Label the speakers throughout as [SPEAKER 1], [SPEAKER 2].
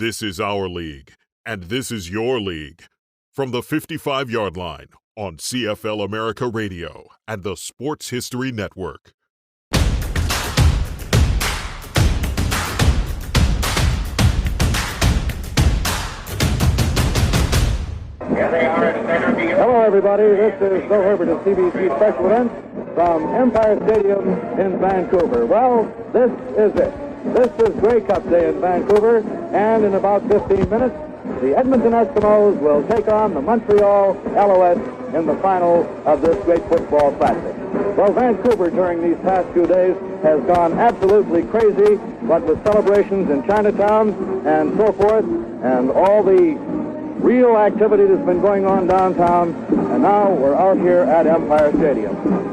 [SPEAKER 1] This is our league, and this is your league. From the 55-yard line on CFL America Radio and the Sports History Network.
[SPEAKER 2] Hello, everybody. This is Bill Herbert of CBC Special Events from Empire Stadium in Vancouver. Well, this is it. This is Grey Cup Day in Vancouver, and in about 15 minutes, the Edmonton Eskimos will take on the Montreal Alouettes in the final of this great football classic. Well, Vancouver during these past few days has gone absolutely crazy, what with celebrations in Chinatown and so forth, and all the real activity that's been going on downtown, and now we're out here at Empire Stadium.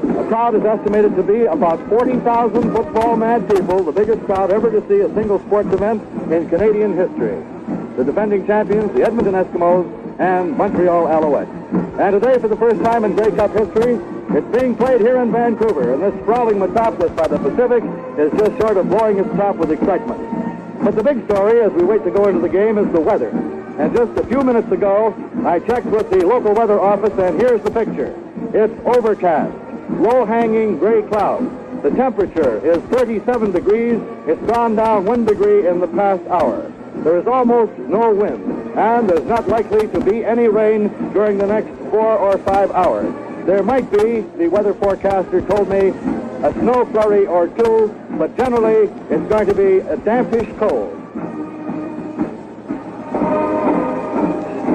[SPEAKER 2] The crowd is estimated to be about 40,000 football-mad people, the biggest crowd ever to see a single sports event in Canadian history. The defending champions, the Edmonton Eskimos, and Montreal Alouettes. And today, for the first time in Grey Cup history, it's being played here in Vancouver, and this sprawling metropolis by the Pacific is just sort of blowing its top with excitement. But the big story, as we wait to go into the game, is the weather. And just a few minutes ago, I checked with the local weather office, and here's the picture. It's overcast, low-hanging gray clouds. The temperature is 37 degrees. It's gone down 1 degree in the past hour. There is almost no wind, and there's not likely to be any rain during the next 4 or 5 hours. There might be, the weather forecaster told me, a snow flurry or two, but generally it's going to be a dampish cold.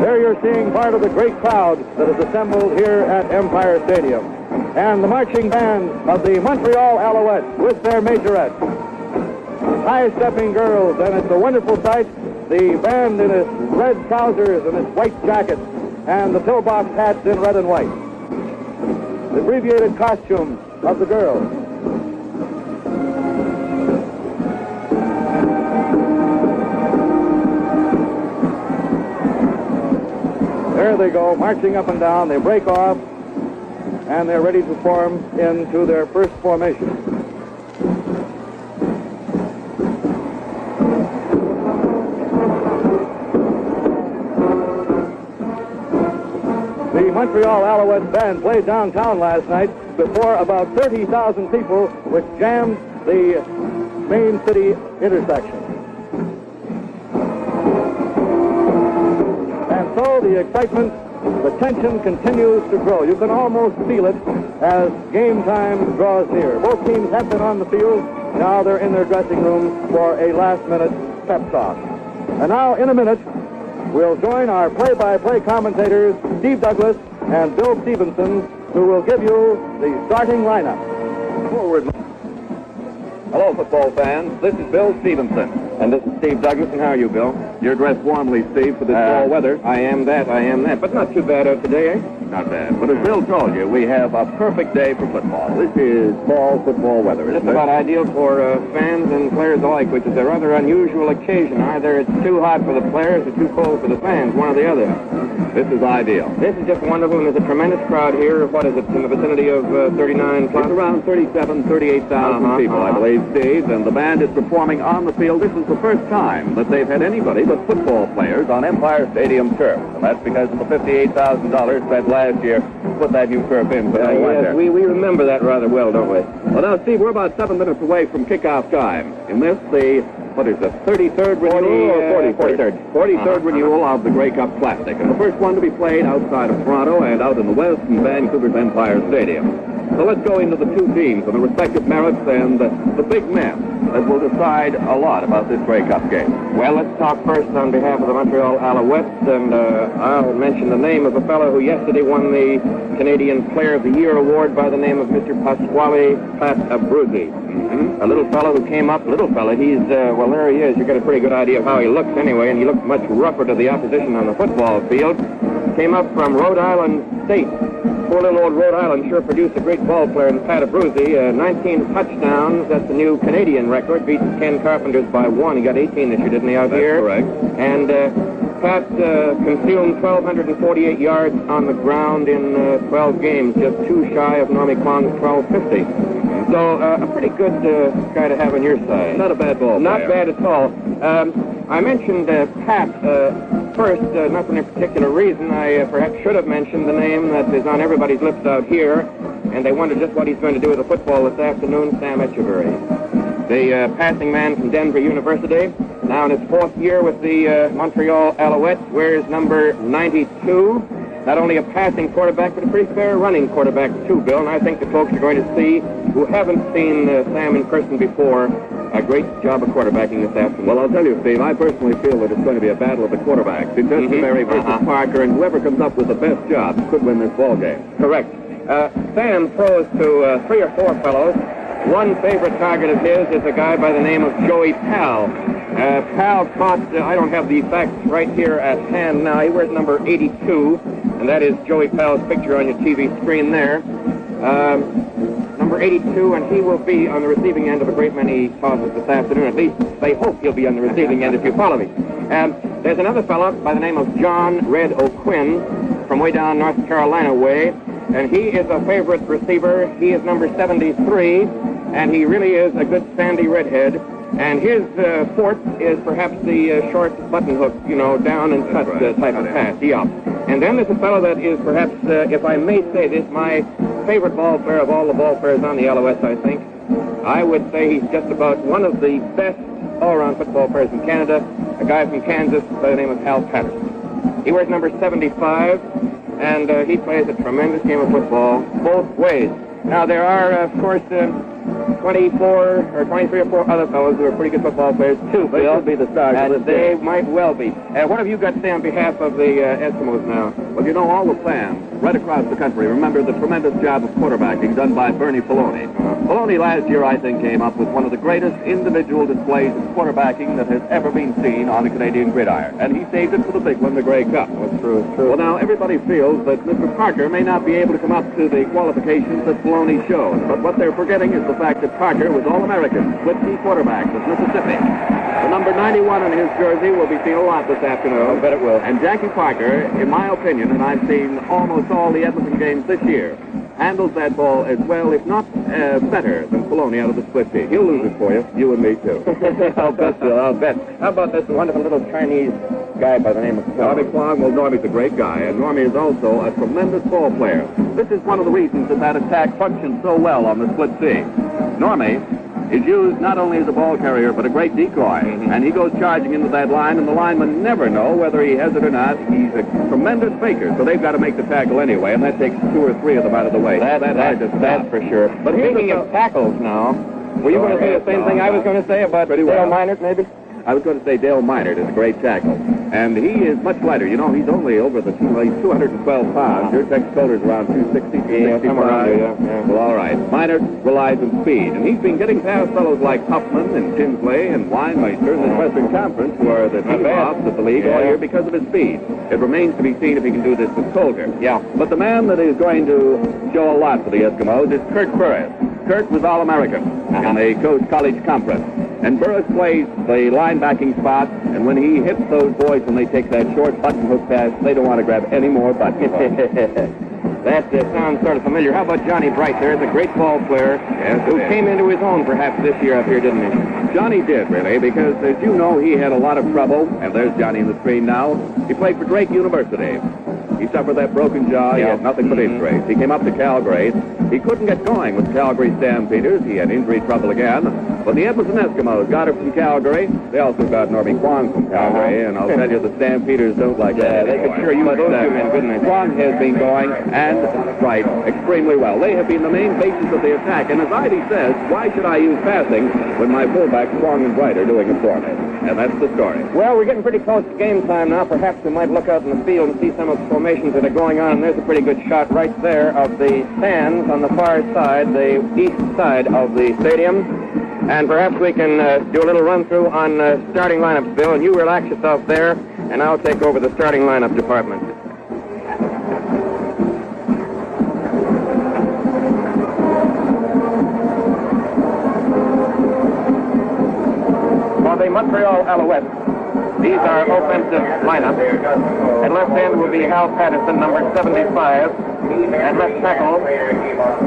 [SPEAKER 2] There you're seeing part of the great crowd that is assembled here at Empire Stadium. And the marching band of the Montreal Alouettes with their majorettes. High-stepping girls, and it's a wonderful sight. The band in its red trousers and its white jackets, and the pillbox hats in red and white. The abbreviated costumes of the girls. There they go, marching up and down. They break off, and they're ready to form into their first formation. The Montreal Alouettes band played downtown last night before about 30,000 people, which jammed the main city intersection. And so the excitement, the tension continues to grow. You can almost feel it as game time draws near. Both teams have been on the field. Now they're in their dressing room for a last-minute pep talk. And now, in a minute, we'll join our play-by-play commentators, Steve Douglas and Bill Stevenson, who will give you the starting lineup.
[SPEAKER 3] Forward. Hello, football fans. This is Bill Stevenson.
[SPEAKER 4] And this is Steve Douglas, and how are you, Bill?
[SPEAKER 3] You're dressed warmly, Steve, for this fall weather.
[SPEAKER 4] I am that, but not too bad out today, eh?
[SPEAKER 3] Not bad. But as Bill told you, we have a perfect day for football. This is fall football weather, isn't
[SPEAKER 4] Just
[SPEAKER 3] it?
[SPEAKER 4] about ideal for fans and players alike, which is a rather unusual occasion. Either it's too hot for the players or too cold for the fans, one or the other.
[SPEAKER 3] This is ideal.
[SPEAKER 4] This is just wonderful, and there's a tremendous crowd here. What is it, in the vicinity of 39 plus?
[SPEAKER 3] It's around 38,000 people, I believe, Steve, and the band is performing on the field. This is the first time that they've had anybody but football players on Empire Stadium turf, and that's because of the $58,000 spent last year to put that new turf in.
[SPEAKER 4] Yes, we remember that rather well, don't we?
[SPEAKER 3] Well, now, Steve, we're about 7 minutes away from kickoff time. In this, the 33rd renewal or 43rd? 43rd renewal of the Grey Cup Classic, and the first one to be played outside of Toronto and out in the west in Vancouver's Empire Stadium. So let's go into the two teams and the respective merits and the big men that will decide a lot about this Grey Cup game.
[SPEAKER 4] Well, let's talk first on behalf of the Montreal Alouettes, and I'll mention the name of a fellow who yesterday won the Canadian Player of the Year award by the name of Mr. Pasquale Abruzzi. A little fellow who came up, he's, well, there he is. You get a pretty good idea of how he looks anyway, and he looks much rougher to the opposition on the football field. Came up from Rhode Island State. Poor little old Rhode Island sure produced a great ball player in Pat Abruzzi. 19 touchdowns, that's the new Canadian record, beats Ken Carpenter's by 1. He got 18 this year, didn't he, out here?
[SPEAKER 3] Correct.
[SPEAKER 4] And Pat consumed 1,248 yards on the ground in 12 games, just too shy of Normie Kwong's 1,250. So a pretty good guy to have on your side.
[SPEAKER 3] Not a bad ball player.
[SPEAKER 4] Not bad at all. I mentioned Pat first, not for any particular reason. I perhaps should have mentioned the name that is on everybody's lips out here, and they wonder just what he's going to do with the football this afternoon, Sam Etcheverry. The passing man from Denver University, now in his 4th year with the Montreal Alouettes, wears number 92. Not only a passing quarterback, but a pretty fair running quarterback, too, Bill. And I think the folks are going to see, who haven't seen Sam in person before, a great job of quarterbacking this afternoon.
[SPEAKER 3] Well, I'll tell you, Steve, I personally feel that it's going to be a battle of the quarterbacks. It's Etcheverry versus Parker, and whoever comes up with the best job could win this ball game.
[SPEAKER 4] Correct. Sam throws to 3 or 4 fellows. One favorite target of his is a guy by the name of Joey Pal. Pal caught, I don't have the facts right here at hand now. He wears number 82, and that is Joey Pal's picture on your TV screen there. Number 82, and he will be on the receiving end of a great many tosses this afternoon. At least they hope he'll be on the receiving end, if you follow me. There's another fellow by the name of John Red O'Quinn from way down North Carolina way, and he is a favorite receiver. He is number 73, and he really is a good sandy redhead. And his forte is perhaps the short button hook, down and cut type of pass. Yeah. And then there's a fellow that is perhaps, if I may say this, my favorite ball player of all the ball players on the Alouettes, I think. I would say he's just about one of the best all-around football players in Canada, a guy from Kansas by the name of Hal Patterson. He wears number 75, and he plays a tremendous game of football both ways. Now, there are, of course, 23 or 4 other fellows who are pretty good football players, too,
[SPEAKER 3] They
[SPEAKER 4] Bill.
[SPEAKER 3] should be the stars of this
[SPEAKER 4] They
[SPEAKER 3] game.
[SPEAKER 4] might well be. What have you got to say on behalf of the Eskimos now?
[SPEAKER 3] Well, all the fans right across the country remember the tremendous job of quarterbacking done by Bernie Filoni. Filoni last year, I think, came up with one of the greatest individual displays of quarterbacking that has ever been seen on a Canadian gridiron. And he saved it for the big one, the Grey Cup.
[SPEAKER 4] That's true, it's true.
[SPEAKER 3] Well, now, everybody feels that Mr. Parker may not be able to come up to the qualifications that Filoni shows. But what they're forgetting is the fact that Parker was All-American, split D quarterback with Mississippi. The number 91 in his jersey will be seen a lot this afternoon.
[SPEAKER 4] I bet it will.
[SPEAKER 3] And Jackie Parker, in my opinion, and I've seen almost all the Edmonton games this year, handles that ball as well, if not better, than Filoni out of the split D. He'll lose it for you. You and me, too.
[SPEAKER 4] I'll bet, Bill, I'll bet. How about this wonderful little Chinese guy by the name of
[SPEAKER 3] Normie Kwong, well, Normie's a great guy, and Normie is also a tremendous ball player. This is one of the reasons that attack functions so well on the split C. Normie is used not only as a ball carrier, but a great decoy. And he goes charging into that line, and the linemen never know whether he has it or not. He's a tremendous faker, so they've got to make the tackle anyway, and that takes 2 or 3 of them out of the way.
[SPEAKER 4] That's for sure.
[SPEAKER 3] But
[SPEAKER 4] Speaking of tackles now, were you going to say the same thing I was going to say about Dale Minert, maybe?
[SPEAKER 3] I was going to say Dale Minert is a great tackle. And he is much lighter. He's only over the 212 pounds. Your Texas shoulder's around 260, 265. Well, all right. Minert relies on speed. And he's been getting past fellows like Huffman and Tinsley and Weinmeister in the Western Conference, who are the team-offs of the league all year because of his speed. It remains to be seen if he can do this with Colger.
[SPEAKER 4] Yeah.
[SPEAKER 3] But the man that is going to show a lot for the Eskimos is Kurt Burris. Kurt was All-American in the Coast College Conference. And Burris plays the linebacking spot, and when he hits those boys when they take that short button hook pass, they don't want to grab any more buttons.
[SPEAKER 4] That sounds sort of familiar. How about Johnny Bright? There's a great ball player who came into his own perhaps this year up here, didn't he?
[SPEAKER 3] Johnny did, really, because, as you know, he had a lot of trouble, and there's Johnny in the screen now. He played for Drake University. He suffered that broken jaw. He had nothing but injuries. He came up to Calgary. He couldn't get going with Calgary Stampeders. He had injury trouble again. But the Edmonton Eskimos got him from Calgary. They also got Normie Kwong from Calgary, and I'll tell you, the Stampeders don't like that.
[SPEAKER 4] They could sure use those 2 men, couldn't they?
[SPEAKER 3] Kwong has been going, and Bright, extremely well. They have been the main basis of the attack, and as Ivy says, why should I use passing when my fullbacks, Kwong and Bright, are doing it for me? And that's the story.
[SPEAKER 4] Well, we're getting pretty close to game time now. Perhaps we might look out in the field and see some of the formations that are going on. And there's a pretty good shot right there of the stands on the far side, the east side of the stadium. And perhaps we can do a little run-through on starting lineups, Bill, and you relax yourself there, and I'll take over the starting lineup department. For the Montreal Alouettes, these are offensive lineups. At left end will be Hal Patterson, number 75. At left tackle,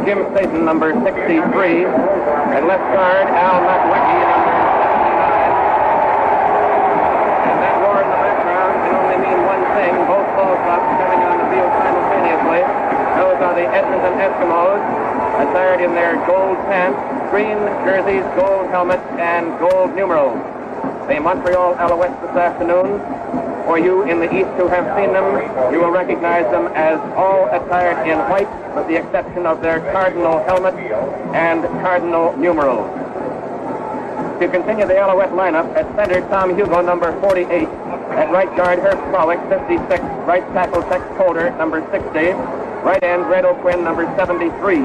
[SPEAKER 4] Jim Staton, number 63. At left guard, Al McWickey, number 79. in their gold pants, green jerseys, gold helmets, and gold numerals. The Montreal Alouettes this afternoon. For you in the East who have seen them, you will recognize them as all attired in white, with the exception of their cardinal helmet and cardinal numerals. To continue the Alouette lineup, at center, Tom Hugo, number 48. At right guard, Herb Slowick, 56. Right tackle, Tex Holder, number 60. Right end, Red O'Quinn, number 73.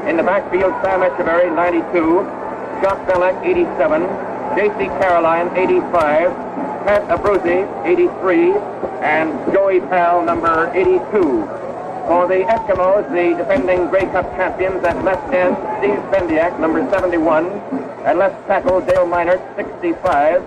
[SPEAKER 4] In the backfield, Sam Echeverry, 92. Jacques Belek, 87. J.C. Caroline, 85. Pat Abruzzi, 83. And Joey Pal, number 82. For the Eskimos, the defending Grey Cup champions, at left end, Steve Bendiak, number 71. At left tackle, Dale Minert, 65.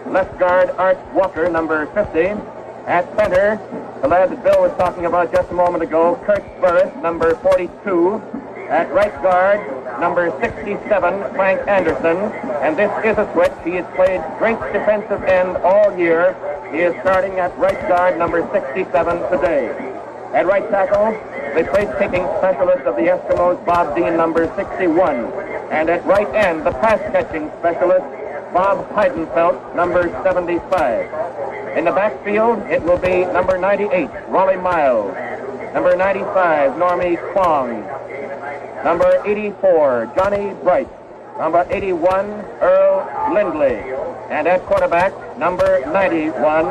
[SPEAKER 4] Left guard, Art Walker, number 50. At center, the lad that Bill was talking about just a moment ago, Kurt Burris, number 42. At right guard, number 67, Frank Anderson. And this is a switch. He has played great defensive end all year. He is starting at right guard, number 67 today. At right tackle, the place-kicking specialist of the Eskimos, Bob Dean, number 61. And at right end, the pass-catching specialist, Bob Heidenfeld, number 75. In the backfield, it will be number 98, Raleigh Miles. Number 95, Normie Kwong. Number 84, Johnny Bright. Number 81, Earl Lindley. And at quarterback, number 91,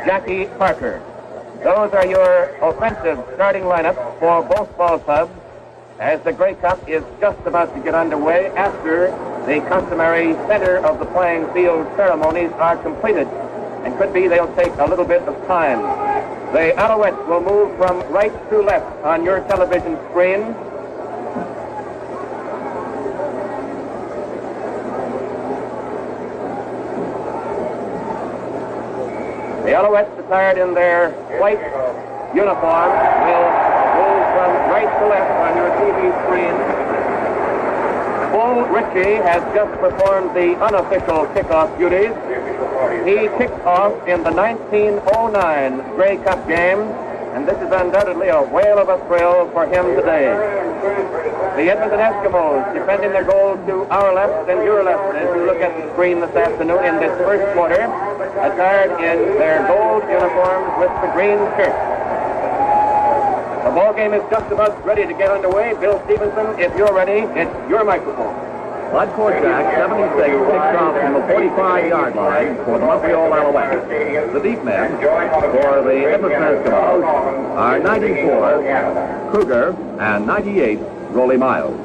[SPEAKER 4] Jackie Parker. Those are your offensive starting lineups for both ball clubs as the Grey Cup is just about to get underway after the customary center of the playing field ceremonies are completed. And could be they'll take a little bit of time. The Alouettes will move from right to left on your television screen. The Alouettes, attired in their white uniform, will move from right to left on your TV screen. Bull Ritchie has just performed the unofficial kickoff duties. He kicked off in the 1909 Grey Cup game, and this is undoubtedly a whale of a thrill for him today. The Edmonton Eskimos defending their goal to our left and your left as you look at the screen this afternoon in this first quarter, attired in their gold uniforms with the green shirts. The ball game is just about ready to get underway. Bill Stevenson, if you're ready, it's your microphone.
[SPEAKER 3] Bud Korchak, 76, kicks off from the 45-yard line for the Montreal Alouettes. The deep men for the Edmonton Eskimos are 94, Kruger, and 98, Rollie Miles.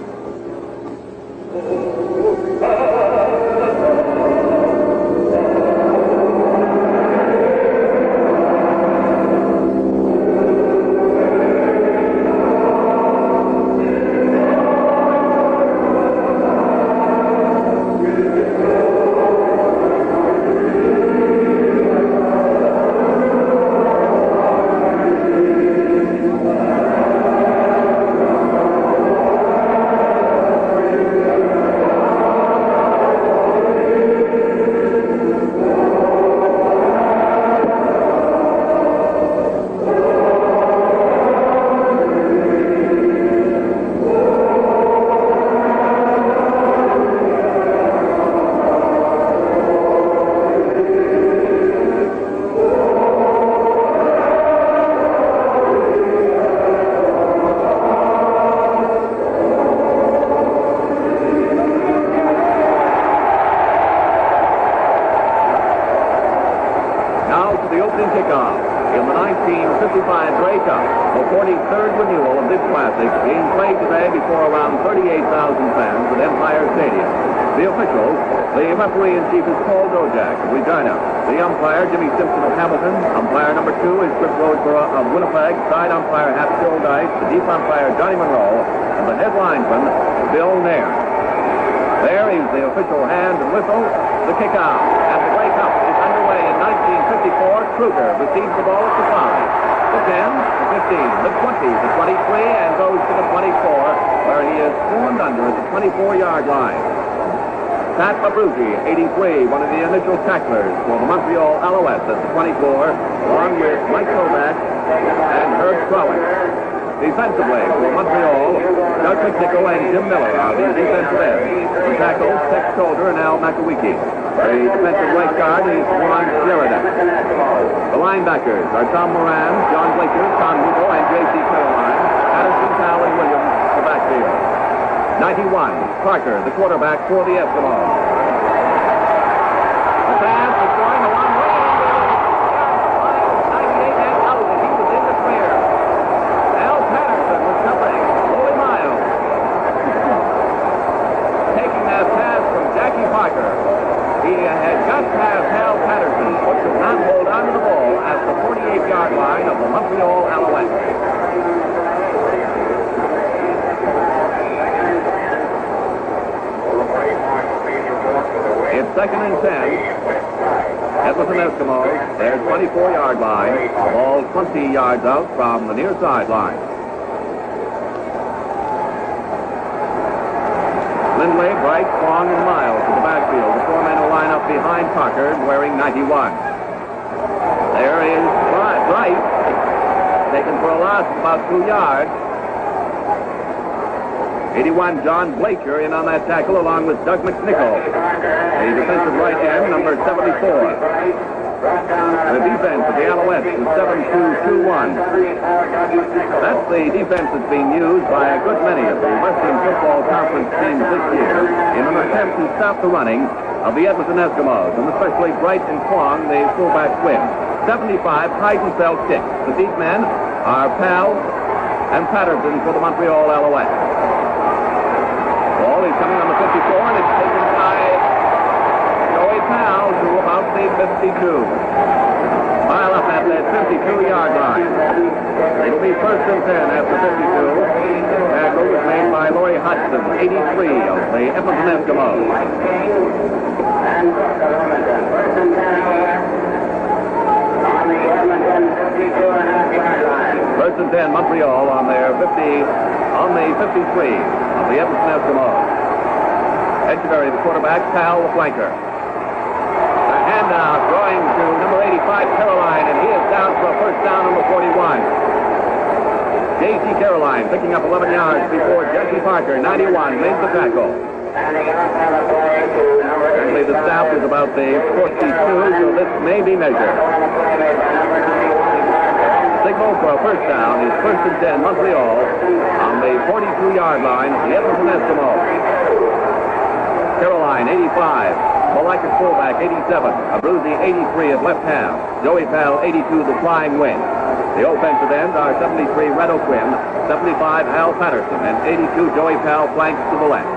[SPEAKER 4] Kruger receives the ball at the 5, the 10, the 15, the 20, the 23, and goes to the 24, where he is formed under at the 24-yard line. Pat Abruzzi, 83, one of the initial tacklers for the Montreal Alouettes at the 24, along with Mike Kovac and Herb Slowick.
[SPEAKER 3] Defensively for Montreal, Doug McNichol and Jim Miller are the defensive ends. The tackles, Tex Calder and Al McAweekey. The defensive right guard is Juan Sheridan. The linebackers are Tom Moran, John Blaker, Tom Hugo, and J.C. Caroline. Patterson, Powell, and Williams, the backfield. 91, Parker, the quarterback for the Eskimos. The pass is going a long way. 98 and out, and he was in the clear. Al Patterson was covering Louis Miles. Taking that pass from Jackie Parker. He had just passed Hal Patterson, but could not hold on to the ball at the 48-yard line of the Montreal Alouettes. It's 2nd and 10. Edmonton Eskimos, their 24-yard line. Ball 20 yards out from the near sideline. Lindley, Bright, Kwong, and Miles in the backfield. The four men will line up behind Parker, wearing 91. There is Bright, taken for a loss of about 2 yards. 81, John Blaker, in on that tackle, along with Doug McNichol. The defensive right end, number 74. The defense of the Alouettes is 7-2-2-1. That's the defense that's being used by a good many of the Western Football Conference teams this year in an attempt to stop the running of the Edmonton Eskimos, and especially Bright and Kwong, the fullback twins. 75, Heisenfeld kicks. The deep men are Powell and Patterson for the Montreal Alouettes. Ball is coming on the 54, and it's taken by Joey Powell to about the 52. Mile up at that 52-yard line. It'll be 1st and 10 after 52. Tackle was made by Laurie Hodgson, 83 of the Edmonton Eskimos. First and 10, Montreal on their 50, on the 53 of the Edmonton Eskimos. Edgeberry, the quarterback, Powell, the flanker. The handout going to number 85, Caroline, and he is down for a first down, number 41. J.C. Caroline picking up 11 yards before Jesse Parker, 91, made the tackle. Certainly the snap is about the 42, so this may be measured. Signal for a first down is 1st and 10, Montreal, on the 42-yard line of the Edmonton Eskimos. Caroline, 85. Malika fullback, 87. Abruzzi, 83 at left half. Joey Powell, 82, the flying wing. The offensive ends are 73, Red O'Quinn, 75, Hal Patterson, and 82, Joey Powell flanks to the left.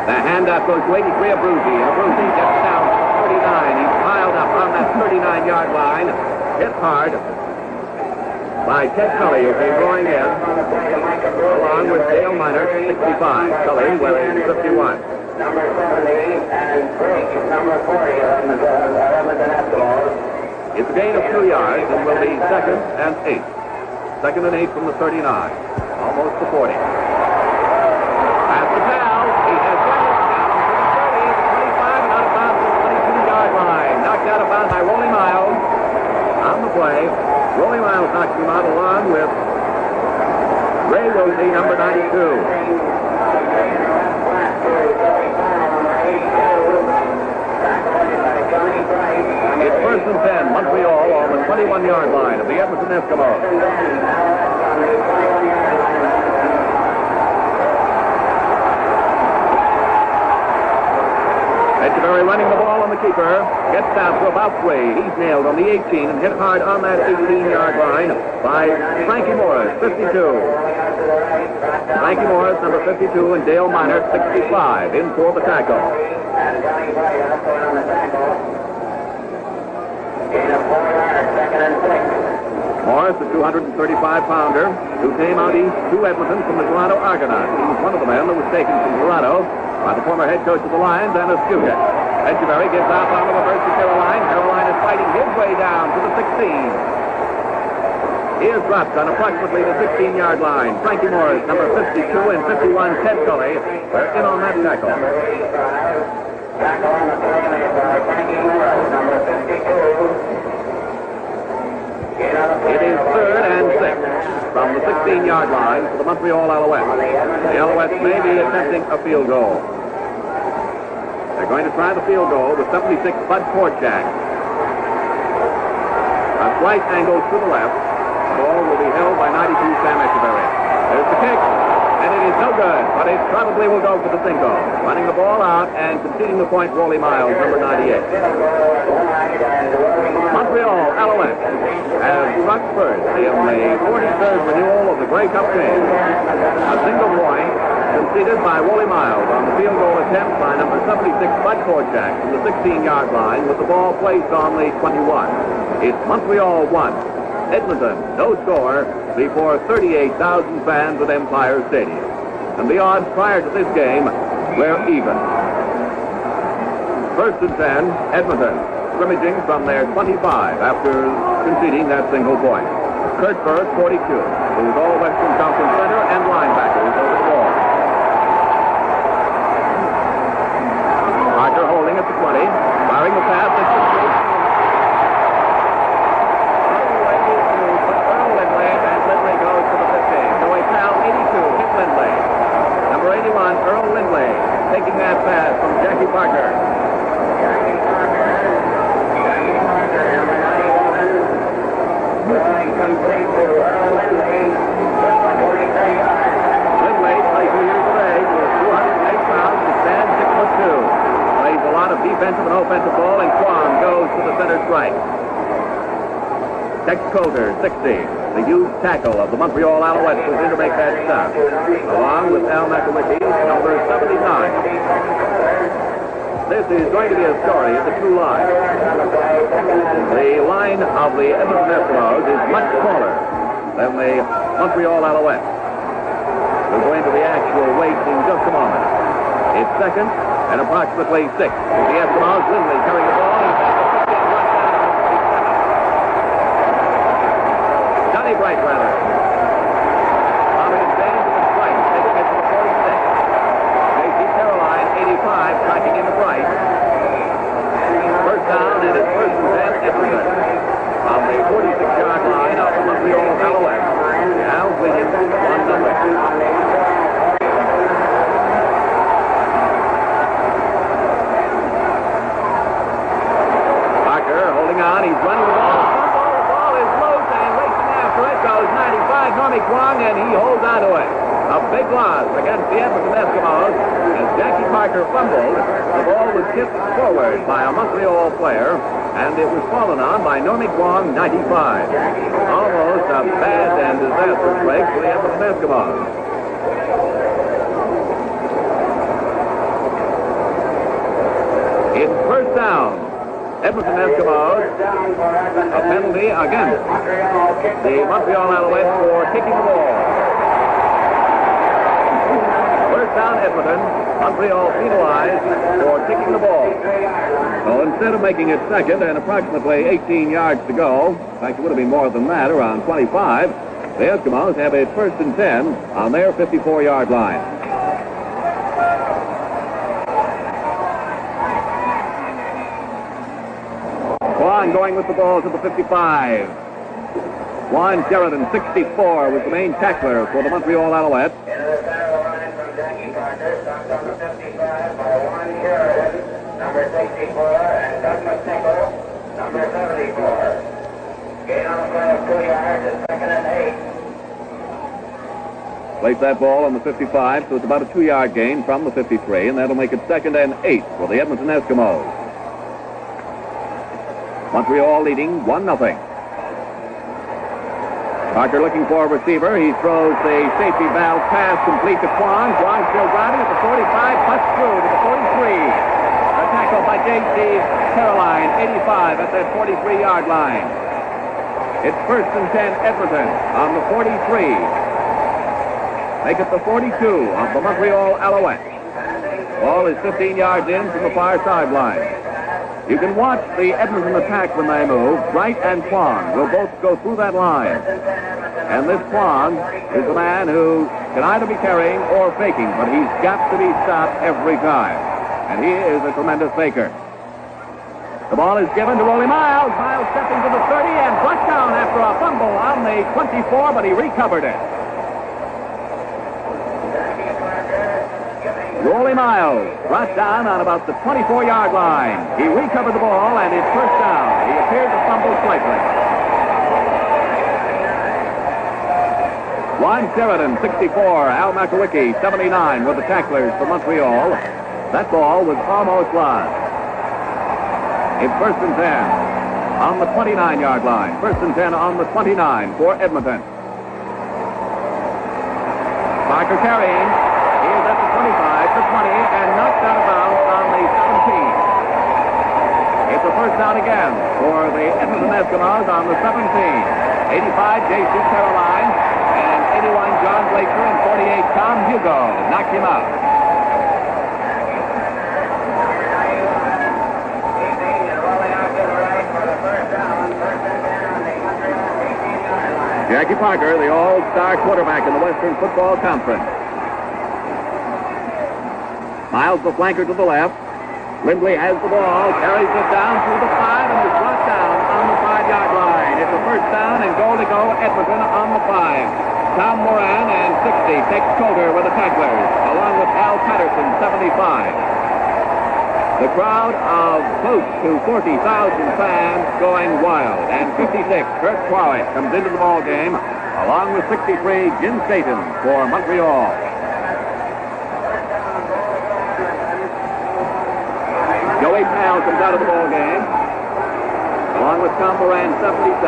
[SPEAKER 3] The handoff goes to 83, Abruzzi, and Abruzzi gets down to 39. He's piled up on that 39-yard line. Hit hard by Ted Cully, who came going in, along with Dale Miner, 65. Cully wearing 51.
[SPEAKER 5] Number 70 and number 40 of the Edmonton Eskimos.
[SPEAKER 3] It's a gain of 2 yards and will be 2nd and 8. 2nd and 8 from the 39. Almost the 40. Pass to Powell. He has got it down to the 30, the 25, and out of bounds to the 22-yard line. Knocked out of bounds by Rolly Miles. On the play, Rolly Miles knocks him out along with Ray Rosie, number 92. It's 1st and 10, Montreal on the 21-yard line of the Edmonton Eskimos. Edgeberry running the ball on the keeper. Gets down to about 3. He's nailed on the 18 and hit hard on that 18-yard line by Frankie Morris, 52. Frankie Morris, number 52, and Dale Miner, 65, in for the tackle. Morris, the 235-pounder, who came out east to Edmonton from the Toronto Argonauts. He was one of the men that was taken from Toronto by the former head coach of the Lions, Dennis Skugit. Edgeberry gives off on the reverse to Caroline. Caroline is fighting his way down to the 16. He is dropped on approximately the 16-yard line. Frankie Morris, number 52, and 51, Ted Cully, are in on that tackle.
[SPEAKER 5] Tackle on the play is Frankie Morris, number 52.
[SPEAKER 3] It is 3rd and 6 from the 16-yard line for the Montreal Alouettes. The Alouettes may be attempting a field goal. They're going to try the field goal with 76 Bud Korchak. A slight angle to the left. The ball will be held by 92 Sam Echeverry. There's the kick, and it is no good, but it probably will go for the single. Running the ball out and conceding the point, Rollie Miles, number 98. Montreal Alouettes have struck first in the 43rd renewal of the Grey Cup game. A single point conceded by Rollie Miles on the field goal attempt by number 76 Bud Korchak from the 16-yard line with the ball placed on the 21. It's Montreal 1, Edmonton no score before 38,000 fans at Empire Stadium. And the odds prior to this game were even. First and 10, Edmonton, scrimmaging from their 25 after conceding that single point. Kurt Burke, 42, who is all Western Conference center and linebackers over the ball. Parker holding at the 20, firing the pass at the 3. Earl Lindley, and Lindley goes to the 15. So a foul, 82, hit Lindley. Number 81, Earl Lindley, taking that pass from Jackie Parker.
[SPEAKER 5] Complete to Earl Lindley, 43 yards.
[SPEAKER 3] Lindley, 22 years of age, with 208 pounds, and stands 6'2". Plays a lot of defensive and offensive ball, and Kwon goes to the center strike. Tex Coulter, 60, the youth tackle of the Montreal Alouettes, was in to make that stop, along with Al McElwickie, number 79. This is going to be a story of the two lines. The line of the Edmonton Eskimos is much smaller than the Montreal Alouettes. We'll go into the actual weight in just a moment. It's second and approximately 6. The Eskimos, Lindley carrying the ball. Johnny Bright, rather. Tommy James to the strike, taking it to the 46. J.C. Caroline, 85, tracking into Bright. First down, and it's first and 10, Edmonton. On the 46-yard line of the Montreal Alouettes. Now leading 1-0. On. He's running the ball. The ball is loose and racing after it goes 95, Normie Kwong, and he holds on to it. A big loss against the Edmonton Eskimos. As Jackie Parker fumbled, the ball was tipped forward by a Montreal player, and it was fallen on by Normie Kwong, 95. Almost a bad and disastrous break for the Edmonton Eskimos. It's first down. Edmonton Eskimos, a penalty against the Montreal Alouettes for kicking the ball. First down, Edmonton. Montreal penalized for kicking the ball. So instead of making it second and approximately 18 yards to go, in fact it would have been more than that, around 25, the Eskimos have it first and 10 on their 54-yard line. Juan going with the ball to the 55. Juan Sheridan, 64, was the main tackler for the Montreal Alouettes.
[SPEAKER 5] Into the center line from Jackie Parker, stopped on the 55 by Juan Sheridan, number 64, and Doug McNichol, number 74. Gain on the play of 2 yards, and second and 8.
[SPEAKER 3] Place that ball on the 55, so it's about a 2-yard gain from the 53, and that'll make it second and 8 for the Edmonton Eskimos. Montreal leading 1-0. Parker looking for a receiver. He throws the safety valve pass complete to Kwong. Kwong still driving at the 45, puts through to the 43. A tackle by J.C. Caroline, 85 at that 43-yard line. It's first and 10, Edmonton on the 43. Make it the 42 of the Montreal Alouettes. Ball is 15 yards in from the far sideline. You can watch the Edmonton attack when they move. Wright and Kwong will both go through that line. And this Kwong is the man who can either be carrying or faking, but he's got to be stopped every time. And he is a tremendous faker. The ball is given to Rollie Miles. Miles stepping to the 30 and brought down after a fumble on the 24, but he recovered it. Rolly Miles brought down on about the 24-yard line. He recovered the ball, and it's first down. He appeared to fumble slightly. Ron Sheridan, 64. Al Makowicki, 79, were the tacklers for Montreal. That ball was almost lost. It's first and 10 on the 29-yard line. First and 10 on the 29 for Edmonton. Parker carrying. He is at the 25, the 20, and knocked out of bounds on the 17. It's a first down again for the Edmonton Eskimos on the 17. 85, J.C. Caroline, and 81, John Blaker, and 48, Tom Hugo knocked him out. Jackie Parker, the all-star quarterback in the Western Football Conference. Miles, the flanker, to the left. Lindley has the ball, carries it down through the 5, and is brought down on the 5-yard line. It's a first down and goal to go Edmonton on the 5. Tom Moran and 60 takes Coulter with the tacklers, along with Al Patterson, 75. The crowd of close to 40,000 fans going wild. And 56, Kurt Qualley comes into the ball game, along with 63, Jim Staten for Montreal. Joey Pal comes out of the ball game, along with Tom Moran, 77.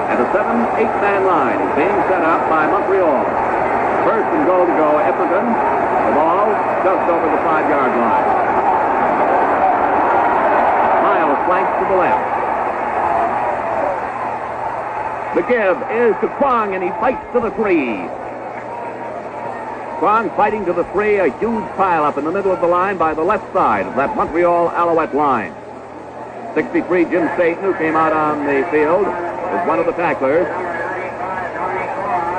[SPEAKER 3] And a 7-8-man line is being set up by Montreal. First and goal to go, Edmonton. The ball just over the 5-yard line. Miles flanks to the left. The give is to Kwong, and he fights to the 3. Kwong fighting to the 3, a huge pile-up in the middle of the line by the left side of that Montreal Alouette line. 63, Jim Staten, who came out on the field, is one of the tacklers.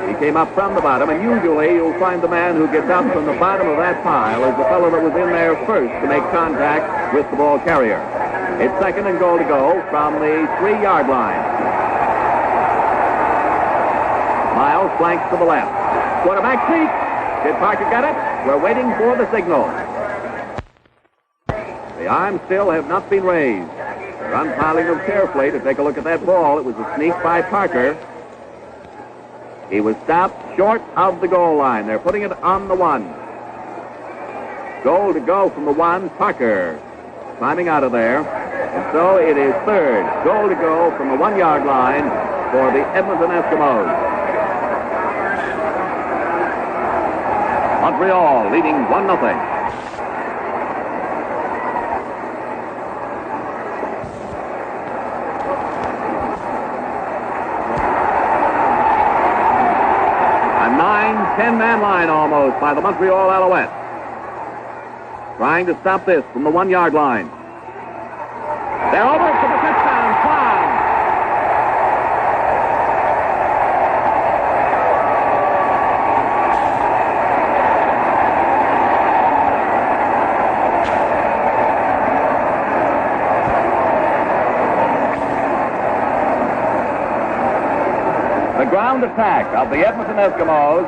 [SPEAKER 3] He came up from the bottom, and usually you'll find the man who gets up from the bottom of that pile is the fellow that was in there first to make contact with the ball carrier. It's second and goal to go from the 3-yard line. Miles flanks to the left. Quarterback sneak. Did Parker get it? We're waiting for the signal. The arms still have not been raised. They're unpiling them carefully to take a look at that ball. It was a sneak by Parker. He was stopped short of the goal line. They're putting it on the 1. Goal to go from the 1. Parker climbing out of there. And so it is third. Goal to go from the 1-yard line for the Edmonton Eskimos. Montreal leading 1-0. A 9-10-man line almost by the Montreal Alouette. Trying to stop this from the 1-yard line. They're over to the touchdown. Fine. The ground attack of the Edmonton Eskimos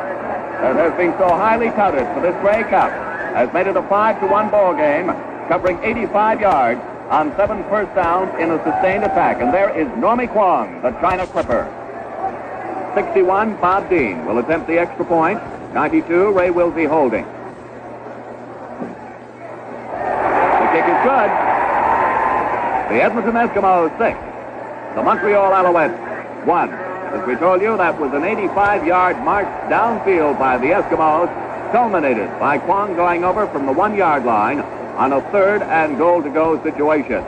[SPEAKER 3] that has been so highly touted for this Grey Cup has made it a 5-1 ball game, covering 85 yards on 7 first downs in a sustained attack. And there is Normie Kwong, the China Clipper. 61, Bob Dean will attempt the extra point. 92, Ray Wilsey holding. The kick is good. The Edmonton Eskimos 6. The Montreal Alouettes 1. As we told you, that was an 85-yard march downfield by the Eskimos, culminated by Kwong going over from the 1-yard line on a 3rd and goal to go situation.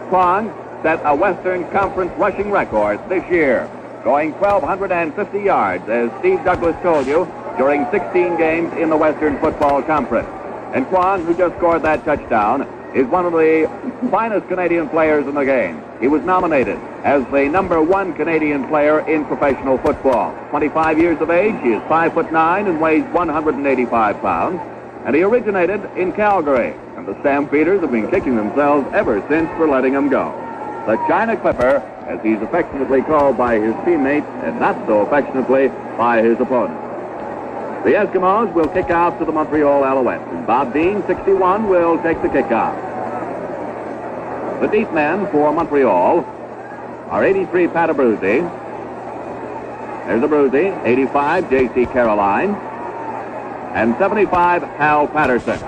[SPEAKER 3] Kwong set a Western Conference rushing record this year, going 1,250 yards, as Steve Douglas told you, during 16 games in the Western Football Conference. And Kwong, who just scored that touchdown, is one of the finest Canadian players in the game. He was nominated as the #1 Canadian player in professional football. 25 years of age, he is 5'9" and weighs 185 pounds. And he originated in Calgary. And the Stampeders have been kicking themselves ever since for letting him go. The China Clipper, as he's affectionately called by his teammates, and not so affectionately by his opponents. The Eskimos will kick off to the Montreal Alouettes. And Bob Dean, 61, will take the kickoff. The deep men for Montreal are 83 Pat Abruzzi. There's Abruzzi, 85 J.C. Caroline, and 75 Hal Patterson.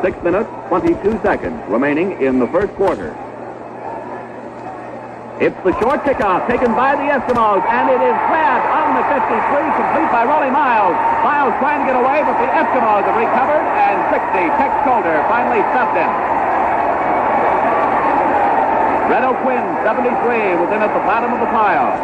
[SPEAKER 3] 6 minutes, 22 seconds remaining in the first quarter. It's the short kickoff taken by the Eskimos, and it is grabbed on the 53, complete by Rollie Miles. Miles trying to get away, but the Eskimos have recovered, and 60, Tex Calder, finally stopped him. Red O'Quinn, 73, was in at the bottom of the pile.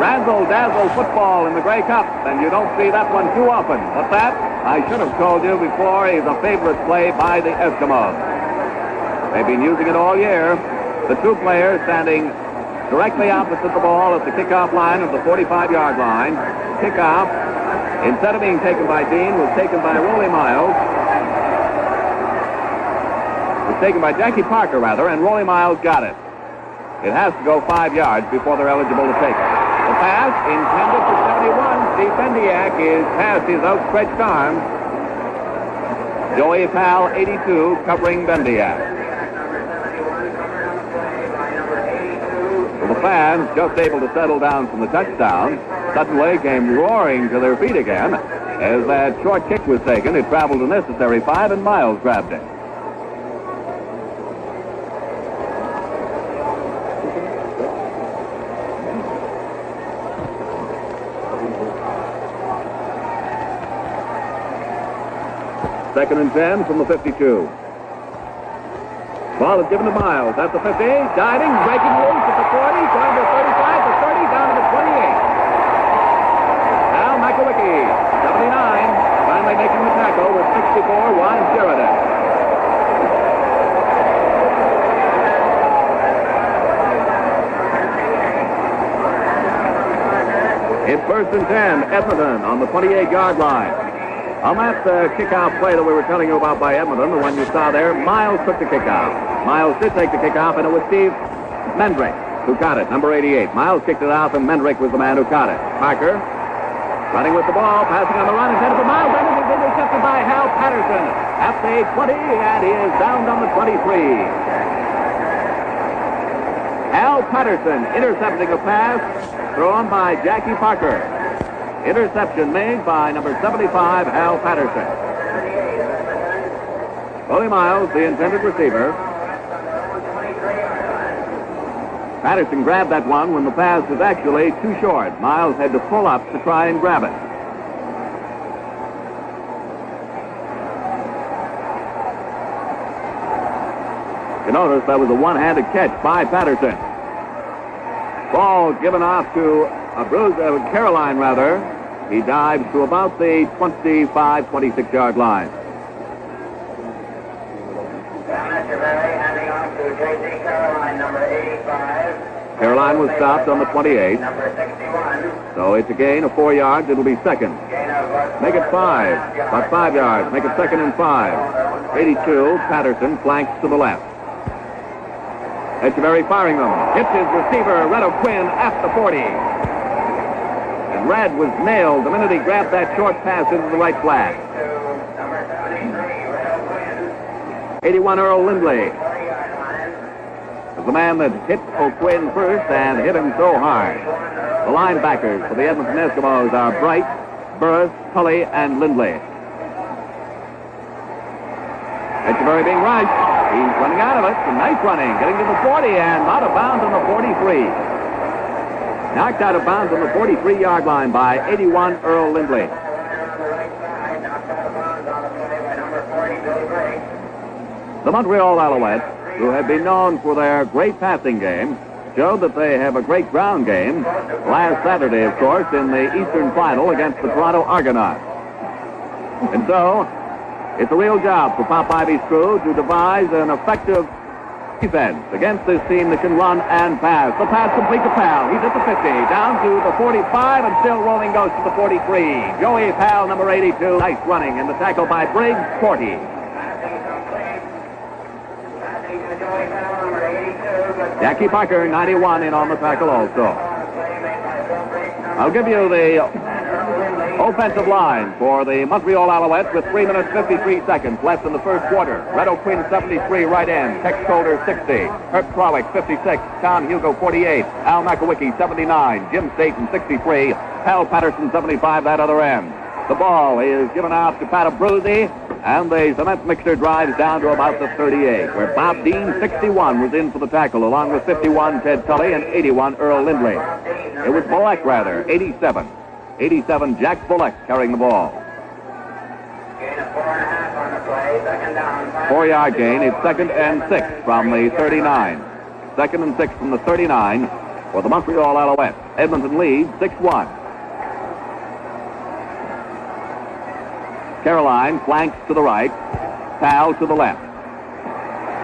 [SPEAKER 3] Razzle-dazzle football in the Grey Cup, and you don't see that one too often. But that, I should have told you before, is a favorite play by the Eskimos. They've been using it all year. The two players standing directly opposite the ball at the kickoff line of the 45-yard line. Kickoff, instead of being taken by Dean, was taken by Rollie Miles. Was taken by Jackie Parker, rather, and Rollie Miles got it. It has to go 5 yards before they're eligible to take it. The pass intended for 71. Steve Bendiak is past his outstretched arms. Joey Powell, 82, covering Bendiak. The fans, just able to settle down from the touchdown, suddenly came roaring to their feet again. As that short kick was taken, it traveled a necessary 5, and Miles grabbed it. Second and 10 from the 52. Ball is given to Miles at the 50, diving, breaking loose at the 40, going to 35, the 30, down to the 28. Now Makowicki, 79, finally making the tackle with 64, Juan Sheridan. It's first and 10, Edmonton on the 28-yard line. On that kickoff play that we were telling you about by Edmonton, the one you saw there, Miles took the kickoff. Miles did take the kickoff, and it was Steve Mendrick who caught it, number 88. Miles kicked it off, and Mendrick was the man who caught it. Parker running with the ball, passing on the run, intended for Miles, and it is intercepted by Hal Patterson at the 20, and he is down on the 23. Hal Patterson intercepting a pass thrown by Jackie Parker. Interception made by number 75, Hal Patterson. Rollie Miles, the intended receiver. Patterson grabbed that one when the pass was actually too short. Miles had to pull up to try and grab it. You notice that was a one-handed catch by Patterson. Ball given off to Caroline, rather. He dives to about the 25, 26-yard line. Handing off to J.C. Caroline, number 85. Caroline was stopped on the 28. Number 61. So it's a gain of 4 yards. It'll be second. Make it 5. About 5 yards. Make it second and 5. 82, Patterson flanks to the left. Etcheverry firing them. Hits his receiver, Red O'Quinn, at the 40. And Red was nailed the minute he grabbed that short pass into the right flat. 81, Earl Lindley was the man that hit O'Quinn first and hit him so hard. The linebackers for the Edmonton Eskimos are Bright, Burris, Tully, and Lindley. Etcheverry being rushed. He's running out of it. Some nice running. Getting to the 40 and out of bounds on the 43. Knocked out of bounds on the 43-yard line by 81 Earl Lindley. The Montreal Alouettes, who have been known for their great passing game, showed that they have a great ground game last Saturday, of course, in the Eastern Final against the Toronto Argonauts. And so, it's a real job for Pop Ivey's crew to devise an effective defense against this team that can run and pass. The pass complete to Powell. He's at the 50, down to the 45, and still rolling goes to the 43. Joey Powell, number 82. Nice running, and the tackle by Briggs, 40. Jackie Parker, 91, in on the tackle also. I'll give you the offensive line for the Montreal Alouettes with 3 minutes 53 seconds left in the first quarter. Red O'Quinn 73 right end, Tex Calder 60, Herb Krawick 56, Tom Hugo 48, Al Makowicki 79, Jim Staten 63, Hal Patterson 75 that other end. The ball is given out to Pat Abruzzi, and the cement mixer drives down to about the 38, where Bob Dean 61 was in for the tackle, along with 51 Ted Tully and 81 Earl Lindley. It was Bullock, rather, 87. 87, Jack Bullock carrying the ball.
[SPEAKER 5] Gain of 4.5 on the play. Second down.
[SPEAKER 3] 4-yard gain. It's 2nd and 6 from the 39. 2nd and 6 from the 39 for the Montreal Alouettes. Edmonton leads 6-1. Caroline flanks to the right. Tal to the left.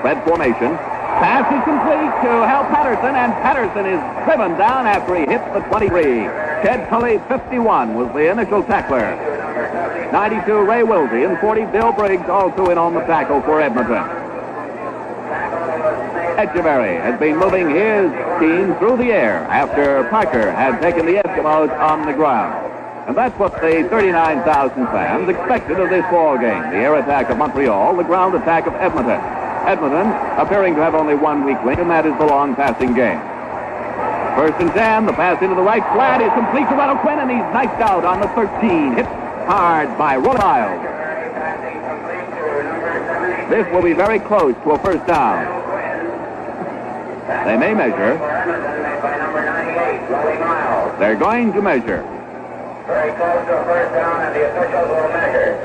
[SPEAKER 3] Spread formation. Pass is complete to Hal Patterson, and Patterson is driven down after he hits the 23. Ted Tully, 51, was the initial tackler. 92, Ray Wilsey, and 40, Bill Briggs, also in on the tackle for Edmonton. Echeverry has been moving his team through the air after Parker had taken the Eskimos on the ground. And that's what the 39,000 fans expected of this ball game. The air attack of Montreal, the ground attack of Edmonton. Edmonton appearing to have only one weak link, and that is the long passing game. 1st and 10, the pass into the right flat is complete to Red O'Quinn, and he's knifed out on the 13. Hit hard by Roland Miles. This will be very close to a first down. They may measure. They're going to measure.
[SPEAKER 5] Very close to a first down, and the officials will measure.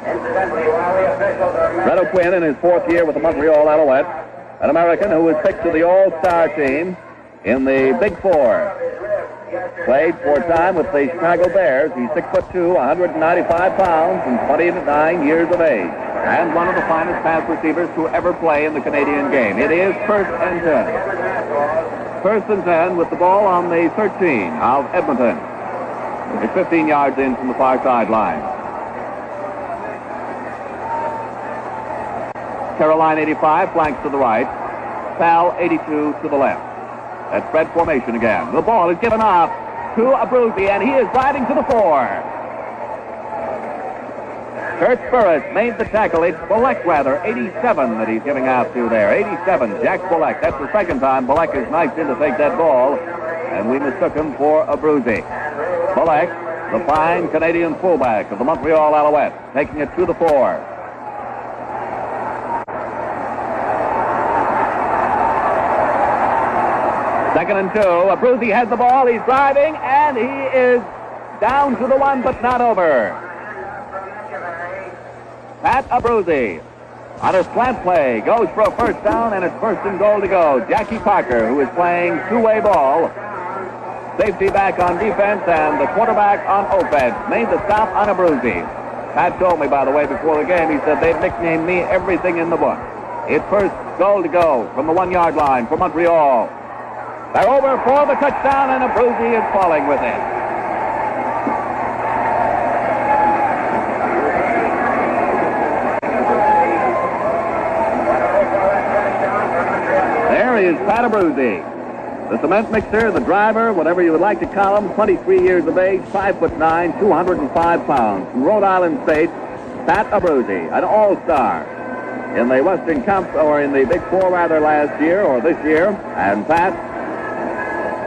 [SPEAKER 5] Incidentally, while the officials are measuring...
[SPEAKER 3] Red O'Quinn in his 4th year with the Montreal Alouettes, an American who was picked to the All-Star team in the Big Four. Played for a time with the Chicago Bears. He's 6'2", 195 pounds, and 29 years of age. And one of the finest pass receivers to ever play in the Canadian game. It is 1st and 10. 1st and 10 with the ball on the 13 of Edmonton. It's 15 yards in from the far sideline. Caroline 85 flanks to the right. Sal 82 to the left. That's spread formation again. The ball is given up to Abruzzi, and he is driving to the 4. Kurt Burris made the tackle. It's Bullock, rather, 87 that he's giving out to there. 87, Jack Bullock. That's the 2nd time Bullock is knifed in to take that ball, and we mistook him for Abruzzi. Bullock, the fine Canadian fullback of the Montreal Alouettes, taking it to the 4. Second and 2. Abruzzi has the ball. He's driving, and he is down to the 1, but not over. Pat Abruzzi on a slant play goes for a first down, and it's 1st and goal to go. Jackie Parker, who is playing two-way ball, safety back on defense and the quarterback on offense, made the stop on Abruzzi. Pat told me, by the way, before the game, he said they've nicknamed me everything in the book. It's 1st goal to go from the 1-yard line for Montreal. They're over for the touchdown, and Abruzzi is falling with it. There is Pat Abruzzi, the cement mixer, the driver, whatever you would like to call him, 23 years of age, 5'9", 205 pounds. From Rhode Island State, Pat Abruzzi, an all-star in the Western Conference, or in the Big Four rather, last year or this year. And Pat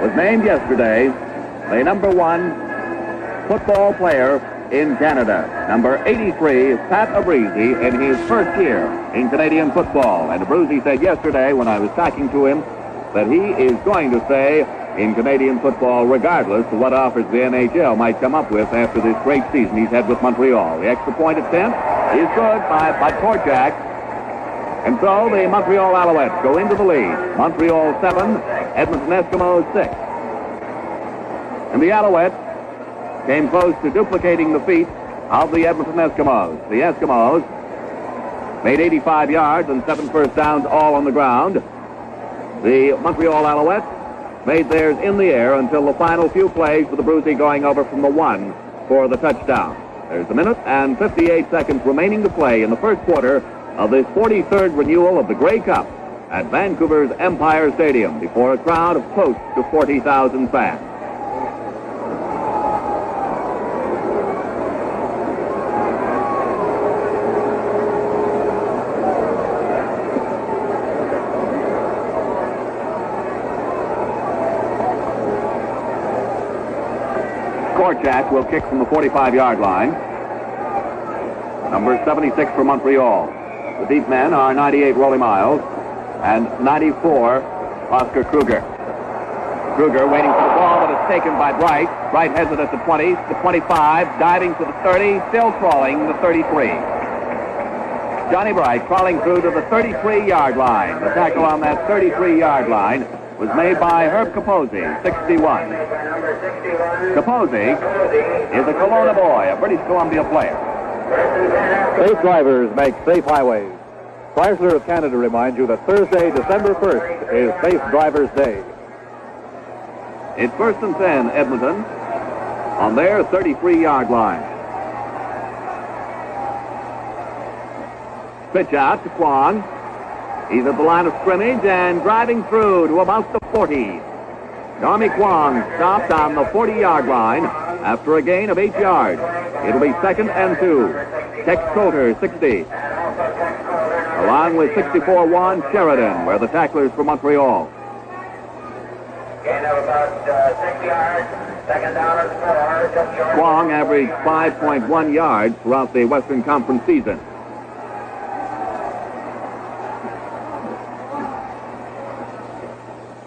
[SPEAKER 3] was named yesterday the #1 football player in Canada. Number 83, Pat Abruzzi, in his 1st year in Canadian football. And Abruzzi said yesterday when I was talking to him that he is going to stay in Canadian football regardless of what offers the NHL might come up with after this great season he's had with Montreal. The extra point attempt is good by Korchak. And so the Montreal Alouettes go into the lead. Montreal 7, Edmonton Eskimos 6. And the Alouettes came close to duplicating the feat of the Edmonton Eskimos. The Eskimos made 85 yards and 7 first downs all on the ground. The Montreal Alouettes made theirs in the air until the final few plays with Abruzzi going over from the 1 for the touchdown. There's a minute and 58 seconds remaining to play in the first quarter of this 43rd renewal of the Grey Cup. at Vancouver's Empire Stadium before a crowd of close to 40,000 fans. Korchak will kick from the 45-yard line. Number 76 for Montreal. The deep men are 98 Rolly Miles and 94 Oscar Kruger. Kruger waiting for the ball, but it's taken by Bright. Bright has it at the 20, the 25, diving to the 30, still crawling the 33. Johnny Bright crawling through to the 33-yard line. The tackle on that 33-yard line was made by Herb Capozzi, 61. Capozzi is a Kelowna boy, a British Columbia player.
[SPEAKER 2] Safe drivers make safe highways. Chrysler of Canada reminds you that Thursday, December 1st, is Safe Drivers Day.
[SPEAKER 3] It's 1st and 10, Edmonton, on their 33-yard line. Pitch out to Kwong. He's at the line of scrimmage and driving through to about the 40. Tommy Kwong stopped on the 40-yard line after a gain of 8 yards. It'll be 2nd and 2. Tex Coulter, 60. Along with 64 Juan Sheridan, where the tacklers for Montreal.
[SPEAKER 5] Gain of about 6 yards. 2nd down and 4.
[SPEAKER 3] Kwong averaged 5.1 yards throughout the Western Conference season.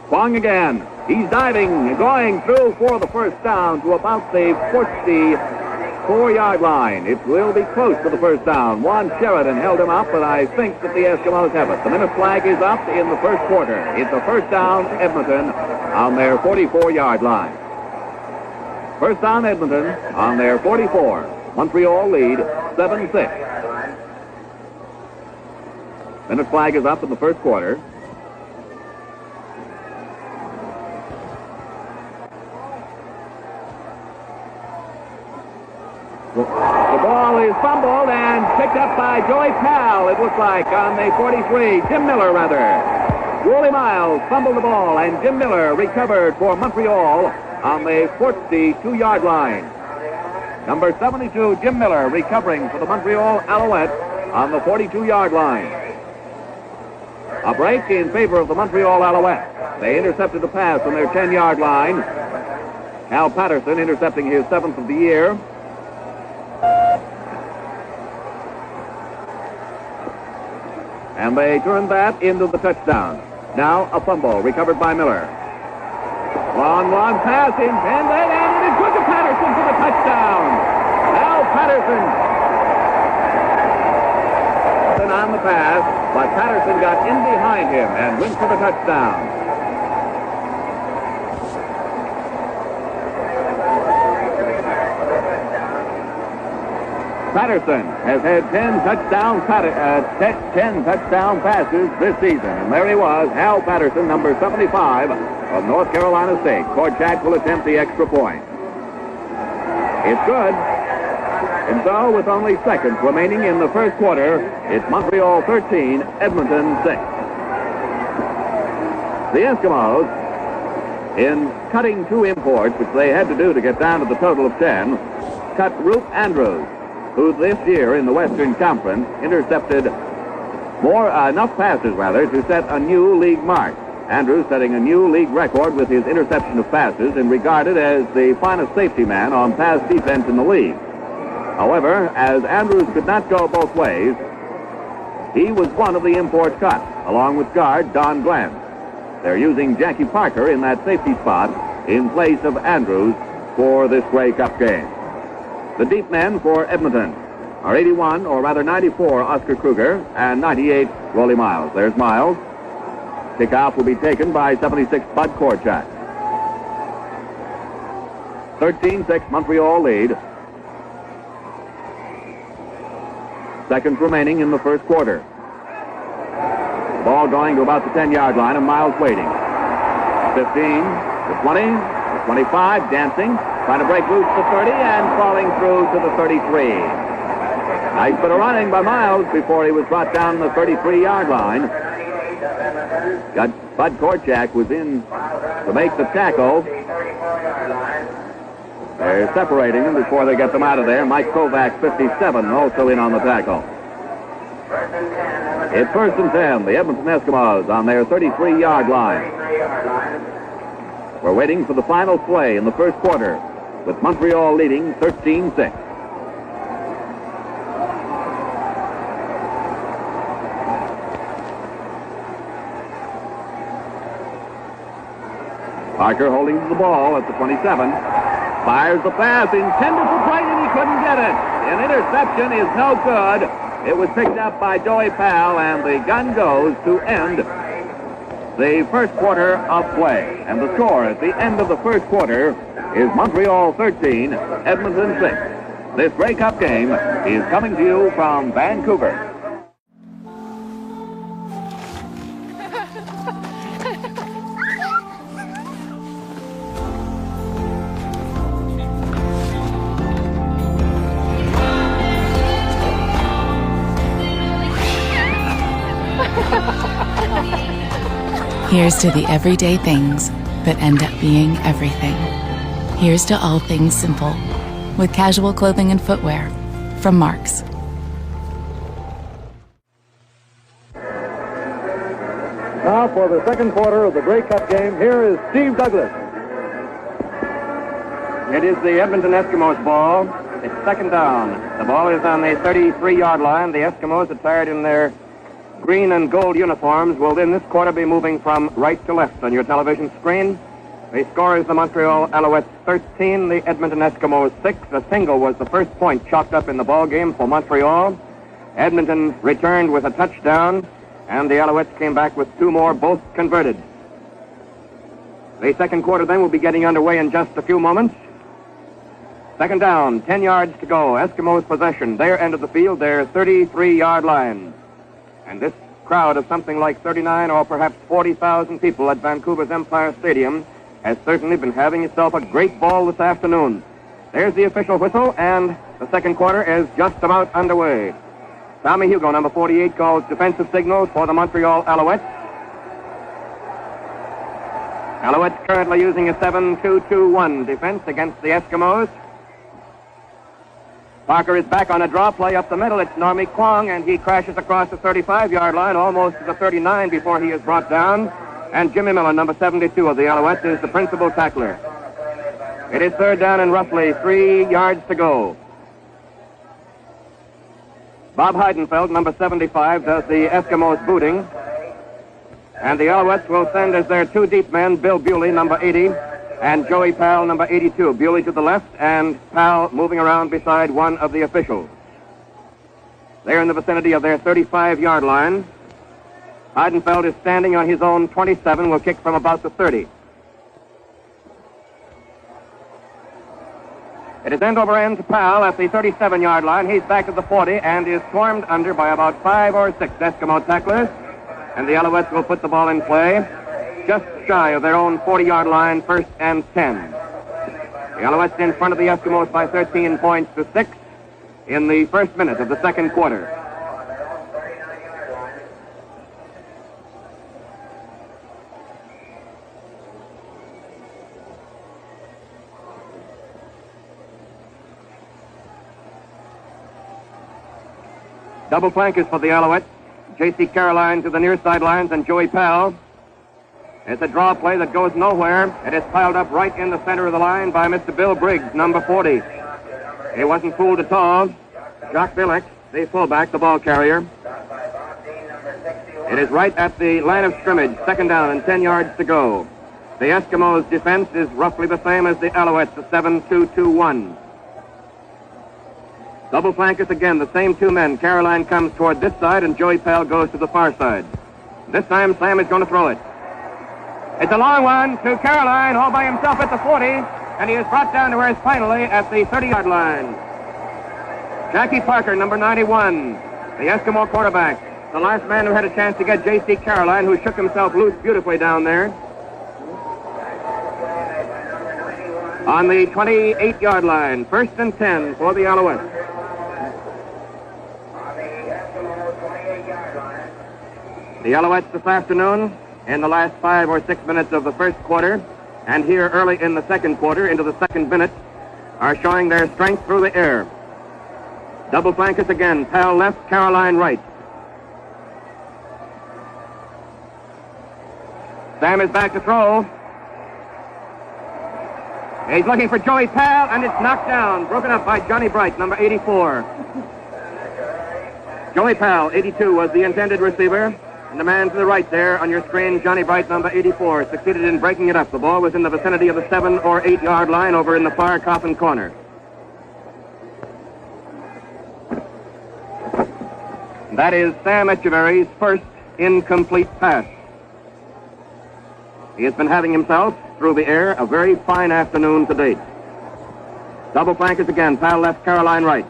[SPEAKER 3] Kwong again. He's diving, going through for the first down to about the 44-yard line. It will be close to the first down. Juan Sheridan held him up, but I think that the Eskimos have it. The minute flag is up in the first quarter. It's a first down, Edmonton, on their 44-yard line. First down, Edmonton, on their 44. Montreal lead 7-6. Minute flag is up in the first quarter. The ball is fumbled and picked up by Joey Powell, it looks like, on the 43. Jim Miller, rather. Rolly Miles fumbled the ball, and Jim Miller recovered for Montreal on the 42-yard line. Number 72, Jim Miller, recovering for the Montreal Alouettes on the 42-yard line. A break in favor of the Montreal Alouettes. They intercepted a pass on their 10-yard line. Cal Patterson intercepting his 7th of the year. And they turned that into the touchdown. Now a fumble recovered by Miller. Long pass intended, and it is good to Patterson for the touchdown. Now Patterson on the pass, but Patterson got in behind him and went for the touchdown. Patterson has had 10 touchdown passes this season. And there he was, Hal Patterson, number 75 of North Carolina State. Korchak will attempt the extra point. It's good. And so, with only seconds remaining in the first quarter, it's Montreal 13, Edmonton 6. The Eskimos, in cutting 2 imports, which they had to do to get down to the total of 10, cut Ruth Andrews, who this year in the Western Conference intercepted enough passes to set a new league mark. Andrews setting a new league record with his interception of passes and regarded as the finest safety man on pass defense in the league. However, as Andrews could not go both ways, he was one of the imports cut, along with guard Don Glenn. They're using Jackie Parker in that safety spot in place of Andrews for this Grey Cup game. The deep men for Edmonton are 81, or rather 94, Oscar Kruger, and 98, Rolly Miles. There's Miles. Kickoff will be taken by 76, Bud Korchak. 13-6, Montreal lead. Seconds remaining in the first quarter. Ball going to about the 10-yard line, and Miles waiting. 15, the 20, the 25, dancing. Trying to break loose to 30 and crawling through to the 33. Nice bit of running by Miles before he was brought down the 33-yard line. Bud Korchak was in to make the tackle. They're separating them before they get them out of there. Mike Kovac, 57, also in on the tackle. It's 1st and 10. The Edmonton Eskimos on their 33-yard line. We're waiting for the final play in the first quarter, with Montreal leading 13-6. Parker holding the ball at the 27. Fires the pass, intended for Bright, and he couldn't get it. An interception is no good. It was picked up by Joey Powell, and the gun goes to end the first quarter of play. And the score at the end of the first quarter is Montreal 13, Edmonton 6. This Grey Cup game is coming to you from Vancouver.
[SPEAKER 6] Here's to the everyday things that end up being everything. Here's to all things simple, with casual clothing and footwear from Marks.
[SPEAKER 2] Now for the second quarter of the Grey Cup game, here is Steve Douglas.
[SPEAKER 4] It is the Edmonton Eskimos ball. It's second down. The ball is on the 33-yard line. The Eskimos, attired in their green and gold uniforms, will in this quarter be moving from right to left on your television screen. The score is the Montreal Alouettes 13, the Edmonton Eskimos 6. A single was the first point chalked up in the ball game for Montreal. Edmonton returned with a touchdown, and the Alouettes came back with 2 more, both converted. The second quarter then will be getting underway in just a few moments. Second down, 10 yards to go. Eskimos possession, their end of the field, their 33-yard line. And this crowd of something like 39 or perhaps 40,000 people at Vancouver's Empire Stadium has certainly been having itself a great ball this afternoon. There's the official whistle, and the second quarter is just about underway. Tommy Hugo, number 48, calls defensive signals for the Montreal Alouettes. Alouettes currently using a 7-2-2-1 defense against the Eskimos. Parker is back on a draw play up the middle. It's Normie Kwong, and he crashes across the 35-yard line, almost to the 39 before he is brought down. And Jimmy Miller, number 72 of the Alouettes, is the principal tackler. It is third down and roughly 3 yards to go. Bob Heidenfeld, number 75, does the Eskimos booting. And the Alouettes will send as their 2 deep men, Bill Bewley, number 80, and Joey Powell, number 82. Bewley to the left, and Powell moving around beside one of the officials. They're in the vicinity of their 35-yard line. Heidenfeld is standing on his own 27, will kick from about the 30. It is end over end to Powell at the 37-yard line. He's back to the 40 and is swarmed under by about 5 or 6 Eskimo tacklers. And the Alouettes will put the ball in play just shy of their own 40-yard line, first and 10. The Alouettes in front of the Eskimos by 13 points to 6 in the first minute of the second quarter. Double flankers for the Alouettes. J.C. Caroline to the near sidelines and Joey Powell. It's a draw play that goes nowhere. It is piled up right in the center of the line by Mr. Bill Briggs, number 40. He wasn't fooled at all. Jacques Billick, the fullback, the ball carrier. It is right at the line of scrimmage, second down and 10 yards to go. The Eskimos' defense is roughly the same as the Alouettes, the 7-2-2-1. Double flankers again, the same 2 men. Caroline comes toward this side, and Joey Powell goes to the far side. This time, Sam is going to throw it. It's a long one to Caroline, all by himself at the 40, and he is brought down to earth finally at the 30-yard line. Jackie Parker, number 91, the Eskimo quarterback, the last man who had a chance to get J.C. Caroline, who shook himself loose beautifully down there. On the 28-yard line, first and 10 for the The Alouettes this afternoon, in the last 5 or 6 minutes of the first quarter, and here early in the second quarter, into the second minute, are showing their strength through the air. Double flankers again. Pal left, Caroline right. Sam is back to throw. He's looking for Joey Pal, and it's knocked down. Broken up by Johnny Bright, number 84. Joey Pal, 82, was the intended receiver. And the man to the right there on your screen, Johnny Bright, number 84, succeeded in breaking it up. The ball was in the vicinity of the 7 or 8 yard line over in the far coffin corner. That is Sam Etcheverry's first incomplete pass. He has been having himself, through the air, a very fine afternoon to date. Double flankers again. Pal left, Caroline right.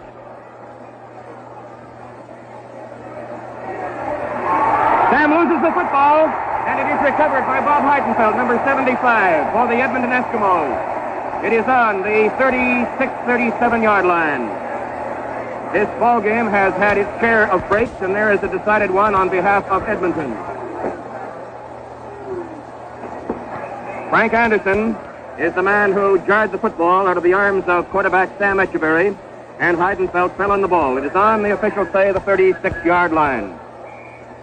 [SPEAKER 4] Sam loses the football, and it is recovered by Bob Heidenfeld, number 75, for the Edmonton Eskimos. It is on the 36-37 yard line. This ball game has had its share of breaks, and there is a decided one on behalf of Edmonton. Frank Anderson is the man who jarred the football out of the arms of quarterback Sam Etcheverry, and Heidenfeld fell on the ball. It is on, the officials say, the 36-yard line.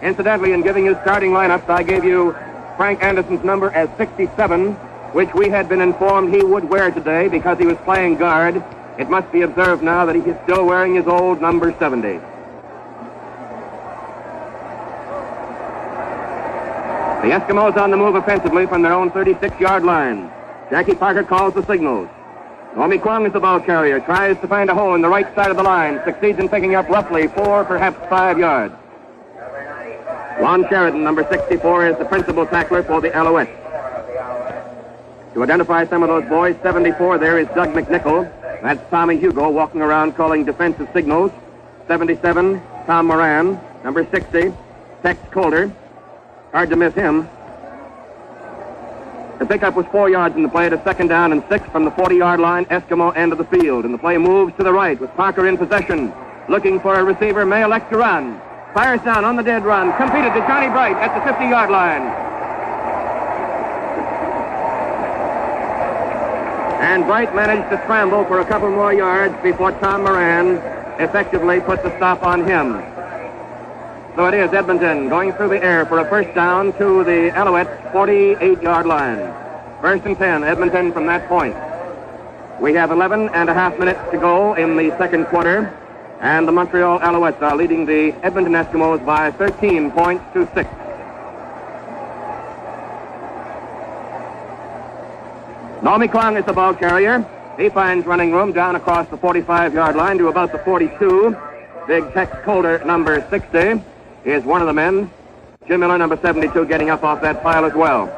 [SPEAKER 4] Incidentally, in giving you starting lineups, I gave you Frank Anderson's number as 67, which we had been informed he would wear today because he was playing guard. It must be observed now that he is still wearing his old number 70. The Eskimos on the move offensively from their own 36-yard line. Jackie Parker calls the signals. Naomi Kwong is the ball carrier, tries to find a hole in the right side of the line, succeeds in picking up roughly 4, perhaps 5 yards. Lon Sheridan, number 64, is the principal tackler for the Alouettes. To identify some of those boys, 74 there is Doug McNichol. That's Tommy Hugo walking around calling defensive signals. 77, Tom Moran. Number 60, Tex Calder. Hard to miss him. The pickup was 4 yards in the play to second down and 6 from the 40-yard line, Eskimo end of the field. And the play moves to the right with Parker in possession. Looking for a receiver, may elect to run. Fires down on the dead run. Completed to Johnny Bright at the 50-yard line. And Bright managed to scramble for a couple more yards before Tom Moran effectively put the stop on him. So it is Edmonton going through the air for a first down to the Alouettes' 48-yard line. First and 10, Edmonton from that point. We have 11 and a half minutes to go in the second quarter, and the Montreal Alouettes are leading the Edmonton Eskimos by 13 points to 6. Naomi Kwong is the ball carrier. He finds running room down across the 45-yard line to about the 42. Big Tex Calder, number 60, is one of the men. Jim Miller, number 72, getting up off that pile as well.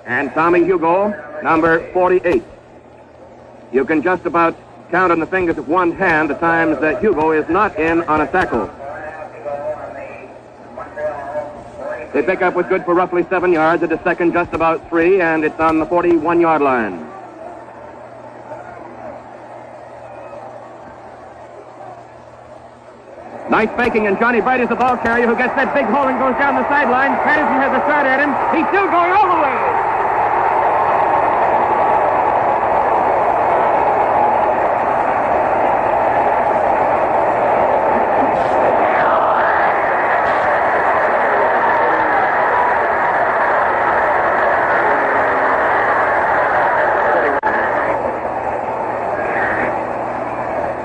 [SPEAKER 4] And Tommy Hugo, number 48. You can just about count on the fingers of one hand the times that Hugo is not in on a tackle. The pickup was good for roughly 7 yards. It is second just about 3, and it's on the 41-yard line. Nice faking, and Johnny Bright is the ball carrier who gets that big hole and goes down the sideline. Patterson has a shot at him. He's still going all the way.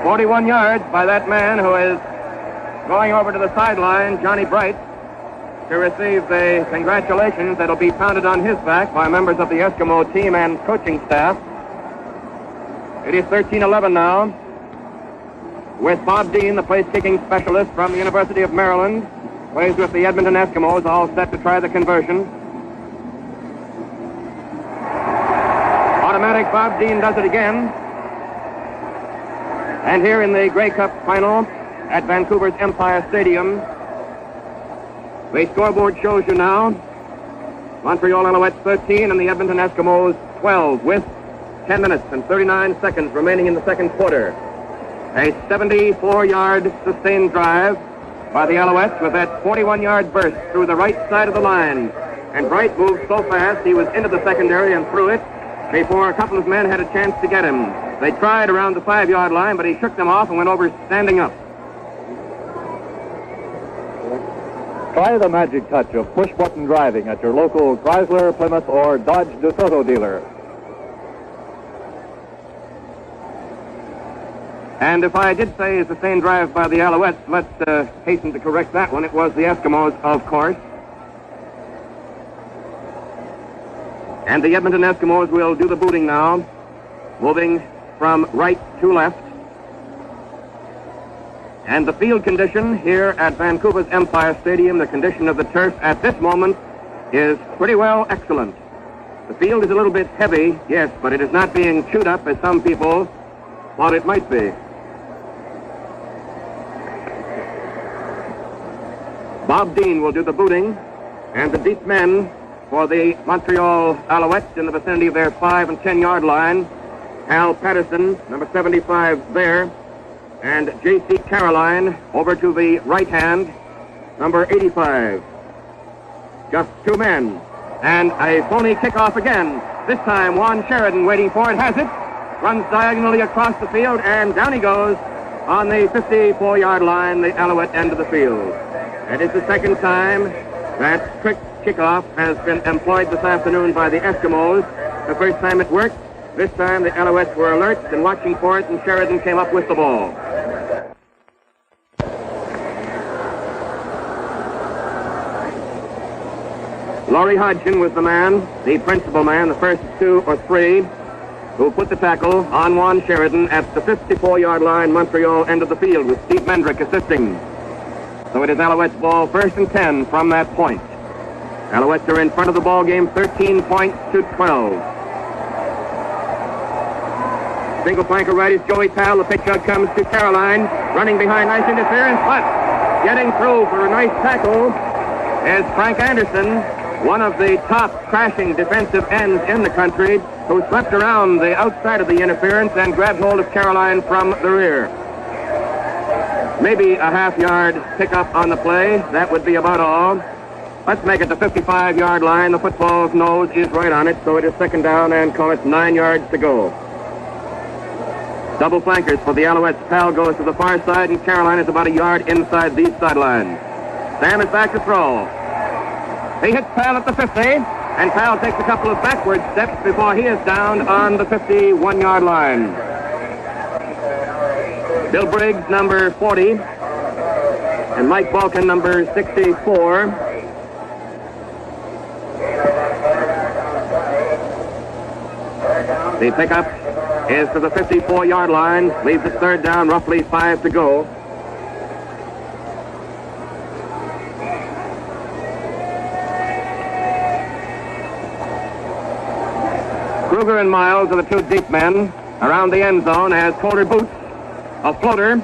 [SPEAKER 4] "41 yards by that man who is going over to the sideline, Johnny Bright, to receive the congratulations that'll be pounded on his back by members of the Eskimo team and coaching staff. It is 13-11 now, with Bob Dean, the place-kicking specialist from the University of Maryland, plays with the Edmonton Eskimos, all set to try the conversion. Automatic, Bob Dean does it again. And here in the Grey Cup final at Vancouver's Empire Stadium, the scoreboard shows you now Montreal Alouettes 13 and the Edmonton Eskimos 12, with 10 minutes and 39 seconds remaining in the second quarter. A 74-yard sustained drive by the Alouettes with that 41-yard burst through the right side of the line. And Bright moved so fast he was into the secondary and threw it before a couple of men had a chance to get him. They tried around the 5-yard line, but he shook them off and went over standing up.
[SPEAKER 2] Try the magic touch of push-button driving at your local Chrysler, Plymouth, or Dodge DeSoto dealer.
[SPEAKER 4] And if I did say sustained drive by the Alouettes, let's hasten to correct that one. It was the Eskimos, of course. And the Edmonton Eskimos will do the booting now, moving from right to left. And the field condition here at Vancouver's Empire Stadium, the condition of the turf at this moment is pretty well excellent. The field is a little bit heavy, yes, but it is not being chewed up as some people thought it might be. Bob Dean will do the booting, and the deep men for the Montreal Alouettes in the vicinity of their 5- and 10-yard line. Hal Patterson, number 75 there, and J.C. Caroline over to the right hand, number 85. Just two men. And a phony kickoff again. This time Juan Sheridan waiting for it, has it, runs diagonally across the field, and down he goes on the 54-yard line, the Alouette end of the field. And it's the second time that trick kickoff has been employed this afternoon by the Eskimos. The first time it worked. This time the Alouettes were alert and watching for it, and Sheridan came up with the ball. Laurie Hodgson was the man, the principal man, the first 2 or 3, who put the tackle on Juan Sheridan at the 54-yard line, Montreal end of the field, with Steve Mendrick assisting. So it is Alouettes ball 1st and 10 from that point. Alouettes are in front of the ball game 13 points to 12. Single flanker right is Joey Powell. The pitch out comes to Caroline. Running behind, nice interference, but getting through for a nice tackle is Frank Anderson, one of the top crashing defensive ends in the country, who swept around the outside of the interference and grabbed hold of Caroline from the rear. Maybe a half-yard pickup on the play. That would be about all. Let's make it the 55-yard line. The football's nose is right on it, so it is second down and call it 9 yards to go. Double flankers for the Alouettes. Powell goes to the far side, and Caroline is about a yard inside these sidelines. Sam is back to throw. He hits Powell at the 50, and Powell takes a couple of backward steps before he is down on the 51-yard line. Bill Briggs, number 40, and Mike Balkan, number 64. The pickup is to the 54-yard line, leaves it third down, roughly 5 to go. Kruger and Miles are the two deep men. Around the end zone has Colter Boots, a floater.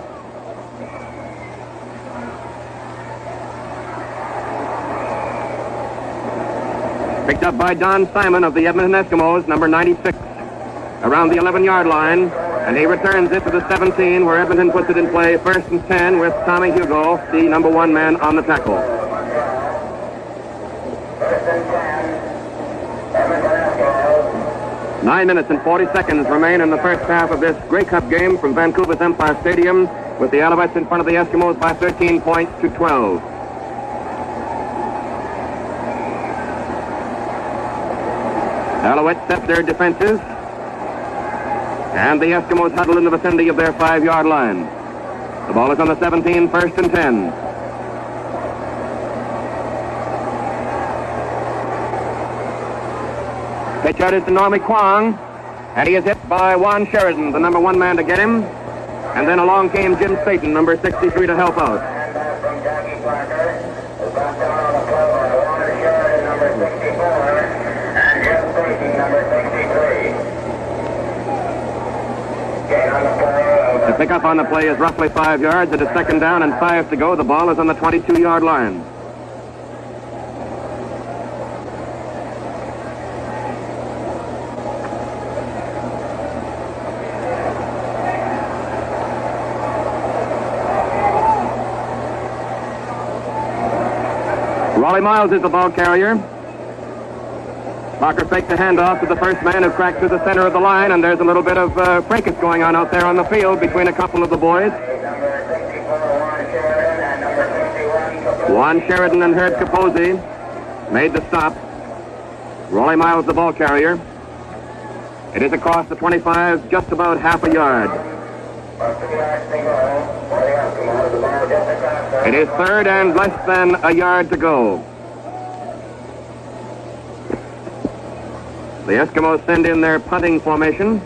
[SPEAKER 4] Picked up by Don Simon of the Edmonton Eskimos, number 96, around the 11-yard line, and he returns it to the 17, where Edmonton puts it in play 1st and 10 with Tommy Hugo, the number 1 man on the tackle. 9 minutes and 40 seconds remain in the first half of this Grey Cup game from Vancouver's Empire Stadium, with the Alouettes in front of the Eskimos by 13 points to 12. Alouettes set their defenses, and the Eskimos huddle in the vicinity of their 5-yard line. The ball is on the 17, 1st and 10. Pitch out is to Normie Kwong, and he is hit by Juan Sheridan, the number 1 man to get him. And then along came Jim Staten, number 63, to help out. The pickup on the play is roughly 5 yards. It is second down and 5 to go. The ball is on the 22-yard line. Raleigh Miles is the ball carrier. Parker faked the handoff to the first man who cracked through the center of the line, and there's a little bit of fracas going on out there on the field between a couple of the boys. Juan Sheridan and Herb Capozzi made the stop. Raleigh Miles the ball carrier. It is across the 25, just about half a yard. It is third and less than a yard to go. The Eskimos send in their punting formation,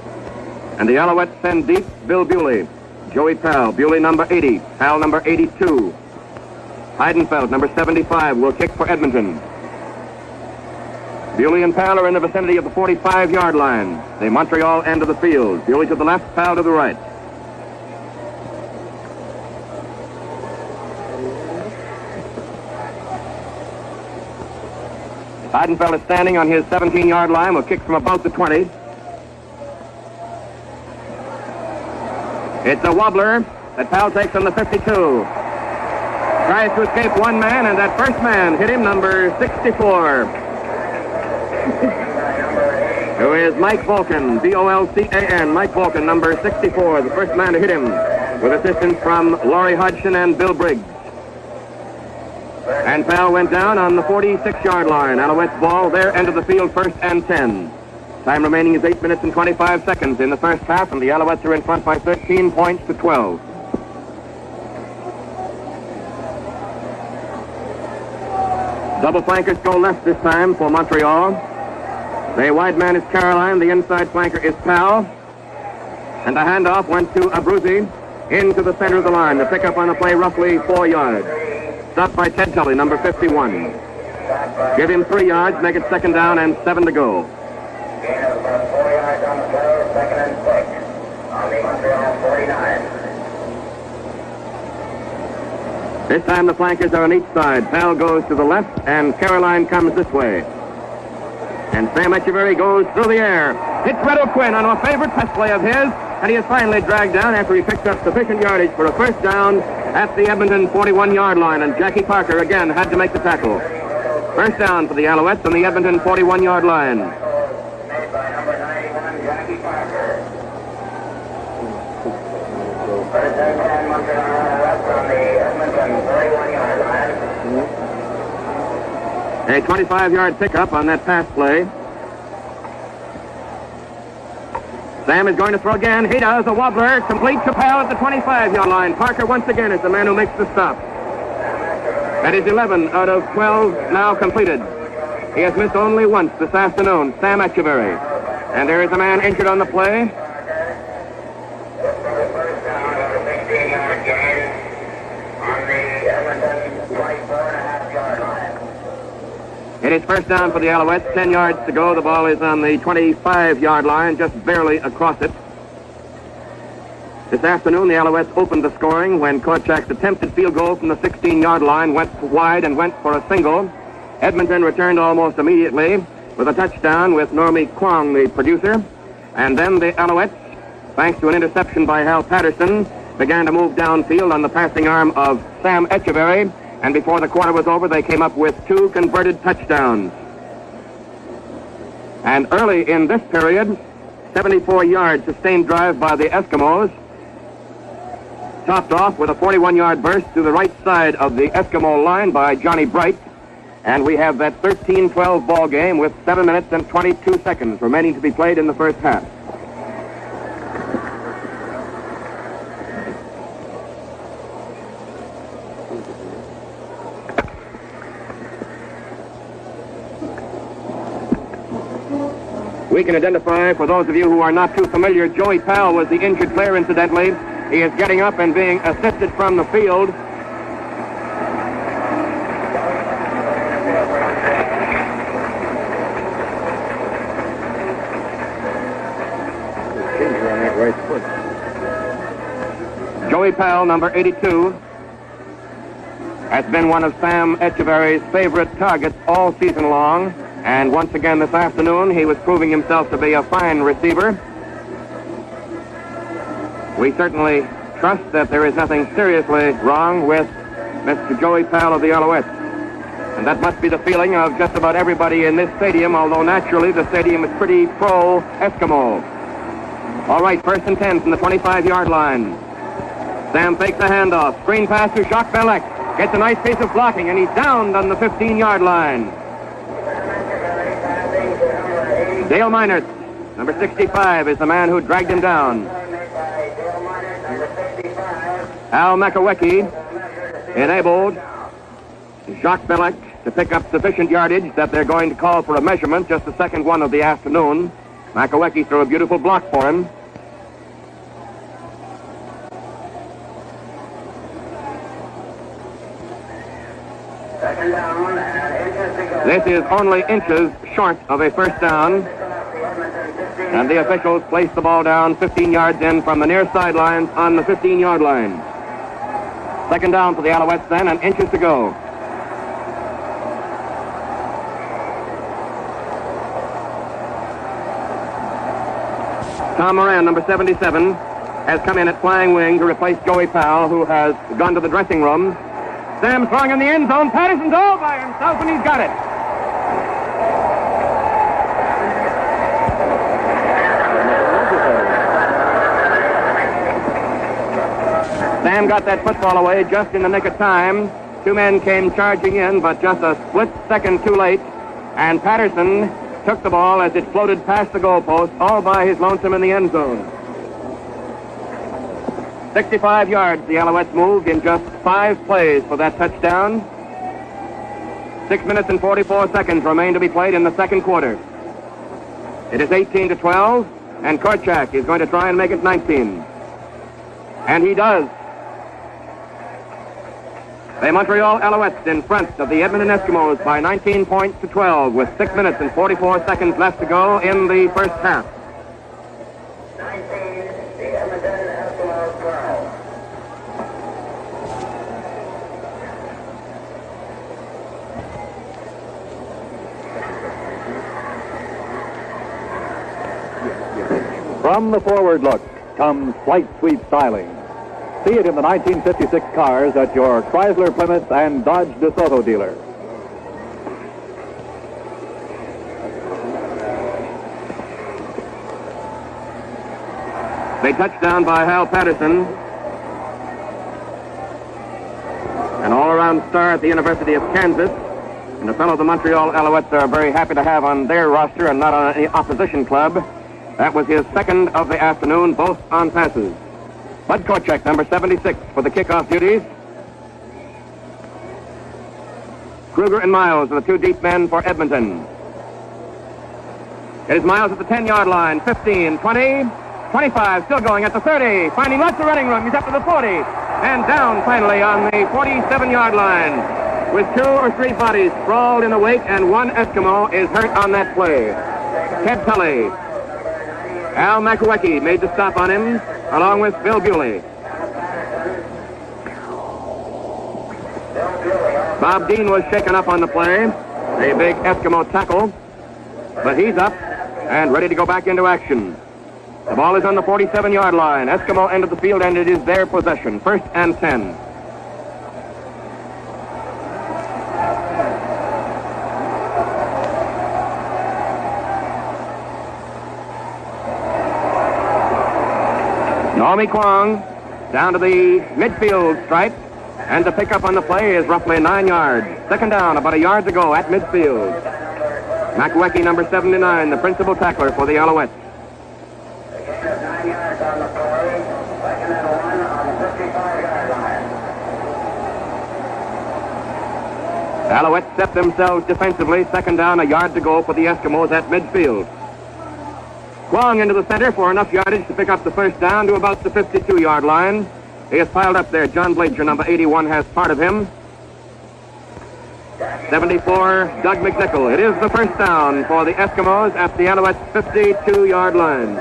[SPEAKER 4] and the Alouettes send deep Bill Bewley, Joey Powell, Bewley number 80, Powell number 82. Heidenfeld, number 75, will kick for Edmonton. Bewley and Powell are in the vicinity of the 45-yard line, the Montreal end of the field. Bewley to the left, Powell to the right. Heidenfeld is standing on his 17-yard line, will kick from about the 20. It's a wobbler that Powell takes on the 52. Tries to escape one man, and that first man hit him, number 64, who is Mike Volcan, V-O-L-C-A-N, Mike Volcan, number 64, the first man to hit him, with assistance from Laurie Hodgson and Bill Briggs. And Powell went down on the 46-yard line. Alouettes ball, their end of the field, first and 10. Time remaining is 8 minutes and 25 seconds in the first half, and the Alouettes are in front by 13 points to 12. Double flankers go left this time for Montreal. The wide man is Caroline, the inside flanker is Powell. And the handoff went to Abruzzi into the center of the line. The pickup on the play roughly 4 yards. Stopped by Ted Tully, number 51. Give him 3 yards, make it second down and 7 to go.
[SPEAKER 5] Gain of about 4 yards on the play, second and 6 on the Montreal 49.
[SPEAKER 4] This time the flankers are on each side. Powell goes to the left, and Caroline comes this way. And Sam Echeverry goes through the air. Hits Red O'Quinn on a favorite pass play of his, and he is finally dragged down after he picks up sufficient yardage for a first down at the Edmonton 41-yard line, and Jackie Parker again had to make the tackle. First down for the Alouettes on the Edmonton 41-yard line.
[SPEAKER 5] Made by number 91, Jackie Parker. First and 10, Montreal, that's on the Edmonton 41-yard line.
[SPEAKER 4] A 25-yard pickup on that pass play. Sam is going to throw again. He does. A wobbler. Complete to Powell at the 25-yard line. Parker once again is the man who makes the stop. That is 11 out of 12 now completed. He has missed only once this afternoon, Sam Echeverry. And there is a man injured on the play.
[SPEAKER 5] First down of the 16-yard gain on the Edmonton 24.5-yard line.
[SPEAKER 4] It is first down for the Alouettes, 10 yards to go. The ball is on the 25-yard line, just barely across it. This afternoon, the Alouettes opened the scoring when Korchak's attempted field goal from the 16-yard line went wide and went for a single. Edmonton returned almost immediately with a touchdown with Normie Kwong, the producer. And then the Alouettes, thanks to an interception by Hal Patterson, began to move downfield on the passing arm of Sam Echeverry. And before the quarter was over, they came up with 2 converted touchdowns. And early in this period, 74-yard sustained drive by the Eskimos, topped off with a 41-yard burst to the right side of the Eskimo line by Johnny Bright. And we have that 13-12 ball game with 7 minutes and 22 seconds remaining to be played in the first half. We can identify, for those of you who are not too familiar, Joey Powell was the injured player, incidentally. He is getting up and being assisted from the field. Joey Powell, number 82, has been one of Sam Echeverry's favorite targets all season long. And once again this afternoon, he was proving himself to be a fine receiver. We certainly trust that there is nothing seriously wrong with Mr. Joey Powell of the Alouettes. And that must be the feeling of just about everybody in this stadium, although naturally the stadium is pretty pro-Eskimo. All right, 1st and 10 from the 25-yard line. Sam fakes the handoff. Screen pass to Jacques Belec. Gets a nice piece of blocking, and he's downed on the 15-yard line. Dale Miners, number 65, is the man who dragged him down. Al Makawecki enabled Jacques Belec to pick up sufficient yardage that they're going to call for a measurement, just the second one of the afternoon. Makawecki threw a beautiful block for him. This is only inches short of a first down. And the officials place the ball down 15 yards in from the near sidelines on the 15-yard line. Second down for the Alouettes then, and inches to go. Tom Moran, number 77, has come in at flying wing to replace Joey Powell, who has gone to the dressing room. Sam throwing in the end zone. Patterson's all by himself, and he's got it. Sam got that football away just in the nick of time. Two men came charging in, but just a split second too late. And Patterson took the ball as it floated past the goalpost, all by his lonesome in the end zone. 65 yards the Alouettes moved in just 5 plays for that touchdown. 6 minutes and 44 seconds remain to be played in the second quarter. It is 18-12, and Korchak is going to try and make it 19. And he does. The Montreal Alouettes in front of the Edmonton Eskimos by 19 points to 12 with 6 minutes and 44 seconds left to go in the first half.
[SPEAKER 5] 19, the Edmonton Eskimos 12.
[SPEAKER 2] From the forward look comes flight sweep styling. See it in the 1956 cars at your Chrysler, Plymouth, and Dodge DeSoto dealer.
[SPEAKER 4] A touchdown by Hal Patterson. An all-around star at the University of Kansas. And a fellow the Montreal Alouettes are very happy to have on their roster and not on any opposition club. That was his second of the afternoon, both on passes. Bud Korchak, number 76, for the kickoff duties. Kruger and Miles are the two deep men for Edmonton. It is Miles at the 10-yard line, 15, 20, 25, still going at the 30, finding lots of running room. He's up to the 40, and down finally on the 47-yard line with 2 or 3 bodies sprawled in the wake, and one Eskimo is hurt on that play. Ted Tully. Al Makawecki made the stop on him, along with Bill Bewley. Bob Dean was shaken up on the play, a big Eskimo tackle, but he's up and ready to go back into action. The ball is on the 47-yard line. Eskimo end of the field, and it is their possession. 1st and 10. Naomi Kwong down to the midfield stripe, and to pick up on the play is roughly 9 yards. Second down, about a yard to go at midfield. Makawecki, number 79, the principal tackler for the Alouettes.
[SPEAKER 5] 9 yards on the play. 2nd and 1 on the 55-yard line.
[SPEAKER 4] Alouettes set themselves defensively. Second down, a yard to go for the Eskimos at midfield. Kwong into the center for enough yardage to pick up the first down to about the 52-yard line. He is piled up there. John Blager, number 81, has part of him. 74, Doug McNichol. It is the first down for the Eskimos at the Alouettes' 52-yard line.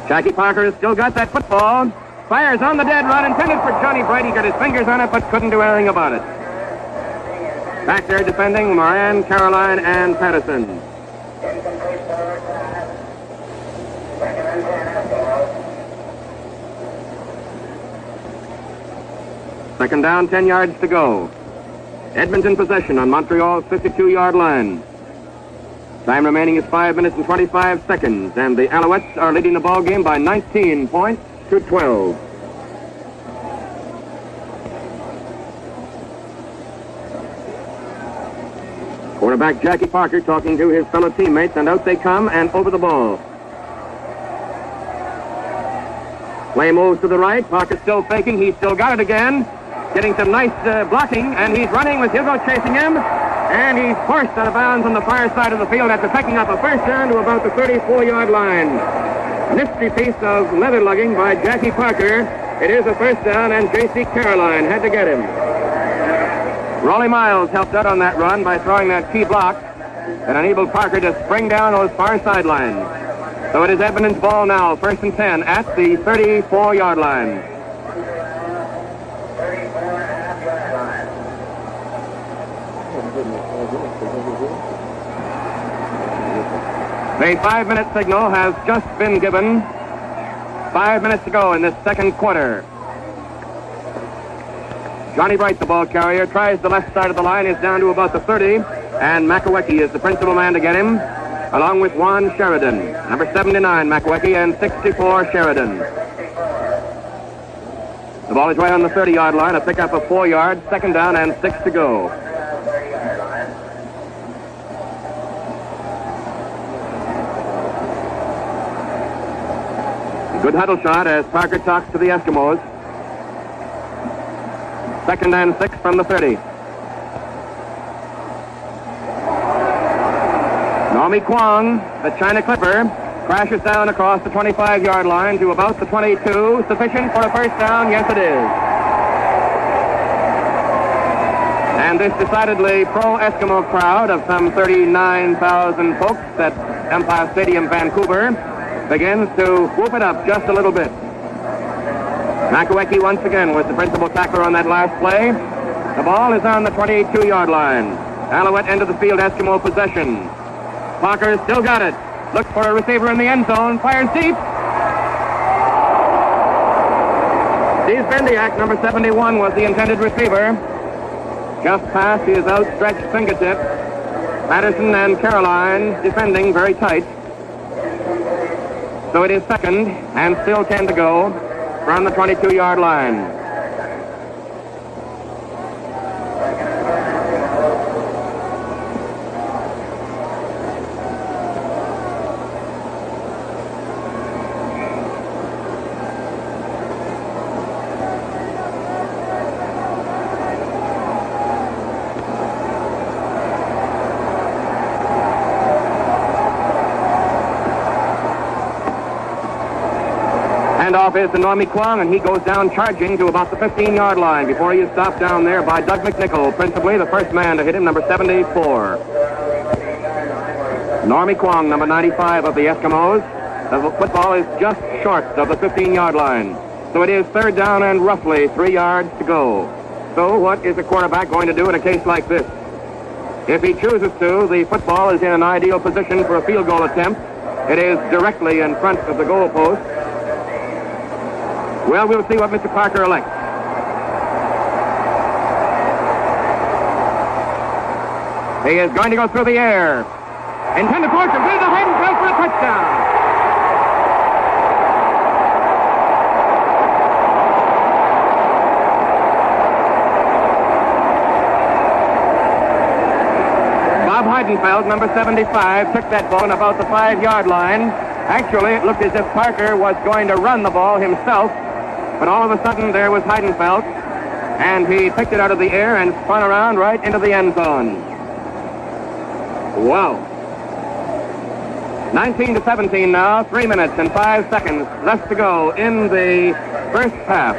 [SPEAKER 4] Jackie Parker has still got that football. Fires on the dead run, intended for Johnny Bright. He got his fingers on it, but couldn't do anything about it. Back there defending Moran, Caroline, and Patterson. Second down, 10 yards to go. Edmonton possession on Montreal's 52-yard line. Time remaining is 5 minutes and 25 seconds, and the Alouettes are leading the ball game by 19 points to 12. Quarterback Jackie Parker talking to his fellow teammates, and out they come and over the ball. Play moves to the right. Parker still faking. He's still got it again. Getting some nice blocking, and he's running with Hugo chasing him. And he's forced out of bounds on the far side of the field after picking up a first down to about the 34-yard line. Nifty piece of leather lugging by Jackie Parker. It is a first down, and J.C. Caroline had to get him. Rollie Miles helped out on that run by throwing that key block that enabled Parker to spring down those far sidelines. So it is Edmonton's ball now, first and 10 at the 34-yard line. The 5-minute signal has just been given. 5 minutes to go in this second quarter. Johnny Bright, the ball carrier, tries the left side of the line, is down to about the 30, and Makawecki is the principal man to get him, along with Juan Sheridan. Number 79, Makawecki, and 64, Sheridan. The ball is right on the 30-yard line, a pickup of 4 yards, second down and 6 to go. Good huddle shot as Parker talks to the Eskimos. Second and 6 from the 30. Naomi Kwong, the China Clipper, crashes down across the 25-yard line to about the 22. Sufficient for a first down? Yes, it is. And this decidedly pro-Eskimo crowd of some 39,000 folks at Empire Stadium, Vancouver, begins to whoop it up just a little bit. Makawecki once again was the principal tackler on that last play. The ball is on the 22-yard line. Alouette end of the field, Eskimo possession. Parker still got it. Looks for a receiver in the end zone. Fires deep. Steve Bendiak, number 71, was the intended receiver. Just past his outstretched fingertip. Patterson and Caroline defending very tight. So it is second and still 10 to go from the 22-yard line. Handoff is to Normie Kwong, and he goes down charging to about the 15-yard line before he is stopped down there by Doug McNichol, principally the first man to hit him, number 74. Normie Kwong, number 95 of the Eskimos. The football is just short of the 15-yard line. So it is third down and roughly 3 yards to go. So what is a quarterback going to do in a case like this? If he chooses to, the football is in an ideal position for a field goal attempt. It is directly in front of the goal post. Well, we'll see what Mr. Parker elects. He is going to go through the air. Intended for it, to the height and throw for a touchdown. Bob Heidenfeld, number 75, took that ball on about the 5-yard line. Actually, it looked as if Parker was going to run the ball himself. But all of a sudden, there was Heidenfeld, and he picked it out of the air and spun around right into the end zone. Wow. 19-17 now, 3 minutes and 5 seconds left to go in the first half.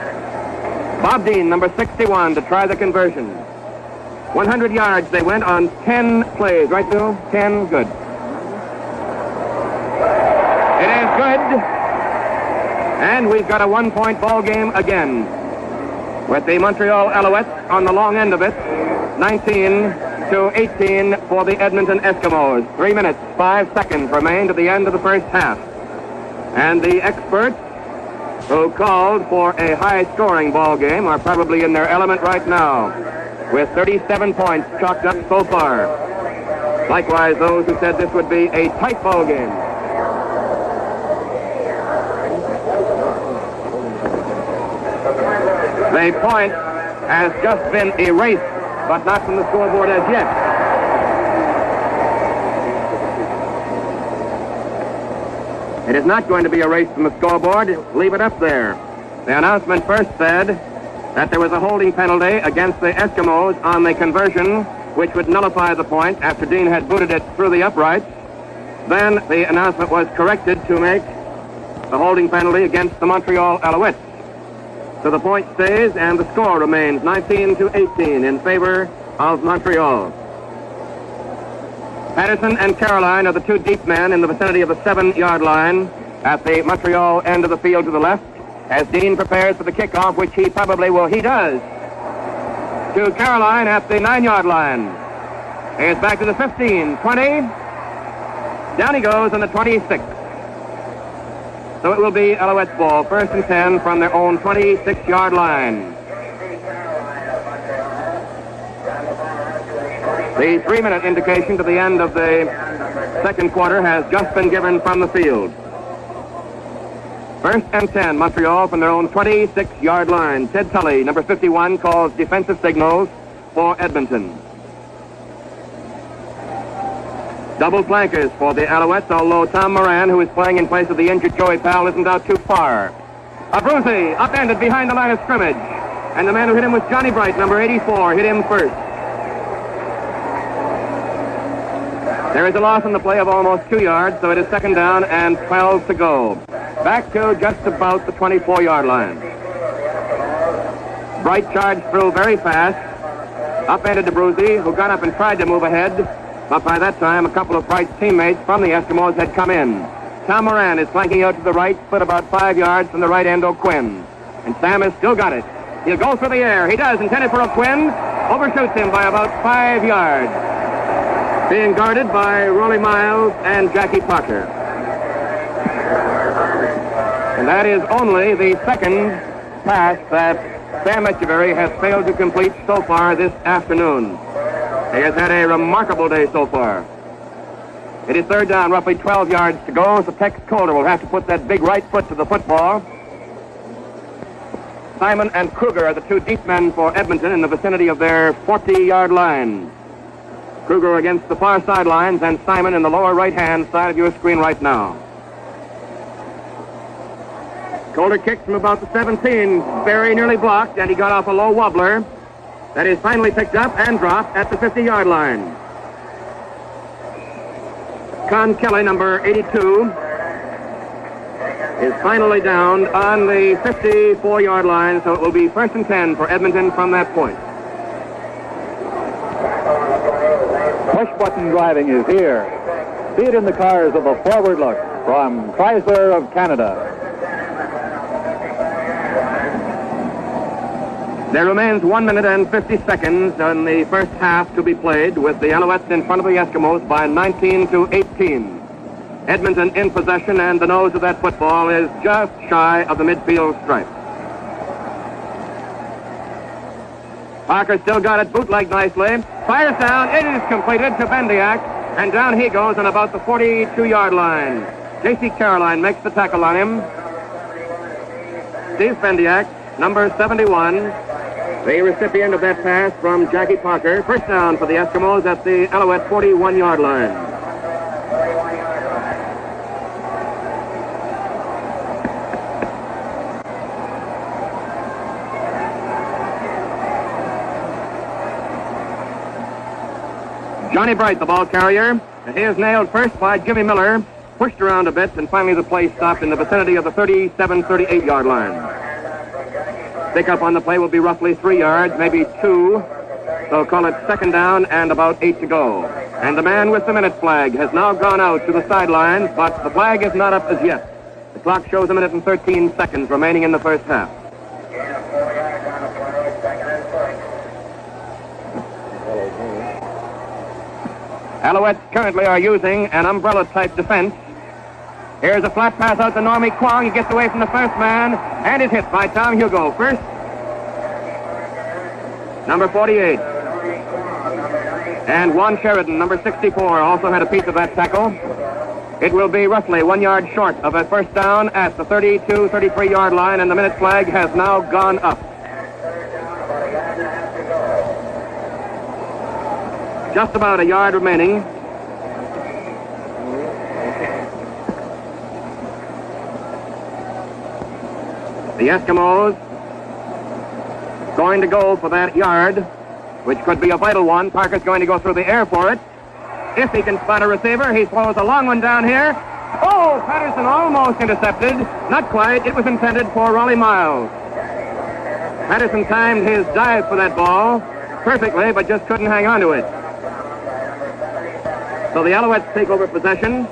[SPEAKER 4] Bob Dean, number 61, to try the conversion. 100 yards they went on 10 plays. Right, Bill? 10, good. It is good. And we've got a one-point ball game again, with the Montreal Alouettes on the long end of it, 19-18 for the Edmonton Eskimos. 3 minutes, 5 seconds remain to the end of the first half. And the experts who called for a high-scoring ball game are probably in their element right now, with 37 points chalked up so far. Likewise, those who said this would be a tight ball game. The point has just been erased, but not from the scoreboard as yet. It is not going to be erased from the scoreboard. Leave it up there. The announcement first said that there was a holding penalty against the Eskimos on the conversion, which would nullify the point after Dean had booted it through the uprights. Then the announcement was corrected to make the holding penalty against the Montreal Alouettes. So the point stays and the score remains 19-18 in favor of Montreal. Patterson and Caroline are the two deep men in the vicinity of the 7-yard line at the Montreal end of the field to the left, as Dean prepares for the kickoff, which he probably will. He does. To Caroline at the 9-yard line. He's back to the 15, 20. Down he goes on the 26. So it will be Alouettes ball, 1st and 10 from their own 26-yard line. The 3-minute indication to the end of the second quarter has just been given from the field. 1st and 10, Montreal from their own 26-yard line. Ted Tully, number 51, calls defensive signals for Edmonton. Double flankers for the Alouettes, although Tom Moran, who is playing in place of the injured Joey Powell, isn't out too far. Abruzzi, upended behind the line of scrimmage. And the man who hit him was Johnny Bright, number 84, hit him first. There is a loss on the play of almost 2 yards, so it is 2nd down and 12 to go. Back to just about the 24-yard line. Bright charged through very fast. Upended Abruzzi, who got up and tried to move ahead. But by that time, a couple of Bright's teammates from the Eskimos had come in. Tom Moran is flanking out to the right, split about 5 yards from the right end O'Quinn. And Sam has still got it. He'll go through the air. He does, intended for O'Quinn. Overshoots him by about 5 yards. Being guarded by Rolly Miles and Jackie Parker. And that is only the second pass that Sam Echeverry has failed to complete so far this afternoon. He has had a remarkable day so far. It is 3rd down, roughly 12 yards to go, so Tex Calder will have to put that big right foot to the football. Simon and Kruger are the two deep men for Edmonton in the vicinity of their 40-yard line. Kruger against the far sidelines and Simon in the lower right-hand side of your screen right now. Calder kicks from about the 17, very nearly blocked, and he got off a low wobbler. That is finally picked up and dropped at the 50-yard line. Con Kelly, number 82, is finally down on the 54-yard line, so it will be 1st and 10 for Edmonton from that point.
[SPEAKER 2] Push-button driving is here. See it in the cars of a Forward Look from Chrysler of Canada.
[SPEAKER 4] There remains 1 minute and 50 seconds in the first half to be played, with the Alouettes in front of the Eskimos by 19-18. Edmonton in possession, and the nose of that football is just shy of the midfield stripe. Parker still got it, bootlegged nicely. Fires down, it is completed to Bendiak, and down he goes on about the 42-yard line. J.C. Caroline makes the tackle on him. Steve Bendiak, number 71, the recipient of that pass from Jackie Parker. 1st down for the Eskimos at the Alouette 41-yard line. Johnny Bright, the ball carrier. He is nailed first by Jimmy Miller, pushed around a bit, and finally the play stopped in the vicinity of the 37, 38-yard line. Pickup on the play will be roughly 3 yards, maybe 2. So call it 2nd down and about 8 to go. And the man with the minute flag has now gone out to the sidelines, but the flag is not up as yet. The The clock shows 1 minute and 13 seconds remaining in the first half.
[SPEAKER 5] Gain of 4 yards on the play, second and 6.
[SPEAKER 4] Alouettes currently are using an umbrella-type defense. Here's a flat pass out to Normie Kwong. He gets away from the first man and is hit by Tom Hugo. First, number 48. And Juan Sheridan, number 64, also had a piece of that tackle. It will be roughly 1 yard short of a first down at the 32, 33-yard line, and the minute flag has now gone up. Just about a yard remaining. The Eskimos going to go for that yard, which could be a vital one. Parker's going to go through the air for it. If he can spot a receiver, he throws a long one down here. Oh, Patterson almost intercepted. Not quite. It was intended for Raleigh Miles. Patterson timed his dive for that ball perfectly, but just couldn't hang on to it. So the Alouettes take over possession.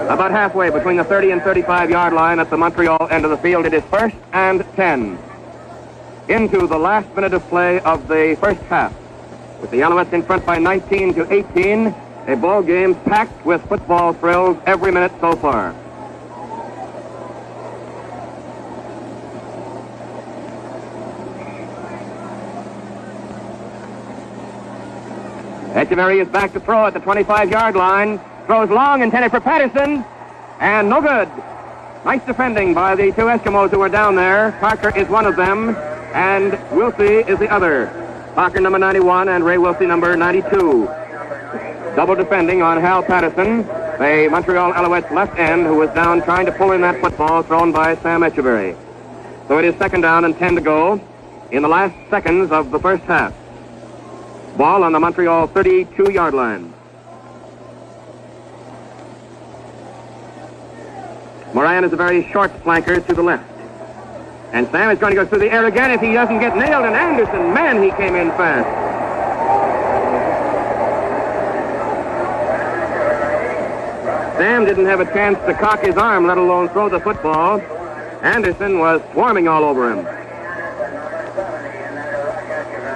[SPEAKER 4] About halfway between the 30 and 35-yard line at the Montreal end of the field, it is 1st and 10. Into the last minute of play of the first half, with the Alouettes in front by 19 to 18, a ball game packed with football thrills every minute so far. Echeverry is back to throw at the 25-yard line. Throws long, intended for Patterson, and no good. Nice defending by the two Eskimos who are down there. Parker is one of them, and Wilsey is the other. Parker, number 91, and Ray Wilsey, number 92. Double defending on Hal Patterson, the Montreal Alouettes left end, who was down trying to pull in that football thrown by Sam Echeverry. So it is 2nd down and 10 to go in the last seconds of the first half. Ball on the Montreal 32-yard line. Moran is a very short flanker to the left. And Sam is going to go through the air again if he doesn't get nailed. And Anderson, man, he came in fast. Sam didn't have a chance to cock his arm, let alone throw the football. Anderson was swarming all over him.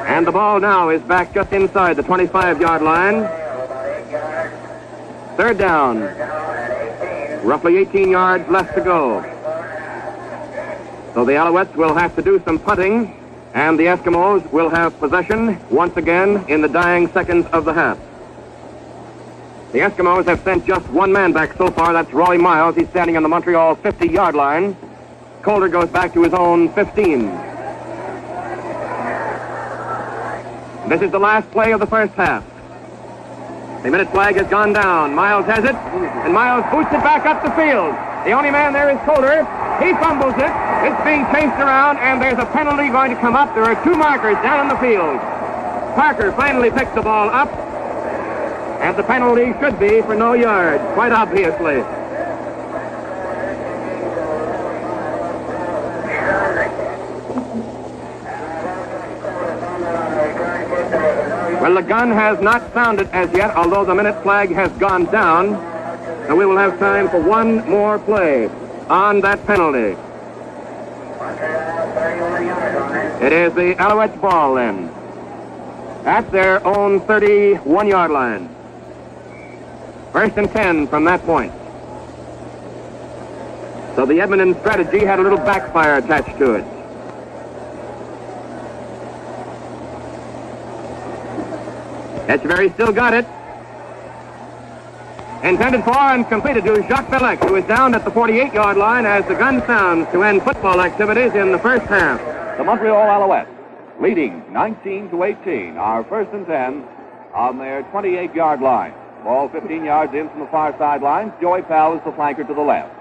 [SPEAKER 4] And the ball now is back just inside the 25-yard line. 3rd down. Roughly 18 yards left to go. So the Alouettes will have to do some punting, and the Eskimos will have possession once again in the dying seconds of the half. The Eskimos have sent just one man back so far. That's Raleigh Miles. He's standing on the Montreal 50-yard line. Calder goes back to his own 15. This is the last play of the first half. The minute flag has gone down. Miles has it, and Miles boots it back up the field. The only man there is Calder. He fumbles it. It's being chased around, and there's a penalty going to come up. There are 2 markers down in the field. Parker finally picks the ball up, and the penalty should be for no yard, quite obviously. Well, the gun has not sounded as yet, although the minute flag has gone down. And we will have time for one more play on that penalty. It is the Alouettes' ball then, at their own 31-yard line. 1st and 10 from that point. So the Edmonton strategy had a little backfire attached to it. Echeverry still got it. Intended for and completed to Jacques Belec, who is down at the 48-yard line as the gun sounds to end football activities in the first half.
[SPEAKER 3] The Montreal Alouettes leading 19 to 18. Our 1st and 10 on their 28-yard line. Ball 15 yards in from the far sidelines. Joey Powell is the flanker to the left.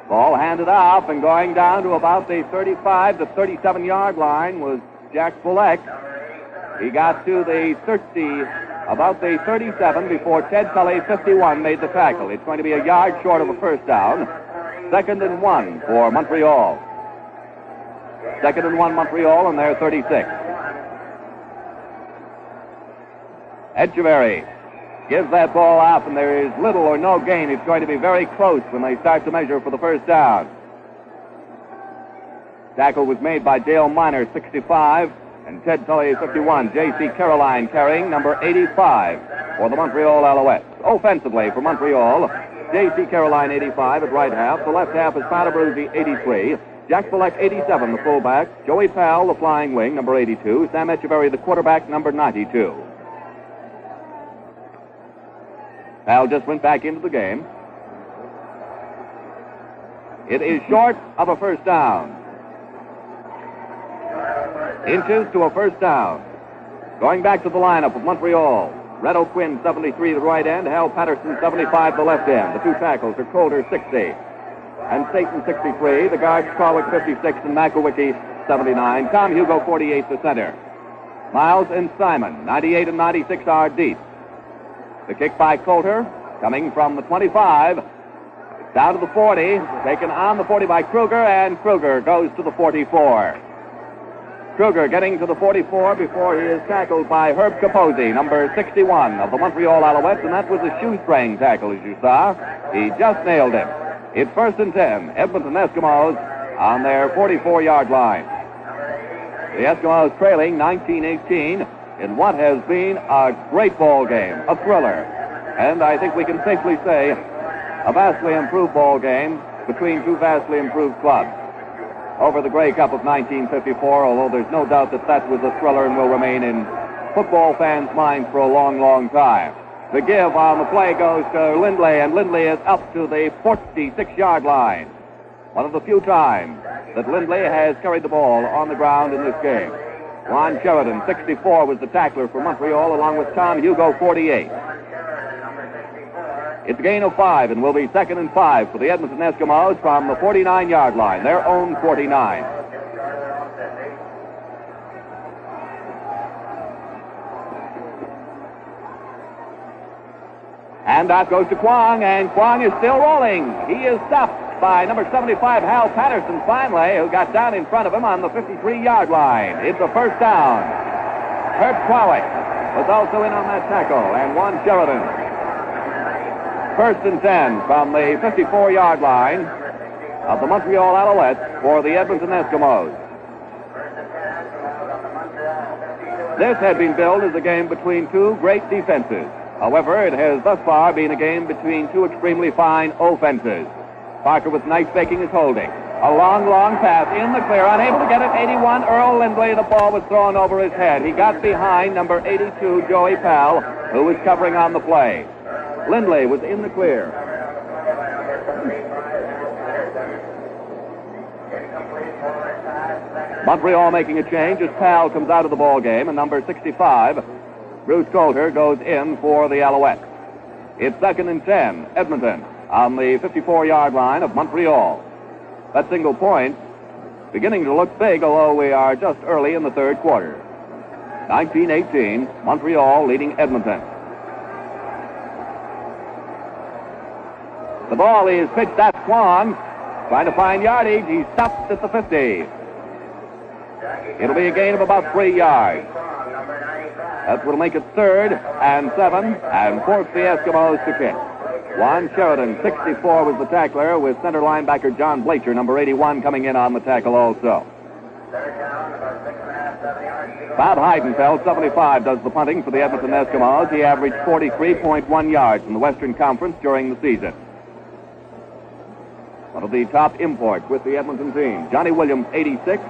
[SPEAKER 3] Ball handed off and going down to about the 35 to 37-yard line was Jack Belec. He got to the 30, about the 37 before Ted Tully, 51, made the tackle. It's going to be a yard short of a first down. 2nd and 1 for Montreal. 2nd and 1 Montreal, and they're 36. Echeverry gives that ball off, and there is little or no gain. It's going to be very close when they start to measure for the first down. Tackle was made by Dale Miner, 65, and Ted Tully, 51. J.C. Caroline carrying number 85 for the Montreal Alouettes. Offensively for Montreal, J.C. Caroline, 85 at right half. The left half is Pat Abruzzi, 83. Jack Bullock, 87, the fullback. Joey Powell, the flying wing, number 82. Sam Echeverry, the quarterback, number 92. Powell just went back into the game. It is short of a first down. Inches to a first down. Going back to the lineup of Montreal. Red O'Quinn, 73, the right end. Hal Patterson, 75, the left end. The two tackles are Coulter, 60. And Satan, 63. The guards, Kralik, 56, and Makowicki, 79. Tom Hugo, 48, the center. Miles and Simon, 98 and 96 are deep. The kick by Coulter, coming from the 25. It's down to the 40. Taken on the 40 by Kruger, and Kruger goes to the 44. Kruger getting to the 44 before he is tackled by Herb Capozzi, number 61 of the Montreal Alouettes, and that was a shoestring tackle, as you saw. He just nailed him. It's 1st and 10. Edmonton Eskimos on their 44-yard line. The Eskimos trailing 19-18 in what has been a great ball game, a thriller, and I think we can safely say a vastly improved ball game between two vastly improved clubs. Over the Grey Cup of 1954, although there's no doubt that that was a thriller and will remain in football fans' minds for a long, long time. The give on the play goes to Lindley, and Lindley is up to the 46-yard line. One of the few times that Lindley has carried the ball on the ground in this game. Ron Sheridan, 64, was the tackler for Montreal, along with Tom Hugo, 48. It's a gain of 5 and will be 2nd and 5 for the Edmonton Eskimos from the 49-yard line, their own 49. And that goes to Kwong, and Kwong is still rolling. He is stopped by number 75, Hal Patterson, finally, who got down in front of him on the 53-yard line. It's a first down. Herb Crowley was also in on that tackle, and Juan Sheridan. 1st and 10 from the 54-yard line of the Montreal Alouettes for the Edmonton Eskimos. This had been billed as a game between two great defenses. However, it has thus far been a game between two extremely fine offenses. Parker with nice faking is holding. A long, long pass in the clear. Unable to get it, 81, Earl Lindley. The ball was thrown over his head. He got behind number 82, Joey Powell, who was covering on the play. Lindley was in the clear. Montreal making a change as Powell comes out of the ball game, and number 65, Bruce Coulter, goes in for the Alouettes. It's 2nd and 10, Edmonton, on the 54-yard line of Montreal. That single point beginning to look big, although we are just early in the third quarter. 19-18, Montreal leading Edmonton. The ball is pitched at Kwong, trying to find yardage. He stopped at the 50. It'll be a gain of about 3 yards. That will make it 3rd and 7, and force the Eskimos to kick. Juan Sheridan, 64, was the tackler, with center linebacker John Blacher, number 81, coming in on the tackle also. Bob Heidenfeld, 75, does the punting for the Edmonton Eskimos. He averaged 43.1 yards in the Western Conference during the season. One of the top imports with the Edmonton team. Johnny Williams, 86,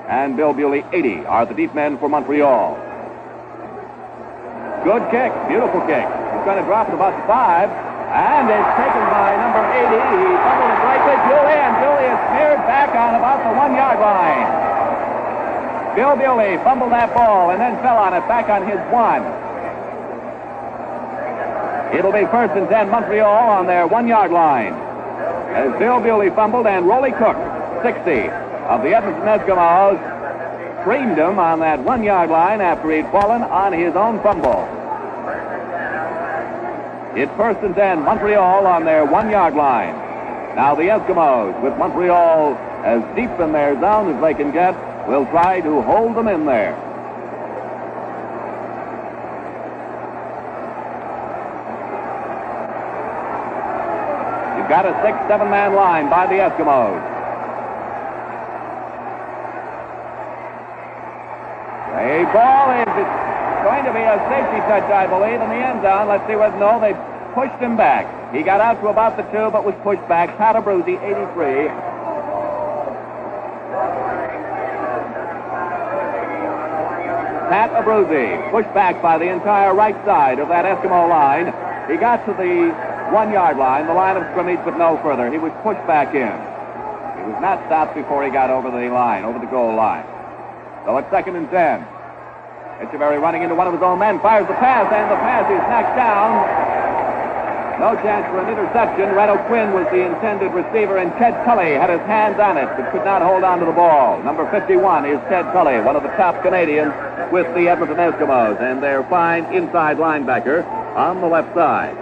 [SPEAKER 3] and Bill Bewley, 80, are the deep men for Montreal. Good kick, beautiful kick. He's going to drop it about 5, and it's taken by number 80. He fumbled it right with Bewley, and Bewley is smeared back on about the 1-yard line. Bill Bewley fumbled that ball and then fell on it back on his 1. It'll be 1st and 10, Montreal on their 1-yard line. As Bill Bewley fumbled, and Rolly Cook, 60, of the Edmonton Eskimos, creamed him on that 1-yard line after he'd fallen on his own fumble. It's 1st and 10, Montreal on their 1-yard line. Now the Eskimos, with Montreal as deep in their zone as they can get, will try to hold them in there. They've got a 6-7-man line by the Eskimos. The ball is going to be a safety touch, I believe, in the end zone. Let's see what. No, they pushed him back. He got out to about the 2, but was pushed back. Pat Abruzzi, 83. Pat Abruzzi pushed back by the entire right side of that Eskimo line. He got to the 1-yard line, the line of scrimmage, but no further. He was pushed back in. He was not stopped before he got over the line, over the goal line. So it's 2nd and 10. Echeverry running into one of his own men, fires the pass, and the pass is knocked down. No chance for an interception. Red O'Quinn was the intended receiver, and Ted Tully had his hands on it, but could not hold on to the ball. Number 51 is Ted Tully, one of the top Canadians with the Edmonton Eskimos, and their fine inside linebacker on the left side.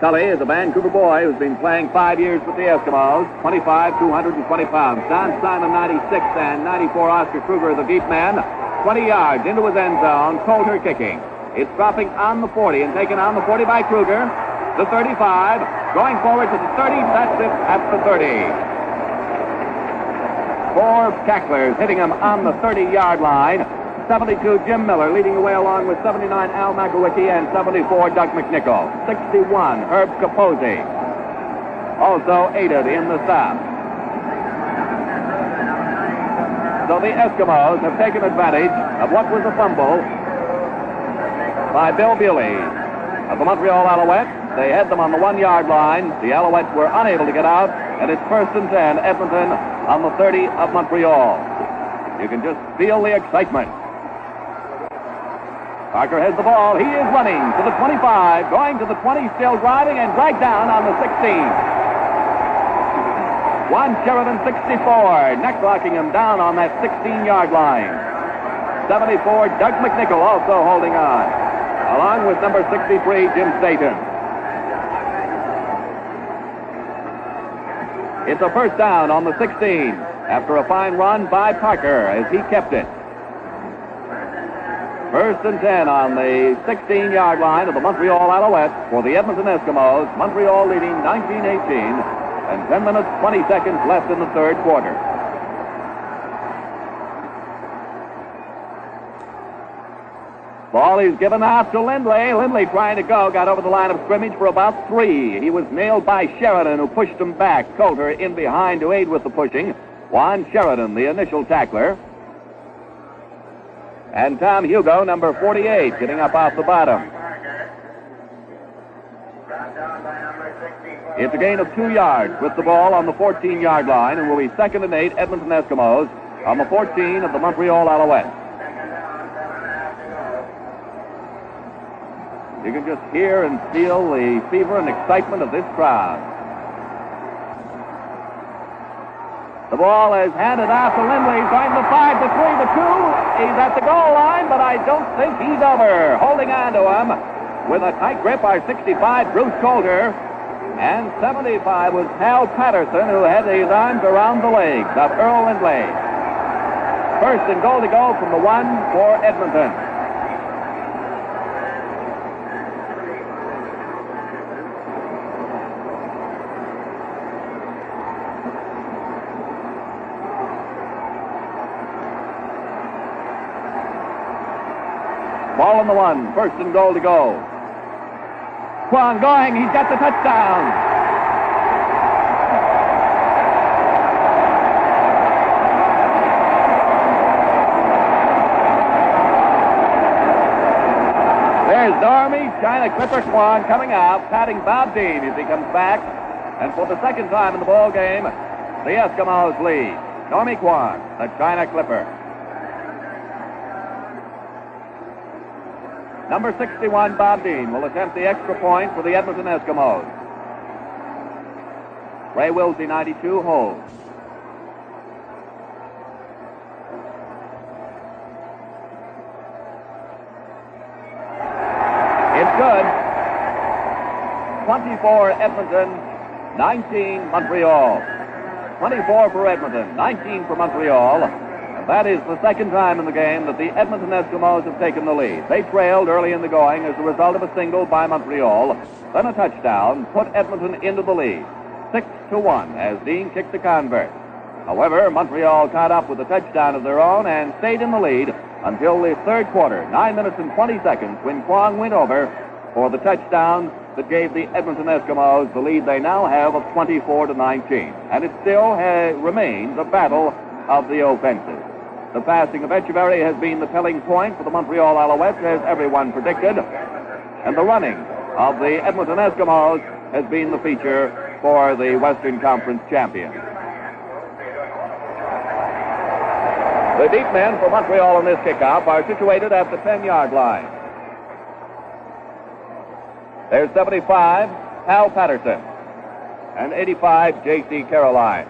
[SPEAKER 3] Tully is a Vancouver boy who's been playing 5 years with the Eskimos. 25, 220 pounds. Don Simon, 96, and 94 Oscar Kruger, the deep man. 20 yards into his end zone. Coulter kicking. It's dropping on the 40 and taken on the 40 by Kruger. The 35. Going forward to the 30. That's it at the 30. 4 tacklers hitting him on the 30-yard line. 72, Jim Miller leading the way along with 79, Al Makowicki, and 74, Doug McNichol. 61, Herb Capozzi. Also aided in the stop. So the Eskimos have taken advantage of what was a fumble by Bill Bewley of the Montreal Alouettes. They had them on the 1-yard line. The Alouettes were unable to get out, and it's 1st and 10, Edmonton on the 30 of Montreal. You can just feel the excitement. Parker has the ball. He is running to the 25, going to the 20, still driving, and dragged down on the 16. Juan Sheridan, 64, neck-locking him down on that 16-yard line. 74, Doug McNichol also holding on, along with number 63, Jim Staton. It's a 1st down on the 16 after a fine run by Parker as he kept it. 1st and 10 on the 16-yard line of the Montreal Alouettes for the Edmonton Eskimos. Montreal leading 19-18, and 10 minutes, 20 seconds left in the 3rd quarter. Ball is given out to Lindley. Lindley trying to go, got over the line of scrimmage for about 3. He was nailed by Sheridan, who pushed him back. Coulter in behind to aid with the pushing. Juan Sheridan, the initial tackler. And Tom Hugo, number 48, getting up off the bottom. It's a gain of 2 yards with the ball on the 14-yard line, and will be 2nd and 8, Edmonton Eskimos, on the 14 of the Montreal Alouettes. You can just hear and feel the fever and excitement of this crowd. The ball is handed off to Lindley. He's going to the 5, the 3, the 2. He's at the goal line, but I don't think he's over. Holding on to him with a tight grip are 65, Bruce Coulter. And 75 was Hal Patterson, who had his arms around the legs of Earl Lindley. 1st and goal to go from the 1 for Edmonton. Ball on the 1, 1st and goal to go. Kwon going, he's got the touchdown. There's Normie, China Clipper Kwon coming out, patting Bob Dean as he comes back. And for the 2nd time in the ball game, the Eskimos lead. Normie Kwon, the China Clipper. Number 61, Bob Dean, will attempt the extra point for the Edmonton Eskimos. Ray Wilsey, 92, holds. It's good. 24 Edmonton, 19 Montreal. 24 for Edmonton, 19 for Montreal. That is the second time in the game that the Edmonton Eskimos have taken the lead. They trailed early in the going as a result of a single by Montreal. Then a touchdown put Edmonton into the lead, 6-1, as Dean kicked the convert. However, Montreal caught up with a touchdown of their own and stayed in the lead until the third quarter, 9 minutes and 20 seconds, when Kwong went over for the touchdown that gave the Edmonton Eskimos the lead they now have of 24-19. And it still remains a battle of the offenses. The passing of Echeverry has been the telling point for the Montreal Alouettes, as everyone predicted. And the running of the Edmonton Eskimos has been the feature for the Western Conference champions. The deep men for Montreal in this kickoff are situated at the 10-yard line. There's 75, Hal Patterson, and 85, J.C. Caroline.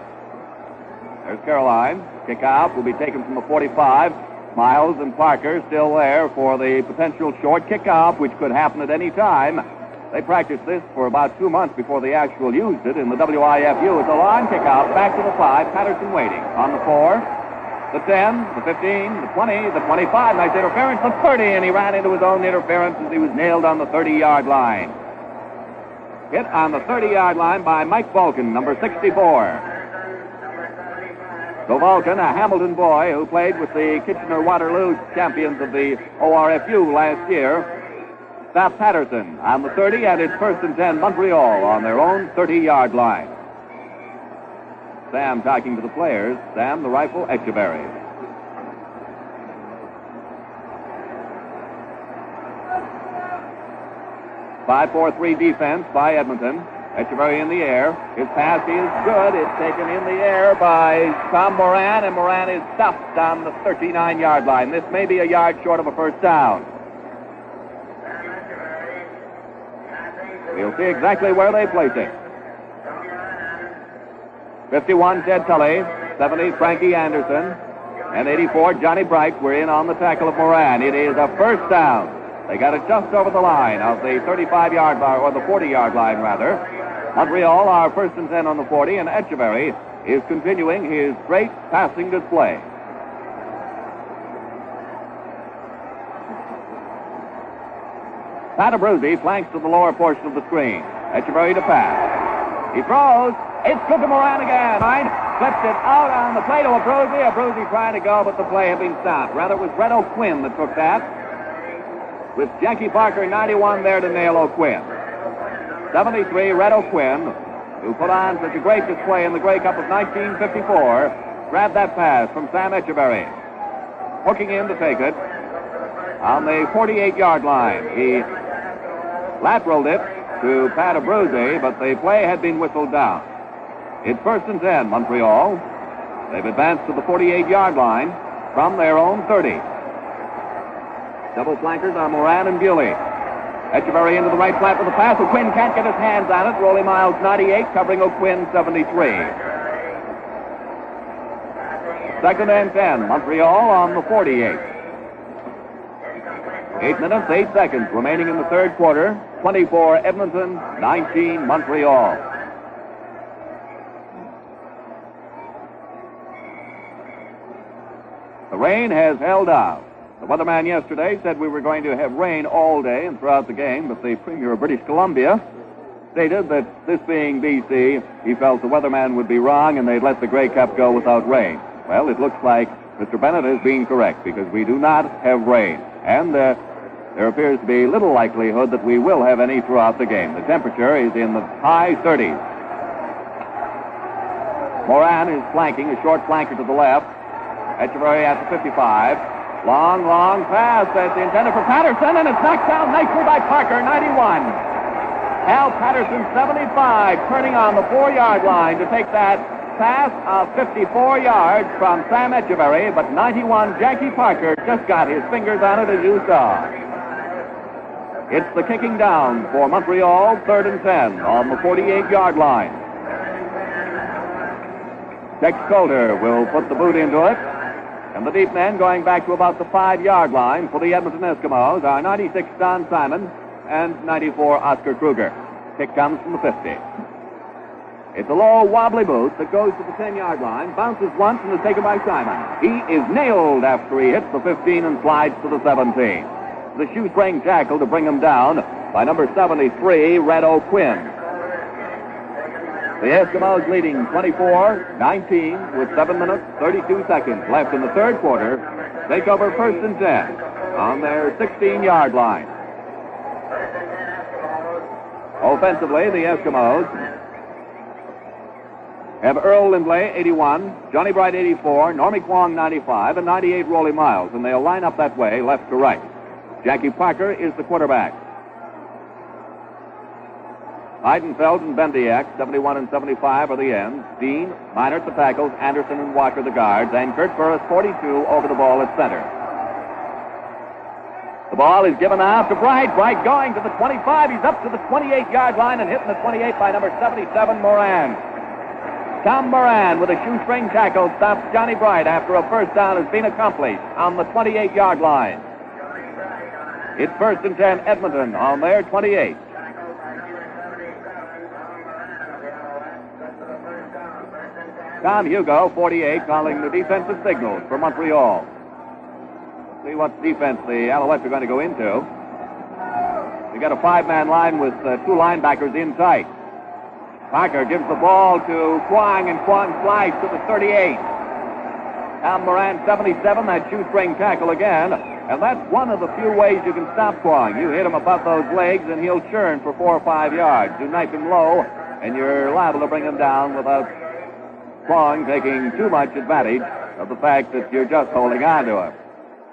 [SPEAKER 3] There's Caroline. Kickoff will be taken from the 45. Miles and Parker still there for the potential short kickoff, which could happen at any time. They practiced this for about 2 months before they actually used it in the WIFU. It's a line kickoff, back to the 5, Patterson waiting. On the 4, the 10, the 15, the 20, the 25. Nice interference, the 30, and he ran into his own interference as he was nailed on the 30-yard line. Hit on the 30-yard line by Mike Vulcan, number 64. So Vulcan, a Hamilton boy who played with the Kitchener-Waterloo champions of the ORFU last year, stopped Patterson on the 30, and it's 1st and 10, Montreal on their own 30-yard line. Sam talking to the players. Sam, the rifle, Echeverry. (5-4-3) defense by Edmonton. Echeverry in the air. His pass is good. It's taken in the air by Tom Moran, and Moran is stopped on the 39-yard line. This may be a yard short of a first down. We'll see exactly where they place it. 51, Ted Tully. 70, Frankie Anderson. And 84, Johnny Bright were in on the tackle of Moran. It is a first down. They got it just over the line of the 35-yard line, or the 40-yard line, rather. Montreal are 1st and 10 on the 40, and Echeverry is continuing his great passing display. Pat Abruzzi flanks to the lower portion of the screen. Echeverry to pass. He throws. It's good to Moran again. Flipped it out on the play to Abruzzi. Abruzzi trying to go, but the play had been stopped. Rather, it was Red O'Quinn that took that, with Jackie Parker, 91, there to nail O'Quinn. 73, Red O'Quinn, who put on such a great display in the Grey Cup of 1954, grabbed that pass from Sam Echeverry, hooking in to take it on the 48-yard line. He lateraled it to Pat Abruzzi, but the play had been whistled down. It's 1st and 10, Montreal. They've advanced to the 48-yard line from their own 30. Double flankers on Moran and Bewley. Echeverry into the right flat with the pass. O'Quinn can't get his hands on it. Rolly Miles, 98, covering O'Quinn, 73. 2nd and 10, Montreal on the 48. 8 minutes, 8 seconds remaining in the third quarter. 24 Edmonton, 19 Montreal. The rain has held out. The weatherman yesterday said we were going to have rain all day and throughout the game, but the Premier of British Columbia stated that this being BC, he felt the weatherman would be wrong and they'd let the Grey Cup go without rain. Well, it looks like Mr. Bennett is being correct, because we do not have rain. And there appears to be little likelihood that we will have any throughout the game. The temperature is in the high 30s. Moran is flanking, a short flanker to the left. Echeverry at the 55. Long pass that's intended for Patterson, and it's knocked down nicely by Parker, 91. Hal Patterson, 75, turning on the 4-yard line to take that pass of 54 yards from Sam Echeverry, but 91, Jackie Parker, just got his fingers on it, as you saw. It's the kicking down for Montreal, 3rd and 10 on the 48-yard line. Tex Coulter will put the boot into it. And the deep men going back to about the 5-yard line for the Edmonton Eskimos are 96 Don Simon and 94 Oscar Kruger. Kick comes from the 50. It's a low, wobbly boot that goes to the 10-yard line, bounces once, and is taken by Simon. He is nailed after he hits the 15 and slides to the 17. The shoestring tackle to bring him down by number 73, Red O'Quinn. The Eskimos leading 24-19 with 7 minutes, 32 seconds left in the third quarter. Take over first and 10 on their 16-yard line. Offensively, the Eskimos have Earl Lindley, 81, Johnny Bright, 84, Normie Kwong, 95, and 98 Rolly Miles, and they'll line up that way, left to right. Jackie Parker is the quarterback. Heidenfeld and Bendiak, 71 and 75 are the ends. Dean, Minert the tackles, Anderson and Walker the guards, and Kurt Burris, 42, over the ball at center. The ball is given out to Bright. Bright going to the 25. He's up to the 28-yard line and hitting the 28 by number 77, Moran. Tom Moran with a shoestring tackle stops Johnny Bright after a first down has been accomplished on the 28-yard line. It's first and 10, Edmonton on their 28. Tom Hugo, 48, calling the defensive signals for Montreal. See what defense the Alouettes are going to go into. They got a 5-man line with 2 linebackers in tight. Parker gives the ball to Kwong, and Kwong slides to the 38. Tom Moran, 77, that shoestring tackle again. And that's one of the few ways you can stop Kwong. You hit him above those legs, and he'll churn for 4 or 5 yards. You knife him low, and you're liable to bring him down without Kwong taking too much advantage of the fact that you're just holding on to him.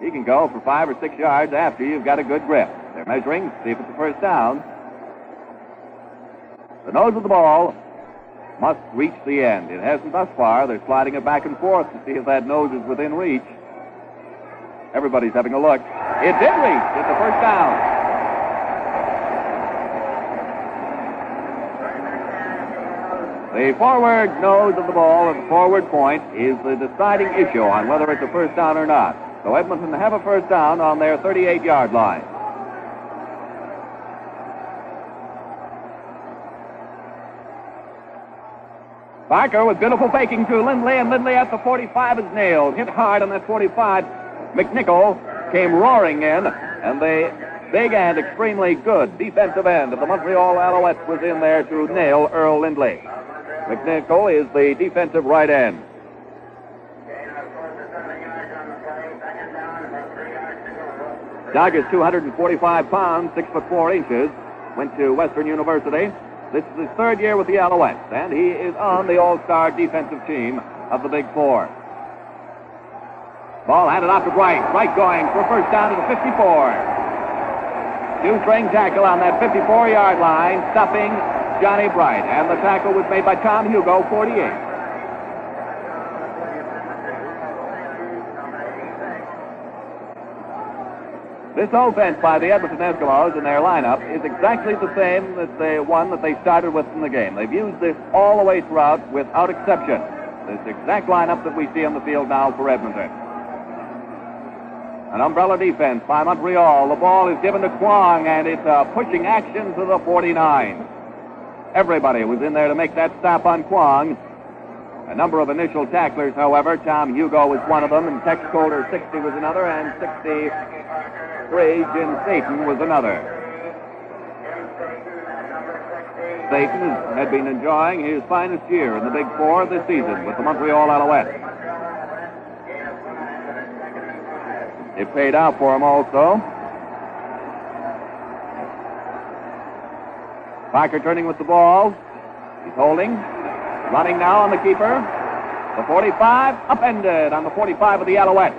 [SPEAKER 3] He can go for 5 or 6 yards after you've got a good grip. They're measuring, see if it's a first down. The nose of the ball must reach the end. It hasn't thus far. They're sliding it back and forth to see if that nose is within reach. Everybody's having a look. It did reach. It's the first down. The forward nose of the ball at the forward point is the deciding issue on whether it's a first down or not. So Edmonton have a first down on their 38-yard line. Parker with beautiful faking to Lindley, and Lindley at the 45 is nailed. Hit hard on that 45. McNichol came roaring in, and the big and extremely good defensive end of the Montreal Alouettes was in there to nail Earl Lindley. McNichol is the defensive right end. Doug is 245 pounds, 6 foot 4 inches. Went to Western University. This is his third year with the Alouettes, and he is on the all-star defensive team of the Big Four. Ball handed off to Bright. Bright going for a first down to the 54. Shoestring tackle on that 54-yard line, stopping Johnny Bright. And the tackle was made by Tom Hugo, 48. This offense by the Edmonton Eskimos in their lineup is exactly the same as the one that they started with in the game. They've used this all the way throughout without exception. This exact lineup that we see on the field now for Edmonton. An umbrella defense by Montreal. The ball is given to Kwong, and it's a pushing action to the 49. Everybody was in there to make that stop on Kwong. A number of initial tacklers, however. Tom Hugo was one of them, and Tex Calder, 60, was another, and 63, Jim Staten, was another. Staten had been enjoying his finest year in the Big Four this season with the Montreal Alouettes. It paid out for him also. Parker turning with the ball. He's holding. Running now on the keeper. The 45, upended on the 45 of the Alouettes.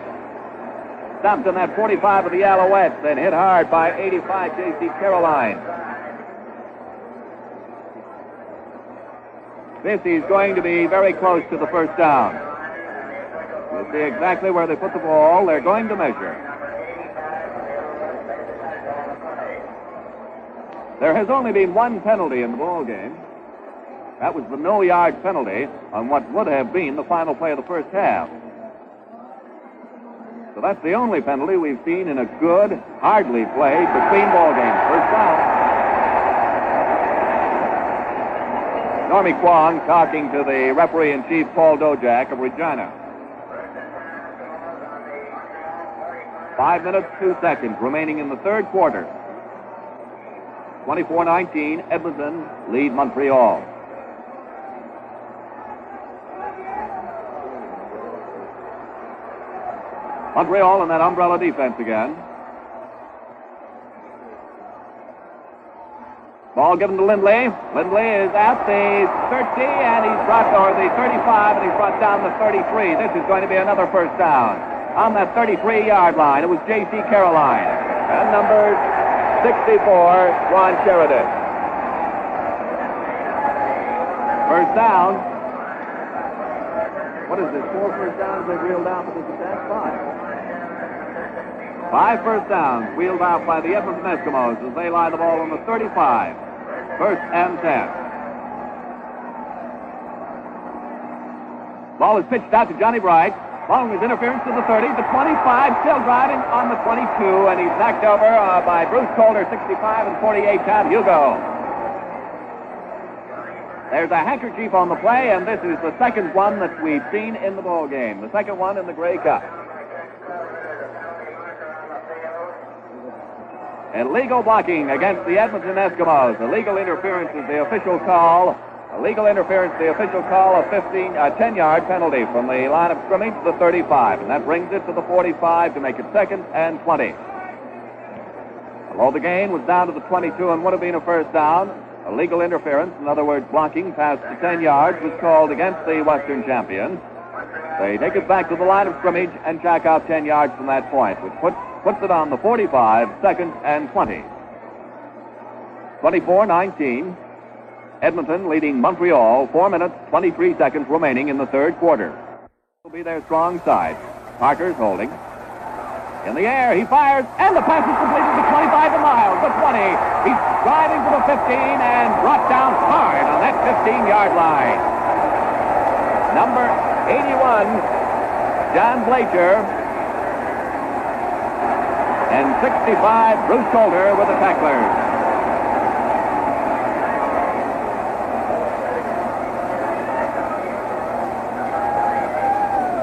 [SPEAKER 3] Stopped on that 45 of the Alouettes and hit hard by 85 J.C. Caroline. This is going to be very close to the first down. We'll see exactly where they put the ball. They're going to measure. There has only been one penalty in the ball game. That was the no-yard penalty on what would have been the final play of the first half. So that's the only penalty we've seen in a good, hardly played between ball games. First down. Normie Kwong talking to the referee-in-chief, Paul Dojak of Regina. 5 minutes, 2 seconds remaining in the third quarter. 24-19, Edmonton lead Montreal. Montreal in that umbrella defense again. Ball given to Lindley. Lindley is at the 30, and he's brought, or the 35, and he's brought down the 33. This is going to be another first down. On that 33-yard line, it was J.C. Caroline. And number 64, Ron Sheridan. First down. What is this, 4 first downs they've reeled out for this attack? 5 first downs wheeled out by the Edmonton Eskimos as they lie the ball on the 35. First and 10. Ball is pitched out to Johnny Bright. Following his interference to the 30, the 25, still driving on the 22, and he's knocked over by Bruce Calder, 65, and 48, Tom Hugo. There's a handkerchief on the play, and this is the second one that we've seen in the ball game. The second one in the Grey Cup. Illegal blocking against the Edmonton Eskimos. Illegal interference is the official call. Illegal interference, the official call, a 10-yard penalty from the line of scrimmage to the 35. And that brings it to the 45 to make it second and 20. Although the gain was down to the 22 and would have been a first down, illegal interference, in other words, blocking past the 10 yards, was called against the Western champions. They take it back to the line of scrimmage and jack out 10 yards from that point, which puts it on the 45, second and 20. 24-19. Edmonton leading Montreal, 4 minutes, 23 seconds remaining in the third quarter. Will be their strong side. Parker's holding. In the air, he fires, and the pass is completed to 25 miles, the 20. He's driving to the 15 and brought down hard on that 15-yard line. Number 81, John Blacher, and 65, Bruce Calder with the tacklers.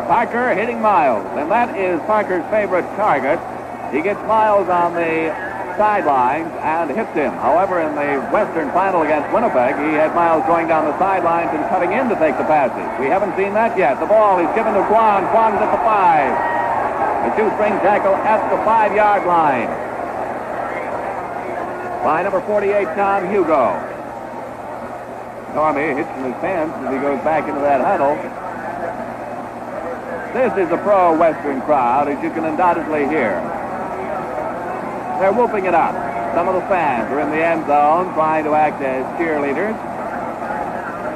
[SPEAKER 3] Parker hitting Miles, and that is Parker's favorite target. He gets Miles on the sidelines and hits him. However, in the Western final against Winnipeg, he had Miles going down the sidelines and cutting in to take the passes. We haven't seen that yet. The ball is given to Kwong. Kwong's at the 5. The two-string tackle at the 5-yard line by number 48, Tom Hugo. Normie hitching his pants as he goes back into that huddle. This is a pro-Western crowd, as you can undoubtedly hear. They're whooping it up. Some of the fans are in the end zone trying to act as cheerleaders.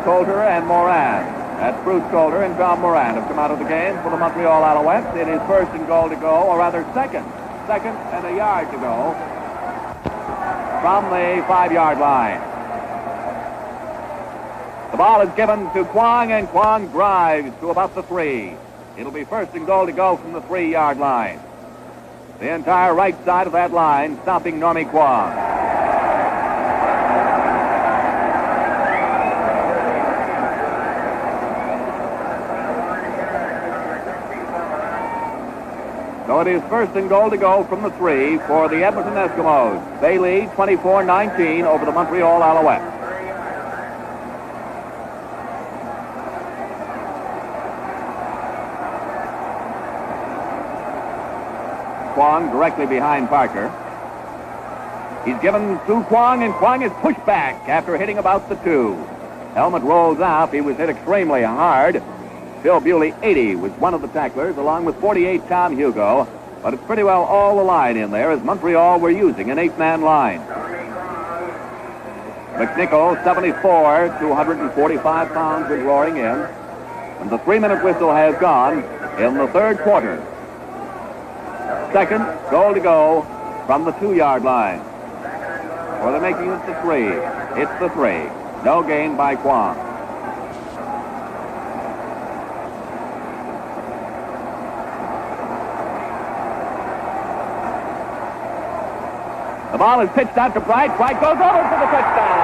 [SPEAKER 3] Coulter and Moran. That's Bruce Coulter and Tom Moran have come out of the game for the Montreal Alouettes. It is first and goal to go, or rather second. Second and a yard to go from the 5-yard line. The ball is given to Kwong, and Kwong drives to about the 3. It'll be first and goal to go from the 3-yard line. The entire right side of that line stopping Normie Kwong. So it is first and goal to go from the 3 for the Edmonton Eskimos. They lead 24-19 over the Montreal Alouettes. Kwong directly behind Parker. He's given to Kwong, and Kwong is pushed back after hitting about the 2. Helmet rolls out. He was hit extremely hard. Bill Bewley, 80, was one of the tacklers, along with 48, Tom Hugo. But it's pretty well all the line in there, as Montreal were using an 8-man line. McNichol, 74, 245 pounds, is roaring in. And the 3-minute whistle has gone in the third quarter. Second goal to go from the 2-yard line. Or they're making it the 3. It's the 3. No gain by Kwong. The ball is pitched out to Bright. Bright goes over for the touchdown.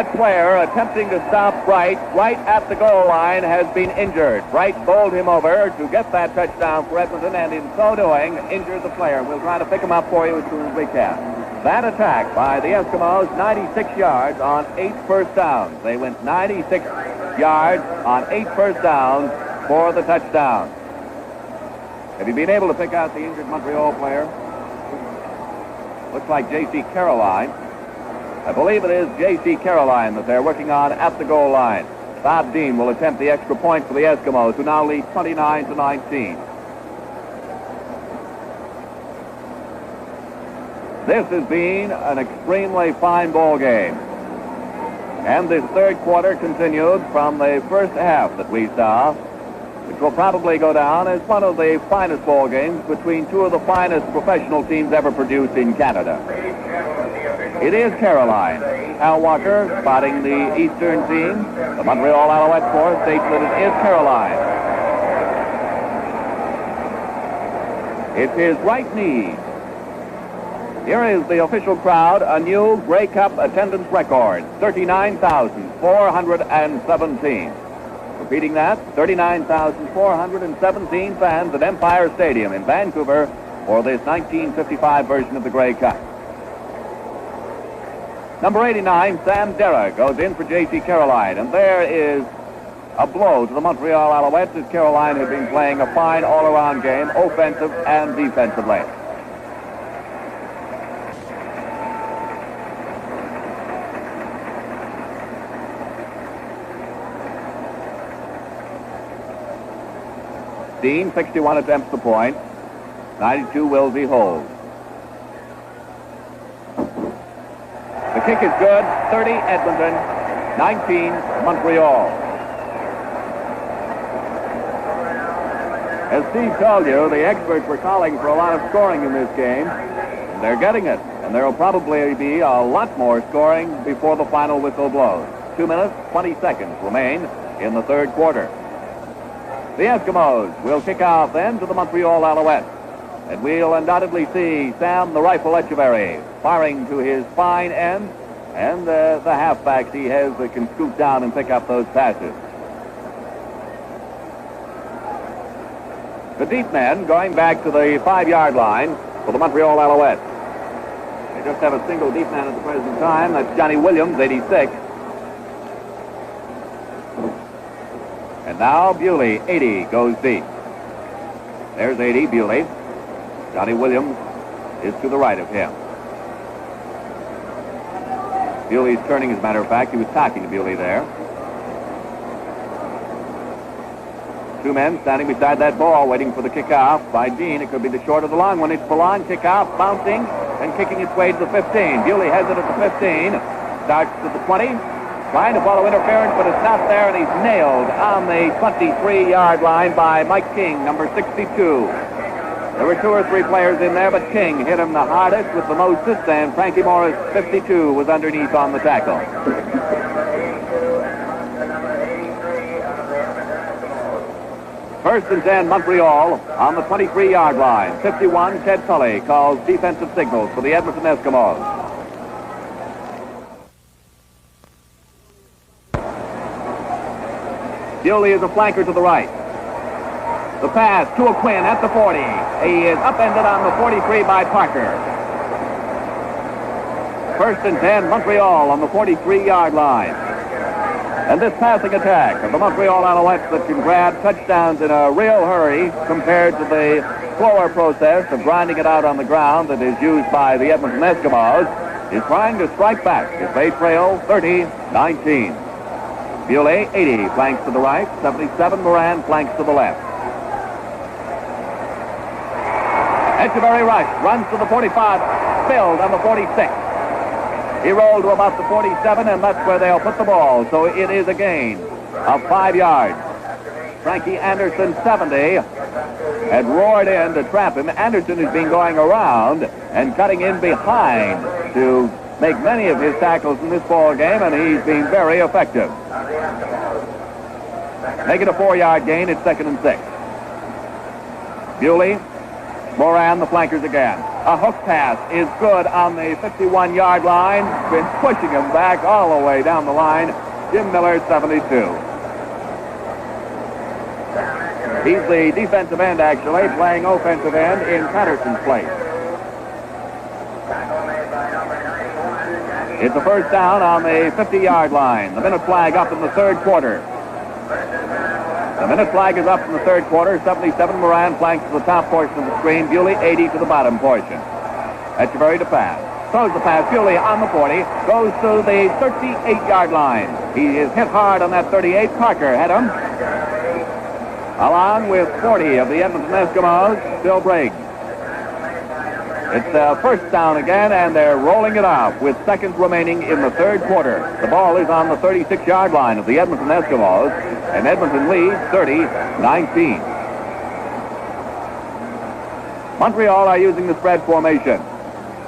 [SPEAKER 3] that player attempting to stop Bright right at the goal line has been injured. Bright bowled him over to get that touchdown for Edmonton, and in so doing, injured the player. We'll try to pick him up for you as soon as we can. That attack by the Eskimos, 96 yards on 8 first downs. They went 96 yards on 8 first downs for the touchdown. Have you been able to pick out the injured Montreal player? Looks like J.C. Caroline. I believe it is J.C. Caroline that they're working on at the goal line. Bob Dean will attempt the extra point for the Eskimos, who now lead 29-19. This has been an extremely fine ball game. And this third quarter continued from the first half that we saw, which will probably go down as one of the finest ball games between two of the finest professional teams ever produced in Canada. It is Caroline. Al Walker spotting the Eastern team. The Montreal Alouette Corps states that it is Caroline. It's his right knee. Here is the official crowd, a new Grey Cup attendance record, 39,417. Repeating that, 39,417 fans at Empire Stadium in Vancouver for this 1955 version of the Grey Cup. Number 89, Sam Dera, goes in for J.C. Caroline, and there is a blow to the Montreal Alouettes as Caroline has been playing a fine all-around game, offensive and defensively. Dean, 61 attempts the point. 92 Wilsey holds. The kick is good. 30 Edmonton, 19 Montreal. As Steve told you, the experts were calling for a lot of scoring in this game. And they're getting it. And there will probably be a lot more scoring before the final whistle blows. 2 minutes, 20 seconds remain in the third quarter. The Eskimos will kick off then to the Montreal Alouettes. And we'll undoubtedly see Sam the Rifle Echeverry firing to his fine end, and the halfbacks he has that can scoop down and pick up those passes. The deep men going back to the 5-yard line for the Montreal Alouettes. They just have a single deep man at the present time. That's Johnny Williams, 86. And now Bewley, 80, goes deep. There's 80, Bewley. Johnny Williams is to the right of him. Bewley's turning, as a matter of fact. He was talking to Bewley there. Two men standing beside that ball, waiting for the kickoff by Dean. It could be the short or the long one. It's the long kickoff, bouncing and kicking its way to the 15. Bewley has it at the 15. Starts to the 20. Trying to follow interference, but it's not there, and he's nailed on the 23-yard line by Mike King, number 62. There were 2 or 3 players in there, but King hit him the hardest with the mostest, and Frankie Morris, 52, was underneath on the tackle. First and 10, Montreal on the 23-yard line. 51, Ted Tully calls defensive signals for the Edmonton Eskimos. Bewley is a flanker to the right. The pass to a Quinn at the 40. He is upended on the 43 by Parker. First and 10, Montreal on the 43-yard line. And this passing attack of the Montreal Alouettes that can grab touchdowns in a real hurry compared to the slower process of grinding it out on the ground that is used by the Edmonton Eskimos is trying to strike back as they trail 30-19. Bewley, 80, flanks to the right. 77, Moran, flanks to the left. Echeverry rush, runs to the 45, spilled on the 46. He rolled to about the 47, and that's where they'll put the ball. So it is a gain of 5 yards. Frankie Anderson, 70, had roared in to trap him. Anderson has been going around and cutting in behind to make many of his tackles in this ball game, and he's been very effective. Make it a 4-yard gain. It's 2nd and 6. Bewley Moran, the flankers again. A hook pass is good on the 51-yard line. Been pushing him back all the way down the line. Jim Miller, 72. He's the defensive end, actually, playing offensive end in Patterson's place. It's a first down on the 50-yard line. The minute flag up in the third quarter. The minute flag is up in the third quarter. 77 Moran flanks to the top portion of the screen. Bewley 80 to the bottom portion. Echeverry to pass. Throws the pass. Bewley on the 40. Goes to the 38-yard line. He is hit hard on that 38. Parker had him. Along with 40 of the Edmonton Eskimos. Still Briggs. It's first down again, and they're rolling it out with seconds remaining in the third quarter. The ball is on the 36-yard line of the Edmonton Eskimos, and Edmonton leads 30-19. Montreal are using the spread formation.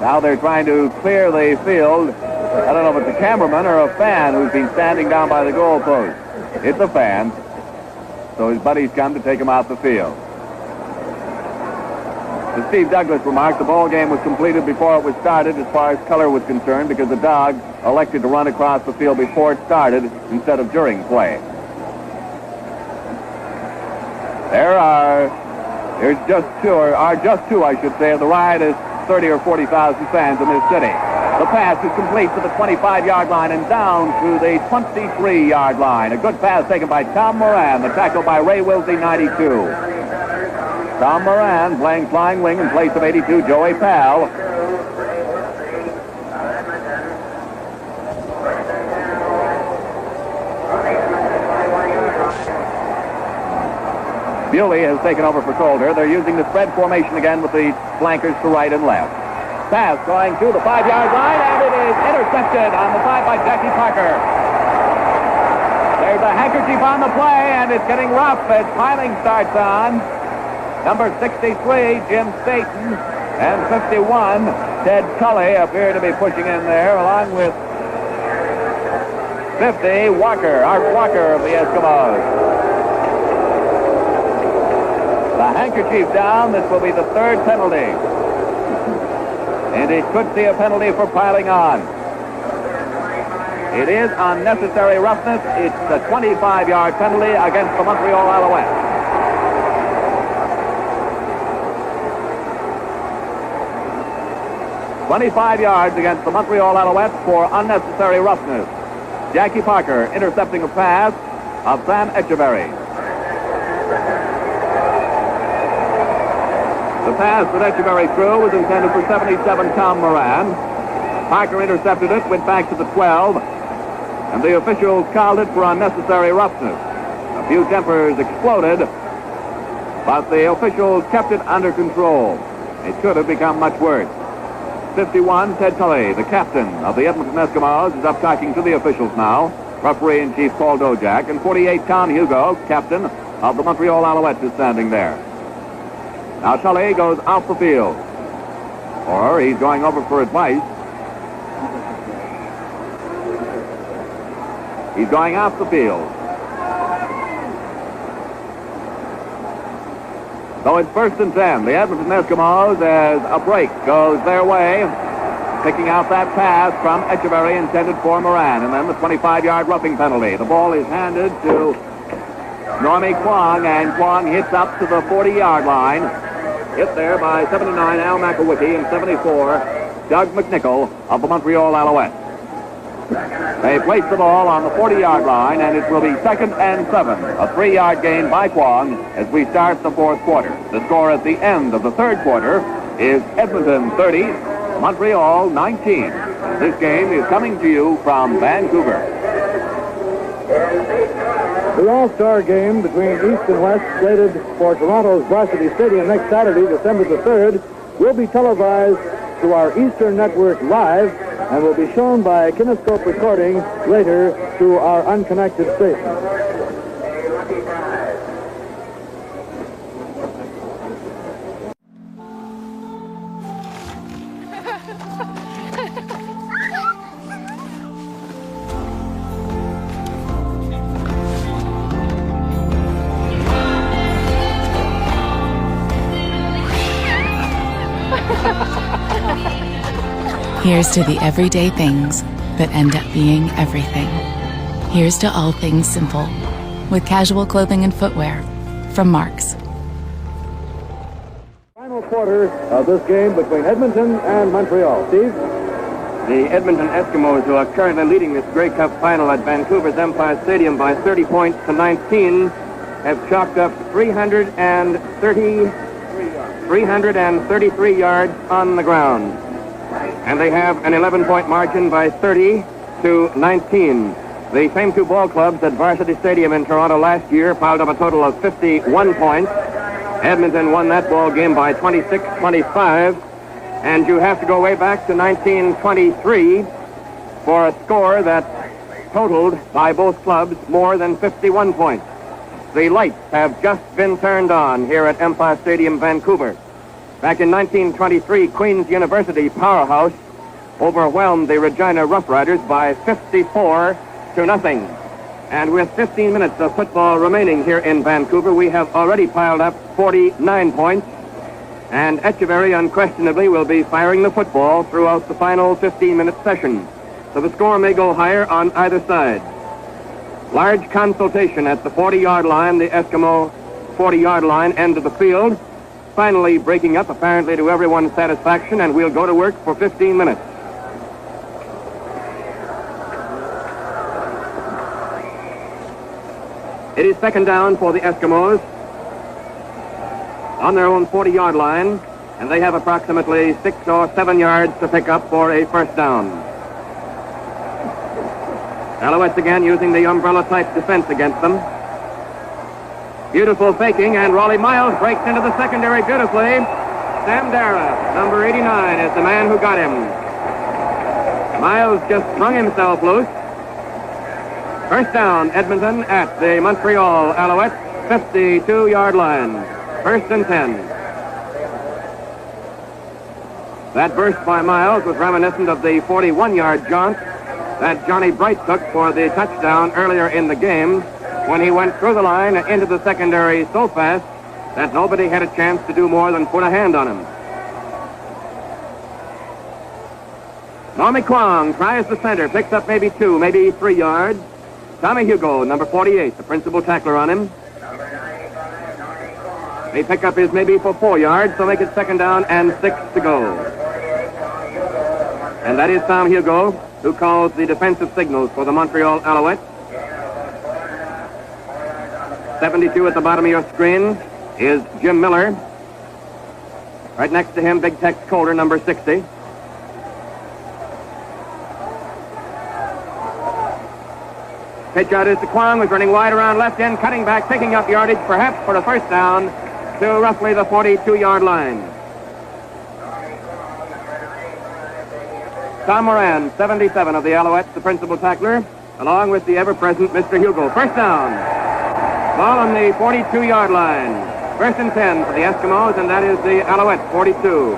[SPEAKER 3] Now they're trying to clear the field. I don't know if it's a cameraman or a fan who's been standing down by the goal post. It's a fan, so his buddies come to take him out the field. As Steve Douglas remarked, the ball game was completed before it was started as far as color was concerned because the dog elected to run across the field before it started instead of during play. There's just two, I should say, of the riotous 30 or 40,000 fans in this city. The pass is complete to the 25-yard line and down to the 23-yard line. A good pass taken by Tom Moran, the tackle by Ray Wilsey, 92. Tom Moran playing flying wing in place of 82, Joey Powell. Bewley has taken over for Calder. They're using the spread formation again with the flankers to right and left. Pass going to the 5-yard line, and it is intercepted on the 5 by Jackie Parker. There's a handkerchief on the play, and it's getting rough as piling starts on. Number 63, Jim Staton, and 51, Ted Cully appear to be pushing in there, along with 50, Walker, Art Walker of the Eskimos. The handkerchief down. This will be the third penalty. And it could see a penalty for piling on. It is unnecessary roughness. It's a 25-yard penalty against the Montreal Alouettes. "25 yards against the Montreal Alouettes for unnecessary roughness." Jackie Parker intercepting a pass of Sam Echeverry. The pass that Echeverry threw was intended for 77 Tom Moran. Parker intercepted it, went back to the 12, and the officials called it for unnecessary roughness. A few tempers exploded, but the officials kept it under control. It could have become much worse. 51, Ted Tully, the captain of the Edmonton Eskimos, is up talking to the officials now. Referee-in-chief Paul Dojak, and 48, Tom Hugo, captain of the Montreal Alouettes, is standing there. Now Tully goes out the field, or he's going over for advice. He's going off the field. So it's 1st and 10. The Edmonton Eskimos, as a break goes their way, picking out that pass from Echeverry intended for Moran, and then the 25-yard roughing penalty. The ball is handed to Normie Kwong, and Kwong hits up to the 40-yard line. Hit there by 79 Al McElwickie and 74 Doug McNichol of the Montreal Alouettes. They place the ball on the 40-yard line, and it will be 2nd and 7. A 3-yard gain by Kwong as we start the fourth quarter. The score at the end of the third quarter is Edmonton 30, Montreal 19. This game is coming to you from Vancouver.
[SPEAKER 2] The All-Star game between East and West, slated for Toronto's Varsity Stadium next Saturday, December the 3rd, will be televised to our Eastern Network live and will be shown by kinescope recording later to our unconnected station.
[SPEAKER 6] Here's to the everyday things that end up being everything. Here's to all things simple, with casual clothing and footwear from Marks.
[SPEAKER 2] Final quarter of this game between Edmonton and Montreal. Steve?
[SPEAKER 4] The Edmonton Eskimos, who are currently leading this Grey Cup final at Vancouver's Empire Stadium by 30 points to 19, have chalked up 333 yards on the ground. And they have an 11-point margin by 30 to 19. The same two ball clubs at Varsity Stadium in Toronto last year piled up a total of 51 points. Edmonton won that ball game by 26-25. And you have to go way back to 1923 for a score that totaled by both clubs more than 51 points. The lights have just been turned on here at Empire Stadium, Vancouver. Back in 1923, Queen's University powerhouse overwhelmed the Regina Rough Riders by 54-0. And with 15 minutes of football remaining here in Vancouver, we have already piled up 49 points. And Echeverry unquestionably will be firing the football throughout the final 15-minute session. So the score may go higher on either side. Large consultation at the 40-yard line, the Eskimo 40-yard line, end of the field. Finally breaking up, apparently to everyone's satisfaction, and we'll go to work for 15 minutes. It is second down for the Eskimos on their own 40-yard line, and they have approximately 6 or 7 yards to pick up for a first down. Alouettes again using the umbrella-type defense against them. Beautiful faking, and Raleigh Miles breaks into the secondary beautifully. Sam Dara, number 89, is the man who got him. Miles just sprung himself loose. First down, Edmonton at the Montreal Alouettes 52-yard line. First and 10. That burst by Miles was reminiscent of the 41-yard jaunt that Johnny Bright took for the touchdown earlier in the game when he went through the line and into the secondary so fast that nobody had a chance to do more than put a hand on him. Normie Kwong tries the center, picks up maybe 2, maybe 3 yards. Tommy Hugo, number 48, the principal tackler on him. The pickup is maybe for 4 yards, so make it second down and 6 to go. And that is Tom Hugo, who calls the defensive signals for the Montreal Alouettes. 72 at the bottom of your screen is Jim Miller. Right next to him, Big Tex Coulter, number 60. Pitch out is to Kwong, who's running wide around left end, cutting back, picking up yardage, perhaps for the first down, to roughly the 42-yard line. Tom Moran, 77 of the Alouettes, the principal tackler, along with the ever-present Mr. Hugo. First down. Ball on the 42-yard line. First and 10 for the Eskimos, and that is the Alouettes, 42.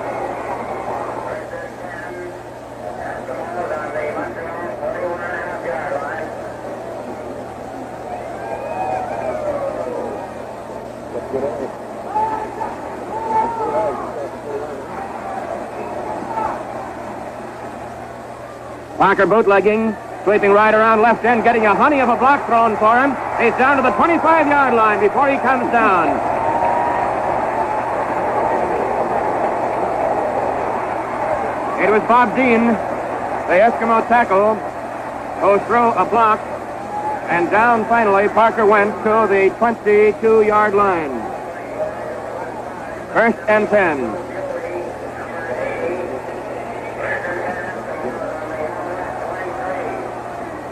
[SPEAKER 4] Parker bootlegging, sweeping right around left end, getting a honey of a block thrown for him. He's down to the 25-yard line before he comes down. It was Bob Dean, the Eskimo tackle, who threw a block, and down finally Parker went to the 22-yard line. First and 10.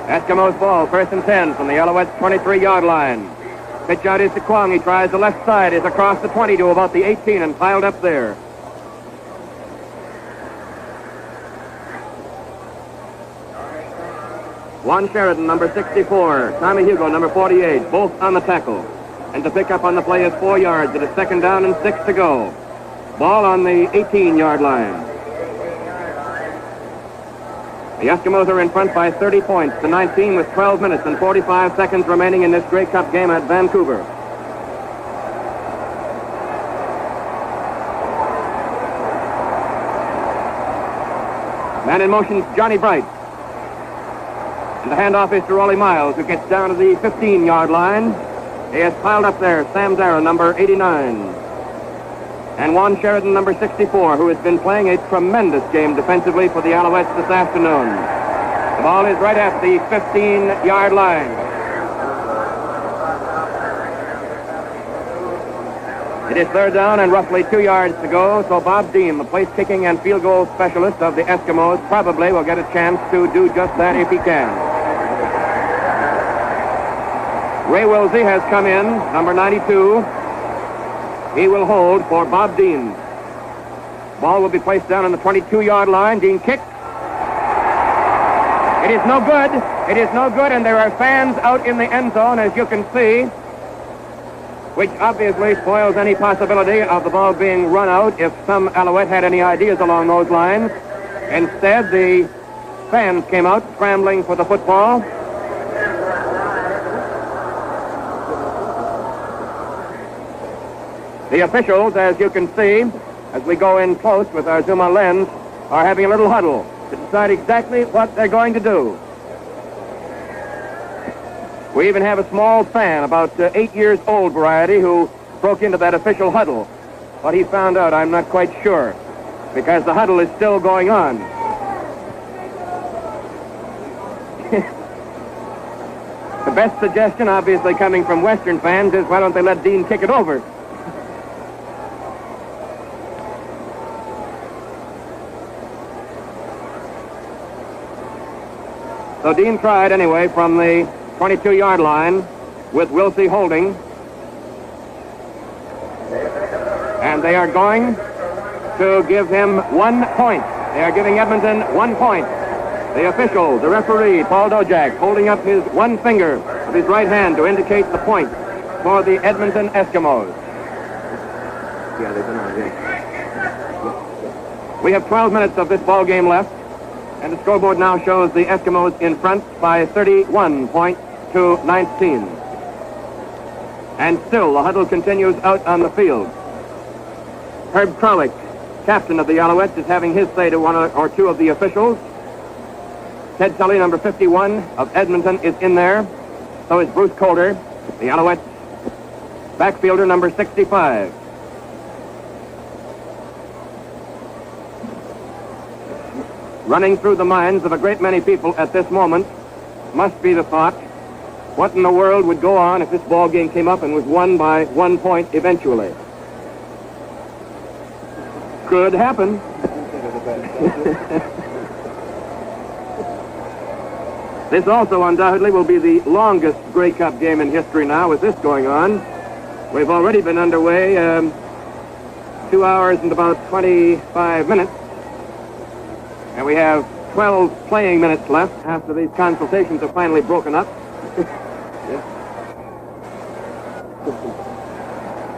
[SPEAKER 4] Eskimos ball, first and 10 from the Alouettes' 23-yard line. Pitch out is to Kwong. He tries the left side, is across the 20 to about the 18 and piled up there. Juan Sheridan, number 64. Tommy Hugo, number 48, both on the tackle. And to pick up on the play is 4 yards. It is second down and 6 to go. Ball on the 18-yard line. The Eskimos are in front by 30 points to 19 with 12 minutes and 45 seconds remaining in this Grey Cup game at Vancouver. Man in motion, Johnny Bright. And the handoff is to Rollie Miles, who gets down to the 15-yard line. He has piled up there Sam Darrah, number 89. And Juan Sheridan, number 64, who has been playing a tremendous game defensively for the Alouettes this afternoon. The ball is right at the 15-yard line. It is third down and roughly 2 yards to go, so Bob Dean, the place-kicking and field goal specialist of the Eskimos, probably will get a chance to do just that if he can. Ray Wilsey has come in, number 92. He will hold for Bob Dean. Ball will be placed down on the 22-yard line. Dean kicks. It is no good. It is no good, and there are fans out in the end zone, as you can see, which obviously spoils any possibility of the ball being run out if some Alouette had any ideas along those lines. Instead, the fans came out scrambling for the football. The officials, as you can see, as we go in close with our Zuma lens, are having a little huddle to decide exactly what they're going to do. We even have a small fan, about 8 years old variety, who broke into that official huddle. What he found out, I'm not quite sure, because the huddle is still going on. The best suggestion, obviously coming from Western fans, is why don't they let Dean kick it over? So Dean tried anyway from the 22-yard line with Wilsey holding. And they are going to give him 1 point. They are giving Edmonton 1 point. The official, the referee, Paul Dojak, holding up his one finger of his right hand to indicate the point for the Edmonton Eskimos. We have 12 minutes of this ball game left, and the scoreboard now shows the Eskimos in front by 31 points to 19. And still the huddle continues out on the field. Herb Kralik, captain of the Alouettes, is having his say to one or two of the officials. Ted Tully, number 51 of Edmonton, is in there. So is Bruce Coulter, the Alouettes backfielder, number 65. Running through the minds of a great many people at this moment must be the thought, what in the world would go on if this ball game came up and was won by 1 point eventually? Could happen. This also undoubtedly will be the longest Grey Cup game in history now with this going on. We've already been underway 2 hours and about 25 minutes. And we have 12 playing minutes left after these consultations are finally broken up.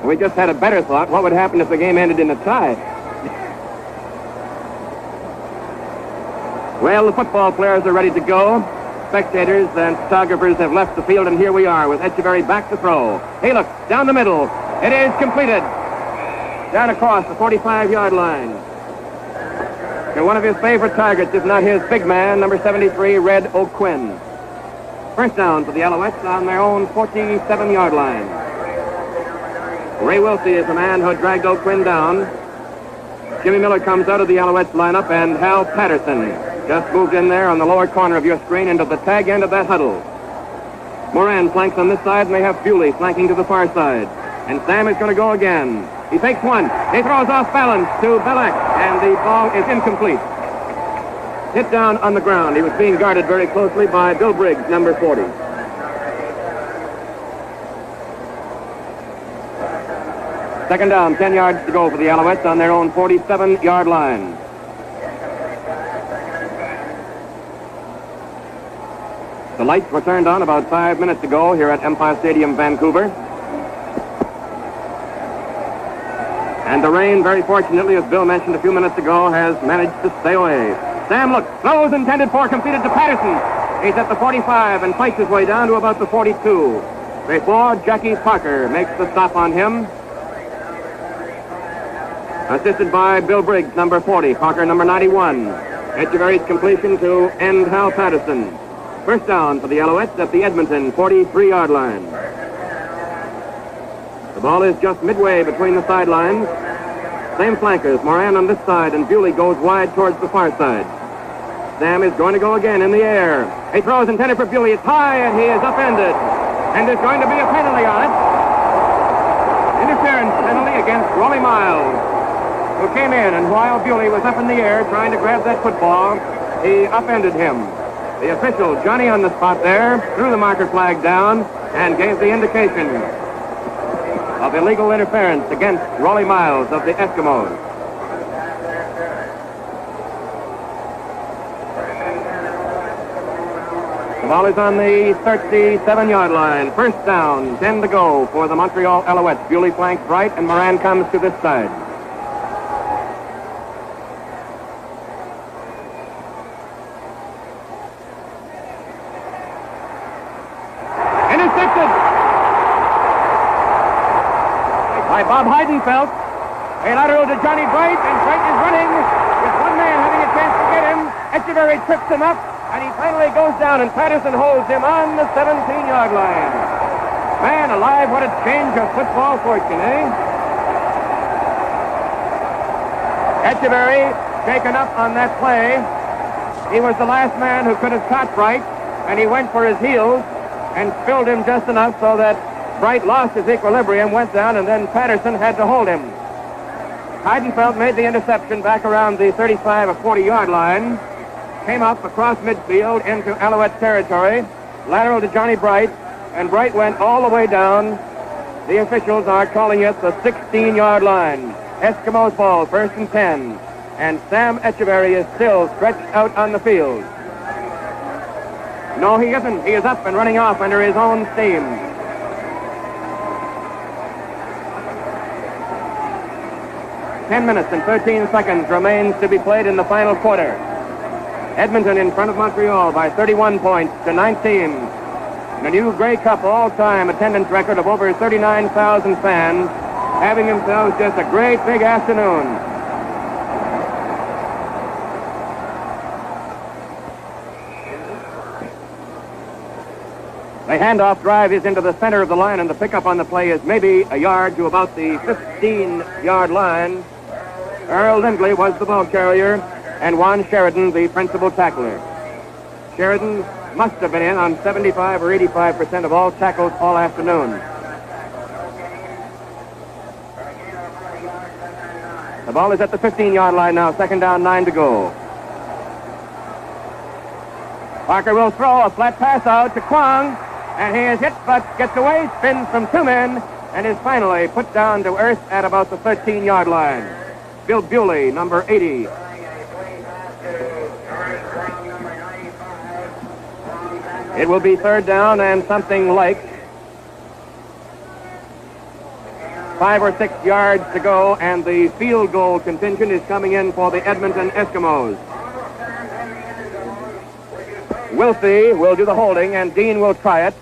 [SPEAKER 4] We just had a better thought. What would happen if the game ended in a tie? Well, the football players are ready to go. Spectators and photographers have left the field, and here we are with Echeverry back to throw. Hey, look, down the middle. It is completed. Down across the 45-yard line. And one of his favorite targets, if not his big man, number 73, Red O'Quinn. First down for the Alouettes on their own 47-yard line. Ray Wilsey is the man who dragged O'Quinn down. Jimmy Miller comes out of the Alouettes lineup, and Hal Patterson just moved in there on the lower corner of your screen into the tag end of that huddle. Moran flanks on this side, and they have Bewley flanking to the far side. And Sam is going to go again. He takes one. He throws off balance to Belak, and the ball is incomplete. Hit down on the ground. He was being guarded very closely by Bill Briggs, number 40. Second down, 10 yards to go for the Alouettes on their own 47-yard line. The lights were turned on about 5 minutes ago here at Empire Stadium, Vancouver. And the rain, very fortunately, as Bill mentioned a few minutes ago, has managed to stay away. Sam, look, throws intended for, completed to Patterson. He's at the 45 and fights his way down to about the 42. Before Jackie Parker makes the stop on him. Assisted by Bill Briggs, number 40, Parker, number 91. Echeverry's completion to end Hal Patterson. First down for the Alouettes at the Edmonton 43-yard line. The ball is just midway between the sidelines. Same flankers, Moran on this side, and Bewley goes wide towards the far side. Sam is going to go again in the air. He throws intended for Bewley. It's high, and he is upended. And there's going to be a penalty on it. Interference penalty against Rolly Miles, who came in, and while Bewley was up in the air trying to grab that football, he upended him. The official, Johnny on the spot there, threw the marker flag down and gave the indication of illegal interference against Rolly Miles of the Eskimos. The ball is on the 37-yard line. First down, 10 to go for the Montreal Alouettes. Bewley flanks right, and Moran comes to this side. Intercepted by Bob Heidenfeld. A lateral to Johnny Bright, and Bright is running with one man having a chance to get him. Echeverry trips him up, and he finally goes down, and Patterson holds him on the 17-yard line. Man alive, what a change of football fortune, eh? Echeverry shaken up on that play. He was the last man who could have caught Bright, and he went for his heels and spilled him just enough so that Bright lost his equilibrium, went down, and then Patterson had to hold him. Heidenfeld made the interception back around the 35 or 40-yard line, came up across midfield into Alouette territory, lateral to Johnny Bright, and Bright went all the way down. The officials are calling it the 16-yard line. Eskimos ball, 1st and 10, and Sam Echeverry is still stretched out on the field. No, he isn't. He is up and running off under his own steam. Ten minutes and 13 seconds remains to be played in the final quarter. Edmonton in front of Montreal by 31 points to 19. And a new Grey Cup all-time attendance record of over 39,000 fans, having themselves just a great big afternoon. The handoff drive is into the center of the line, and the pickup on the play is maybe a yard to about the 15-yard line. Earl Lindley was the ball carrier, and Juan Sheridan the principal tackler. Sheridan must have been in on 75 or 85% of all tackles all afternoon. The ball is at the 15-yard line now, 2nd down, 9 to go. Parker will throw a flat pass out to Kwong, and he is hit but gets away, spins from 2 men, and is finally put down to earth at about the 13-yard line. Bill Bewley, number 80. It will be 3rd down and something like 5 or 6 yards to go, and the field goal contingent is coming in for the Edmonton Eskimos. Wilsey will do the holding, and Dean will try it.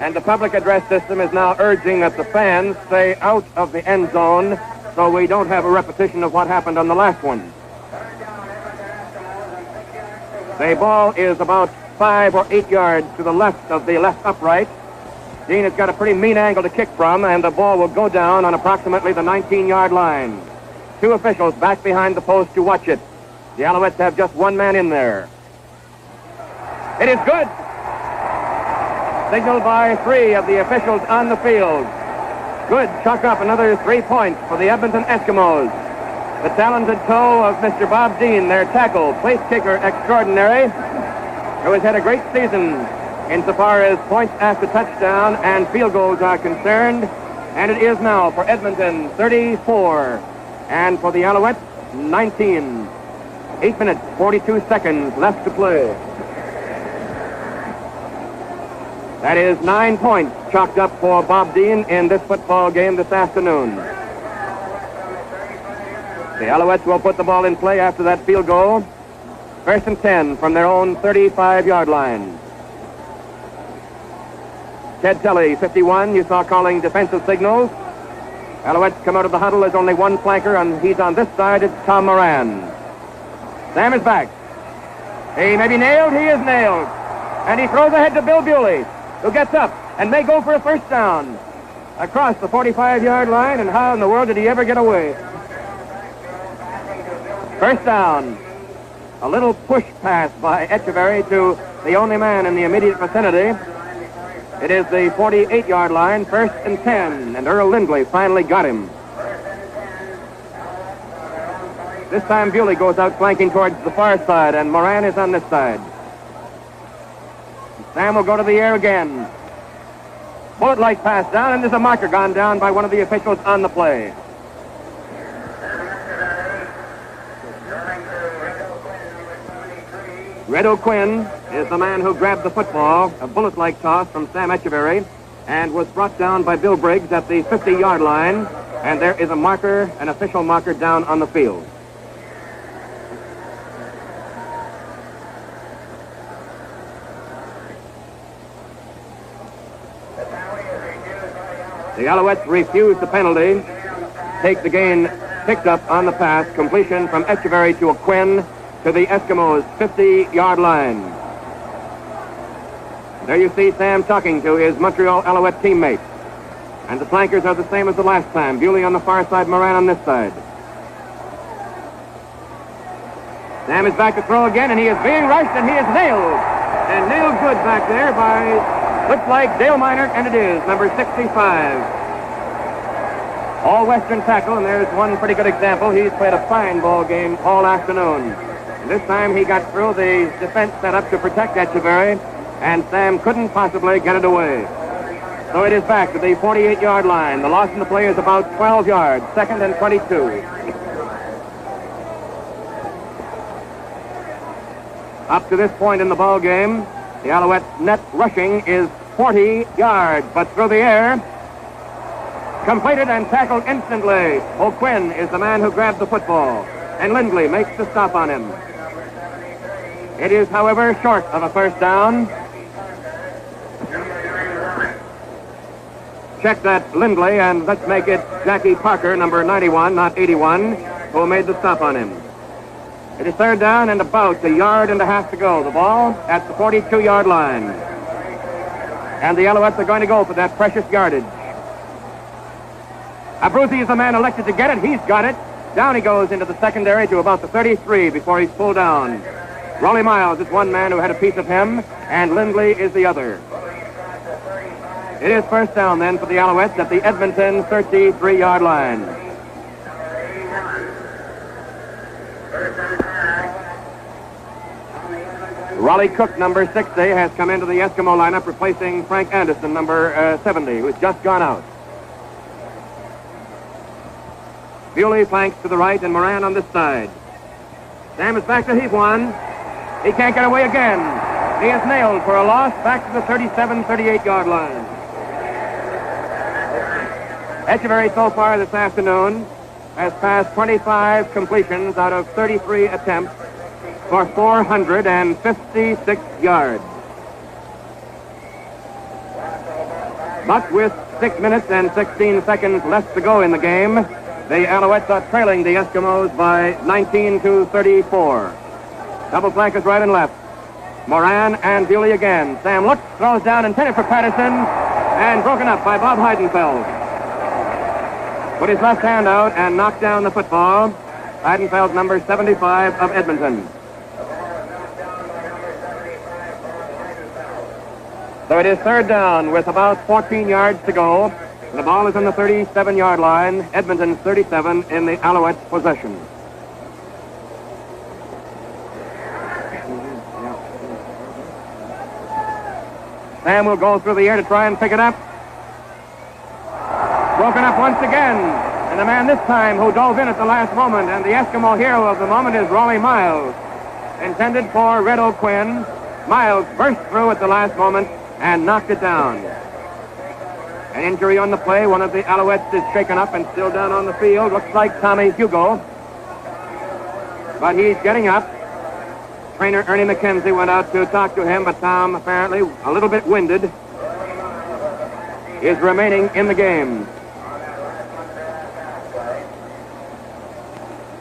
[SPEAKER 4] And the public address system is now urging that the fans stay out of the end zone so we don't have a repetition of what happened on the last one. The ball is about 5 or 8 yards to the left of the left upright. Dean has got a pretty mean angle to kick from, and the ball will go down on approximately the 19-yard line. 2 officials back behind the post to watch it. The Alouettes have just 1 man in there. It is good. Signaled by 3 of the officials on the field. Good. Chuck up another 3 points for the Edmonton Eskimos. The talented toe of Mr. Bob Dean, their tackle, place kicker extraordinary, who has had a great season insofar as points after touchdown and field goals are concerned. And it is now for Edmonton 34 and for the Alouettes 19. 8 minutes, 42 seconds left to play. That is 9 points chalked up for Bob Dean in this football game this afternoon. The Alouettes will put the ball in play after that field goal. 1st and 10 from their own 35-yard line. Ted Telly, 51, you saw calling defensive signals. Alouettes come out of the huddle. There's only 1 flanker, and he's on this side. It's Tom Moran. Sam is back. He may be nailed. He is nailed. And he throws ahead to Bill Bewley, who gets up and may go for a first down across the 45-yard line. And how in the world did he ever get away? First down. A little push pass by Echeverry to the only man in the immediate vicinity. It is the 48-yard line, 1st and 10, and Earl Lindley finally got him. This time Bewley goes out flanking towards the far side, and Moran is on this side. Sam will go to the air again. Bullet-like pass down, and there's a marker gone down by one of the officials on the play. Red O'Quinn is the man who grabbed the football, a bullet-like toss from Sam Echeverry, and was brought down by Bill Briggs at the 50-yard line, and there is a marker, an official marker down on the field. The Alouettes refuse the penalty, take the gain picked up on the pass, completion from Echeverry to O'Quinn to the Eskimos' 50-yard line. There you see Sam talking to his Montreal Alouette teammate. And the flankers are the same as the last time. Bewley on the far side, Moran on this side. Sam is back to throw again, and he is being rushed, and he is nailed. And nailed good back there by... looks like Dale Minor, and it is, number 65. All-Western tackle, and there's one pretty good example. He's played a fine ball game all afternoon. And this time he got through the defense set up to protect Echeverry, and Sam couldn't possibly get it away. So it is back to the 48-yard line. The loss in the play is about 12 yards, 2nd and 22. Up to this point in the ball game, the Alouettes' net rushing is 40 yards, but through the air, completed and tackled instantly. O'Quinn is the man who grabbed the football, and Lindley makes the stop on him. It is, however, short of a first down. Check that, Lindley, and let's make it Jackie Parker, number 91, not 81, who made the stop on him. It is 3rd down and about a yard and a half to go. The ball at the 42-yard line. And the Alouettes are going to go for that precious yardage. Abruzzi is the man elected to get it. He's got it. Down he goes into the secondary to about the 33 before he's pulled down. Rollie Miles is one man who had a piece of him, and Lindley is the other. It is first down then for the Alouettes at the Edmonton 33-yard line. Raleigh Cook, number 60, has come into the Eskimo lineup, replacing Frank Anderson, number 70, who's just gone out. Bewley flanks to the right and Moran on this side. Sam is back to heave one. He can't get away again. He is nailed for a loss back to the 38-yard line. Echeverry so far this afternoon has passed 25 completions out of 33 attempts for 456 yards. But with 6 minutes and 16 seconds left to go in the game, the Alouettes are trailing the Eskimos by 19-34. Double flankers right and left. Moran and Bewley again. Sam looks, throws down, intended for Patterson, and broken up by Bob Heidenfeld. Put his left hand out and knocked down the football. Heidenfeld, number 75 of Edmonton. So it is 3rd down with about 14 yards to go. The ball is on the 37-yard line. Edmonton's 37 in the Alouettes' possession. Sam will go through the air to try and pick it up. Broken up once again. And the man this time who dove in at the last moment, and the Eskimo hero of the moment, is Rollie Miles. Intended for Red O'Quinn. Miles burst through at the last moment and knocked it down. An injury on the play. One of the Alouettes is shaken up and still down on the field. Looks like Tommy Hugo. But he's getting up. Trainer Ernie McKenzie went out to talk to him, but Tom, apparently a little bit winded, is remaining in the game.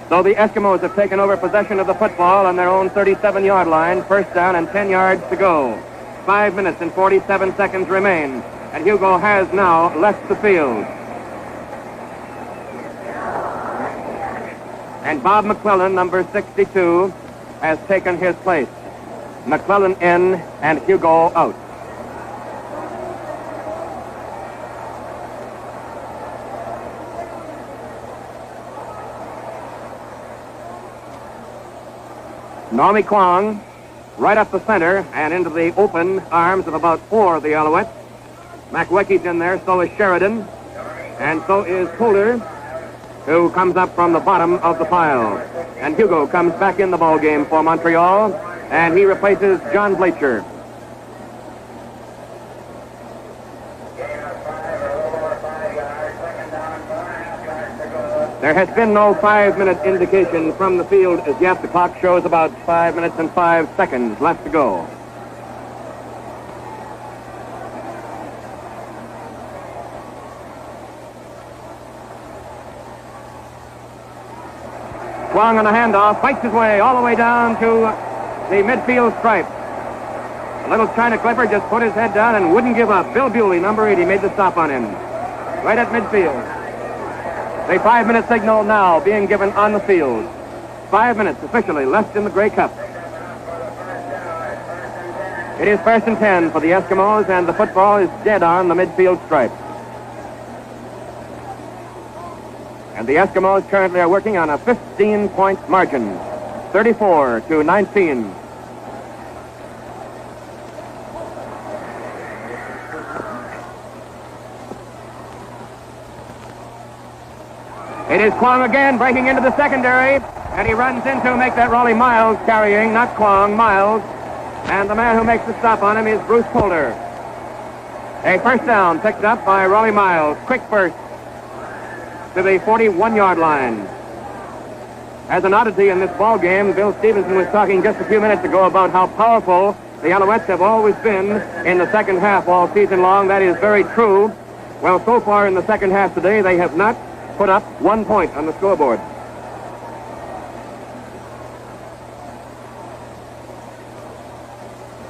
[SPEAKER 4] So the Eskimos have taken over possession of the football on their own 37-yard line. First down and 10 yards to go. 5 minutes and 47 seconds remain. And Hugo has now left the field. And Bob McClellan, number 62, has taken his place. McClellan in and Hugo out. Normie Kwong right up the center and into the open arms of about 4 of the Alouettes. McWecky's in there, so is Sheridan, and so is Kohler, who comes up from the bottom of the pile. And Hugo comes back in the ball game for Montreal, and he replaces John Bleacher. There has been no 5-minute indication from the field as yet. The clock shows about 5 minutes and 5 seconds left to go. Kwong on the handoff, fights his way all the way down to the midfield stripe. A little China Clipper just put his head down and wouldn't give up. Bill Bewley, number 80, made the stop on him. Right at midfield. The 5-minute signal now being given on the field. 5 minutes officially left in the Grey Cup. It is 1st and 10 for the Eskimos, and the football is dead on the midfield stripe. And the Eskimos currently are working on a 15-point margin, 34-19. It is Kwong again breaking into the secondary, and he runs in to make that Raleigh Miles carrying, not Kwong, Miles. And the man who makes the stop on him is Bruce Kohler. A first down picked up by Raleigh Miles. Quick burst to the 41-yard line. As an oddity in this ball game, Bill Stevenson was talking just a few minutes ago about how powerful the Alouettes have always been in the second half all season long. That is very true. Well, so far in the second half today, they have not put up 1 point on the scoreboard.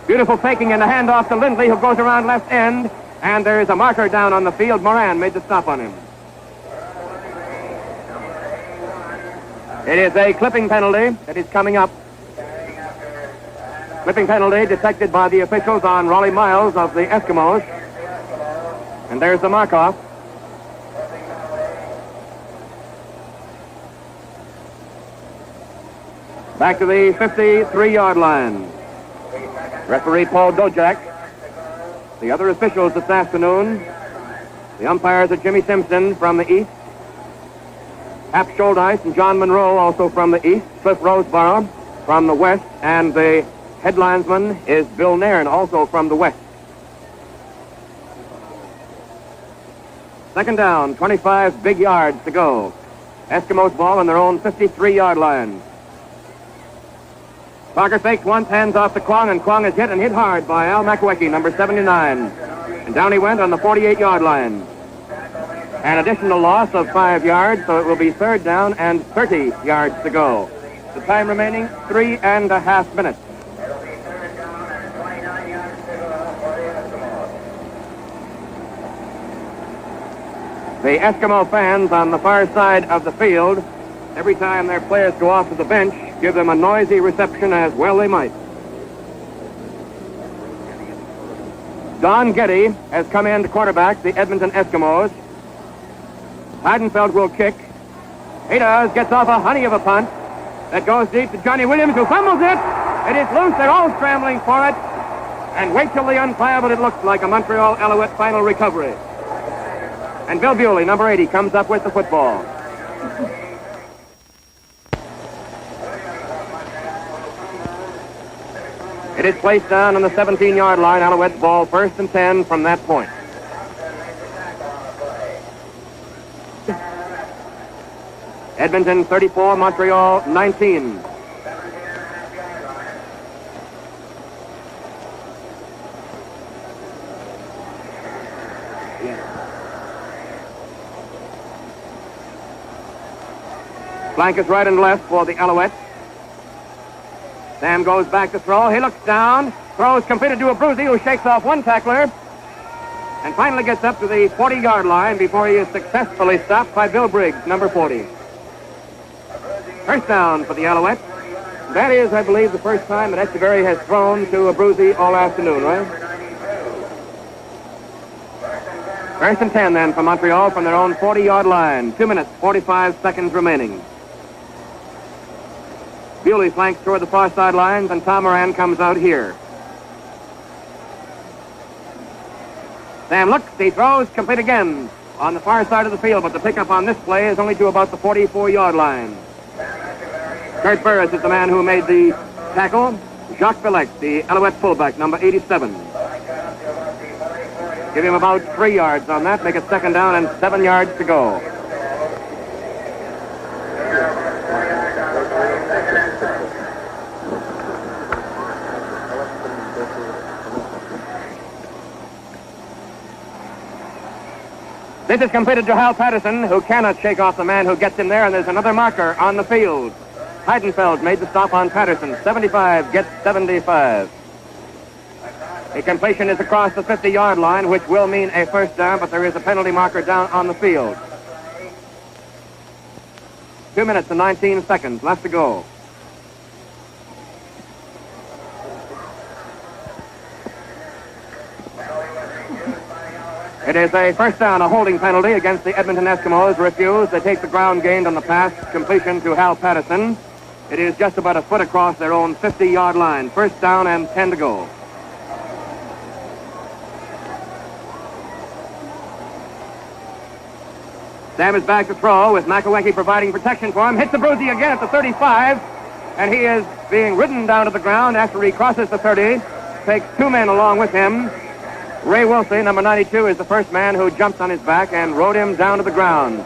[SPEAKER 4] Beautiful faking and a handoff to Lindley, who goes around left end, and there's a marker down on the field. Moran made the stop on him. It is a clipping penalty that is coming up. Clipping penalty detected by the officials on Raleigh Miles of the Eskimos. And there's the mark-off. Back to the 53-yard line. Referee Paul Dojak. The other officials this afternoon. The umpires are Jimmy Simpson from the east. Hap Scholdice and John Monroe also from the east. Cliff Roseborough from the west. And the head linesman is Bill Nairn, also from the west. Second down, 25 big yards to go. Eskimos ball on their own 53-yard line. Parker fakes once, hands off to Kwong, and Kwong is hit and hit hard by Al McWeckie, number 79. And down he went on the 48-yard line. An additional loss of 5 yards, so it will be third down and 30 yards to go. The time remaining, 3.5 minutes. The Eskimo fans on the far side of the field, every time their players go off to the bench, give them a noisy reception, as well they might. Don Getty has come in to quarterback the Edmonton Eskimos. Heidenfeld will kick. He does, gets off a honey of a punt that goes deep to Johnny Williams, who fumbles it. It is loose, they're all scrambling for it. And wait till the umpire, but it looks like a Montreal Alouette final recovery. And Bill Bewley, number 80, comes up with the football. It is placed down on the 17-yard line. Alouettes ball, 1st and 10 from that point. Edmonton 34, Montreal 19. Blankets right and left for the Alouettes. Sam goes back to throw. He looks down. Throws completed to Abruzzi, who shakes off one tackler and finally gets up to the 40-yard line before he is successfully stopped by Bill Briggs, number 40. First down for the Alouettes. That is, I believe, the first time that Echeverry has thrown to Abruzzi all afternoon, right? First and 10 then for Montreal from their own 40-yard line. 2 minutes, 45 seconds remaining. Bewley flanks toward the far sidelines, and Tom Moran comes out here. Sam looks, he throws, complete again on the far side of the field, but the pickup on this play is only to about the 44-yard line. Kurt Burris is the man who made the tackle. Jacques Villec, the Alouette fullback, number 87. Give him about 3 yards on that, make it second down and 7 yards to go. This is completed to Hal Patterson, who cannot shake off the man who gets him there, and there's another marker on the field. Heidenfeld made the stop on Patterson. 75 gets 75. The completion is across the 50-yard line, which will mean a first down, but there is a penalty marker down on the field. 2 minutes and 19 seconds left to go. It is a first down, a holding penalty against the Edmonton Eskimos. Refused. They take the ground gained on the pass. Completion to Hal Patterson. It is just about a foot across their own 50-yard line. First down and 10 to go. Sam is back to throw with McElwankey providing protection for him. Hits Abruzzi again at the 35, and he is being ridden down to the ground after he crosses the 30. Takes 2 men along with him. Ray Wilsey, number 92, is the first man who jumped on his back and rode him down to the ground.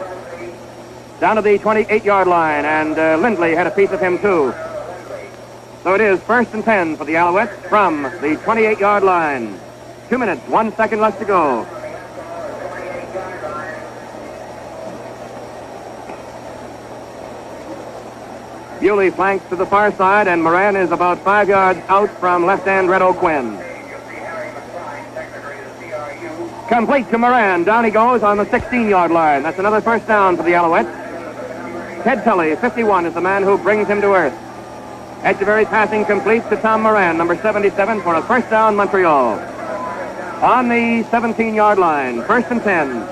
[SPEAKER 4] Down to the 28-yard line, and Lindley had a piece of him too. So it is first and 10 for the Alouettes from the 28-yard line. 2 minutes, 1 second left to go. Bewley flanks to the far side, and Moran is about 5 yards out from left end Red O'Quinn. Complete to Moran. Down he goes on the 16-yard line. That's another first down for the Alouettes. Ted Tully, 51, is the man who brings him to earth. Echeverry passing complete to Tom Moran, number 77, for a first down, Montreal. On the 17-yard line, first and 10.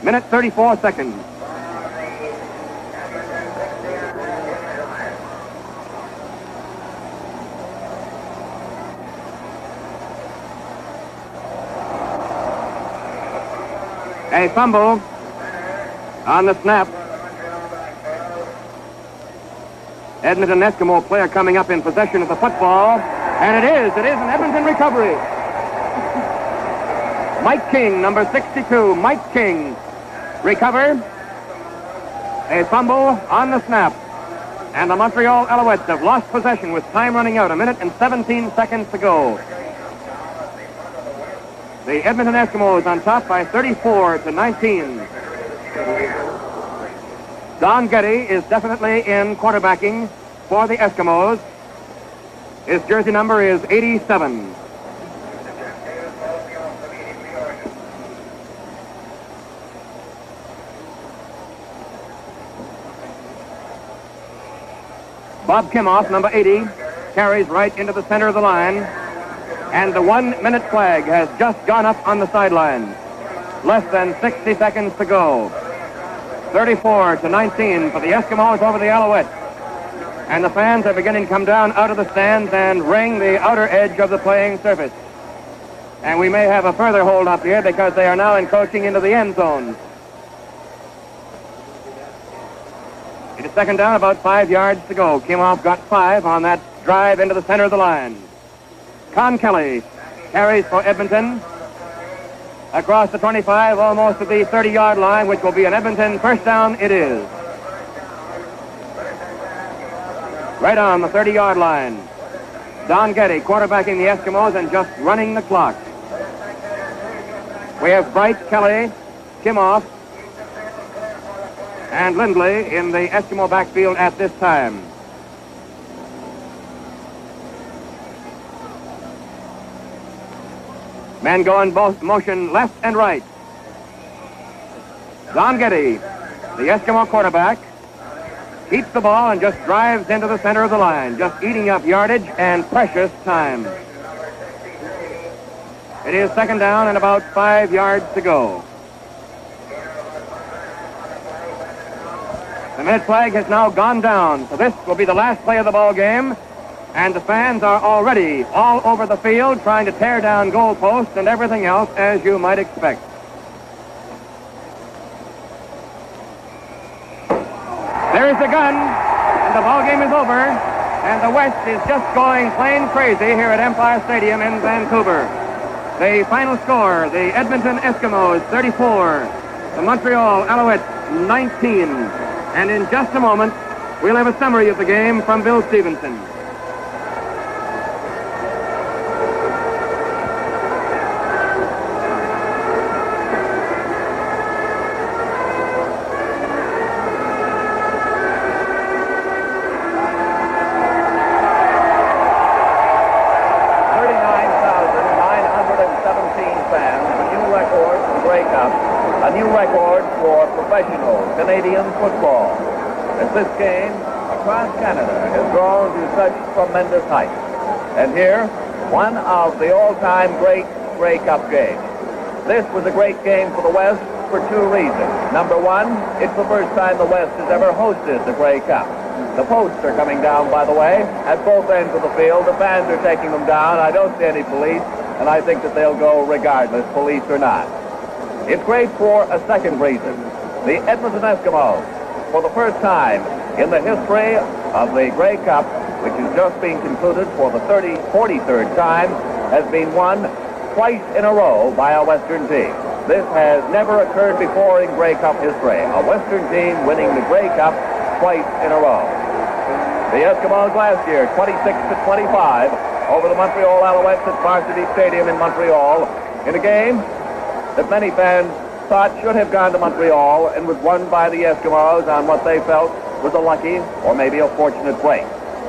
[SPEAKER 4] Minute 34 seconds. A fumble on the snap. Edmonton Eskimo player coming up in possession of the football, and it is an Edmonton recovery. Mike King, number 62, Mike King, recover. A fumble on the snap, and the Montreal Alouettes have lost possession with time running out, 1 minute and 17 seconds to go. The Edmonton Eskimos on top by 34-19. Don Getty is definitely in quarterbacking for the Eskimos. His jersey number is 87. Bob Kimoff, number 80, carries right into the center of the line. And the 1 minute flag has just gone up on the sideline. Less than 60 seconds to go. 34-19 for the Eskimos over the Alouettes. And the fans are beginning to come down out of the stands and ring the outer edge of the playing surface. And we may have a further hold up here because they are now encroaching into the end zone. It is second down, about 5 yards to go. Kimoff got 5 on that drive into the center of the line. Con Kelly carries for Edmonton across the 25, almost to the 30-yard line, which will be an Edmonton first down. It is. Right on the 30-yard line. Don Getty quarterbacking the Eskimos and just running the clock. We have Bright, Kelly, Kimoff, and Lindley in the Eskimo backfield at this time. Men go in both motion left and right. Don Getty, the Eskimo quarterback, keeps the ball and just drives into the center of the line, just eating up yardage and precious time. It is second down and about 5 yards to go. The minute flag has now gone down, so this will be the last play of the ball game, and the fans are already all over the field trying to tear down goalposts and everything else, as you might expect. There's the gun, and the ball game is over, and the West is just going plain crazy here at Empire Stadium in Vancouver. The final score, the Edmonton Eskimos 34, the Montreal Alouettes 19. And in just a moment, we'll have a summary of the game from Bill Stevenson.
[SPEAKER 2] Canadian football, as this game across Canada has grown to such tremendous heights. And here, one of the all-time great Grey Cup games. This was a great game for the West for two reasons. Number one, it's the first time the West has ever hosted the Grey Cup. The posts are coming down, by the way, at both ends of the field. The fans are taking them down. I don't see any police, and I think that they'll go regardless, police or not. It's great for a second reason. The Edmonton Eskimos, for the first time in the history of the Grey Cup, which is just being concluded for the 43rd time, has been won twice in a row by a Western team. This has never occurred before in Grey Cup history. A Western team winning the Grey Cup twice in a row. The Eskimos last year, 26-25 over the Montreal Alouettes at Varsity Stadium in Montreal, in a game that many fans thought should have gone to Montreal and was won by the Eskimos on what they felt was a lucky or maybe a fortunate break.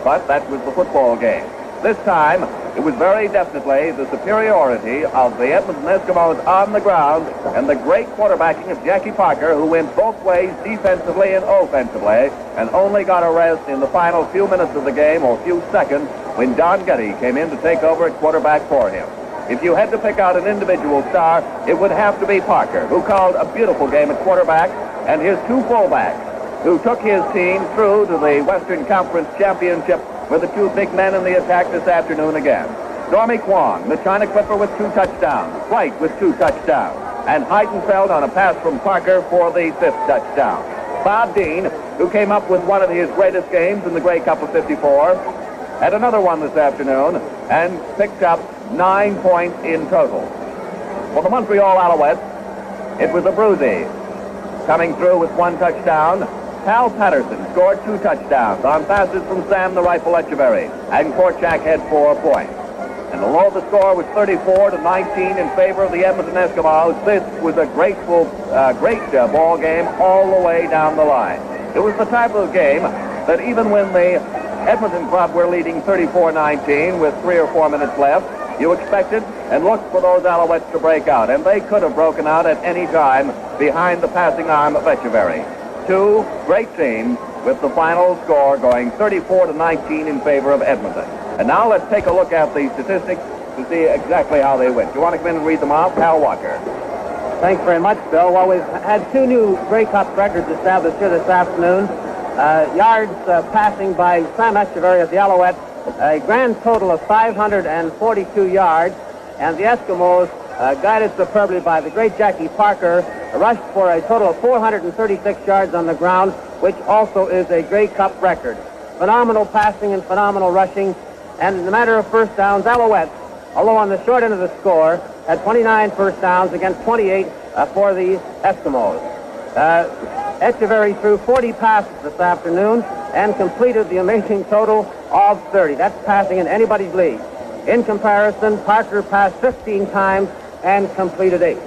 [SPEAKER 2] But that was the football game. This time, it was very definitely the superiority of the Edmonton Eskimos on the ground and the great quarterbacking of Jackie Parker, who went both ways defensively and offensively and only got a rest in the final few minutes of the game or few seconds when Don Getty came in to take over at quarterback for him. If you had to pick out an individual star, it would have to be Parker, who called a beautiful game at quarterback, and his two fullbacks, who took his team through to the Western Conference Championship with the two big men in the attack this afternoon again. Stormy Kwong, the China Clipper, with 2 touchdowns, White with 2 touchdowns, and Heidenfeld on a pass from Parker for the 5th touchdown. Bob Dean, who came up with one of his greatest games in the Grey Cup of '54, had another one this afternoon and picked up 9 points in total. For the Montreal Alouettes, it was a Bruzy coming through with 1 touchdown. Hal Patterson scored 2 touchdowns on passes from Sam the Rifle Echeverry, and Korchak had 4 points. And although the score was 34-19 in favor of the Edmonton Eskimos, this was a great ball game all the way down the line. It was the type of game that even when the Edmonton club were leading 34-19 with 3 or 4 minutes left, you expected and looked for those Alouettes to break out, and they could have broken out at any time behind the passing arm of Echeverry. 2 great teams with the final score going 34-19 in favor of Edmonton. And now let's take a look at the statistics to see exactly how they went. Do you want to come in and read them off? Hal Walker.
[SPEAKER 7] Thanks very much, Bill. Well, we've had 2 new Grey Cup records established here this afternoon. Yards passing by Sam Echeverry of the Alouettes, a grand total of 542 yards, and the Eskimos, guided superbly by the great Jackie Parker, rushed for a total of 436 yards on the ground, which also is a Grey Cup record. Phenomenal passing and phenomenal rushing, and in the matter of first downs, Alouettes, although on the short end of the score, had 29 first downs against 28 for the Eskimos. Echeverry threw 40 passes this afternoon and completed the amazing total of 30. That's passing in anybody's league. In comparison, Parker passed 15 times and completed 8.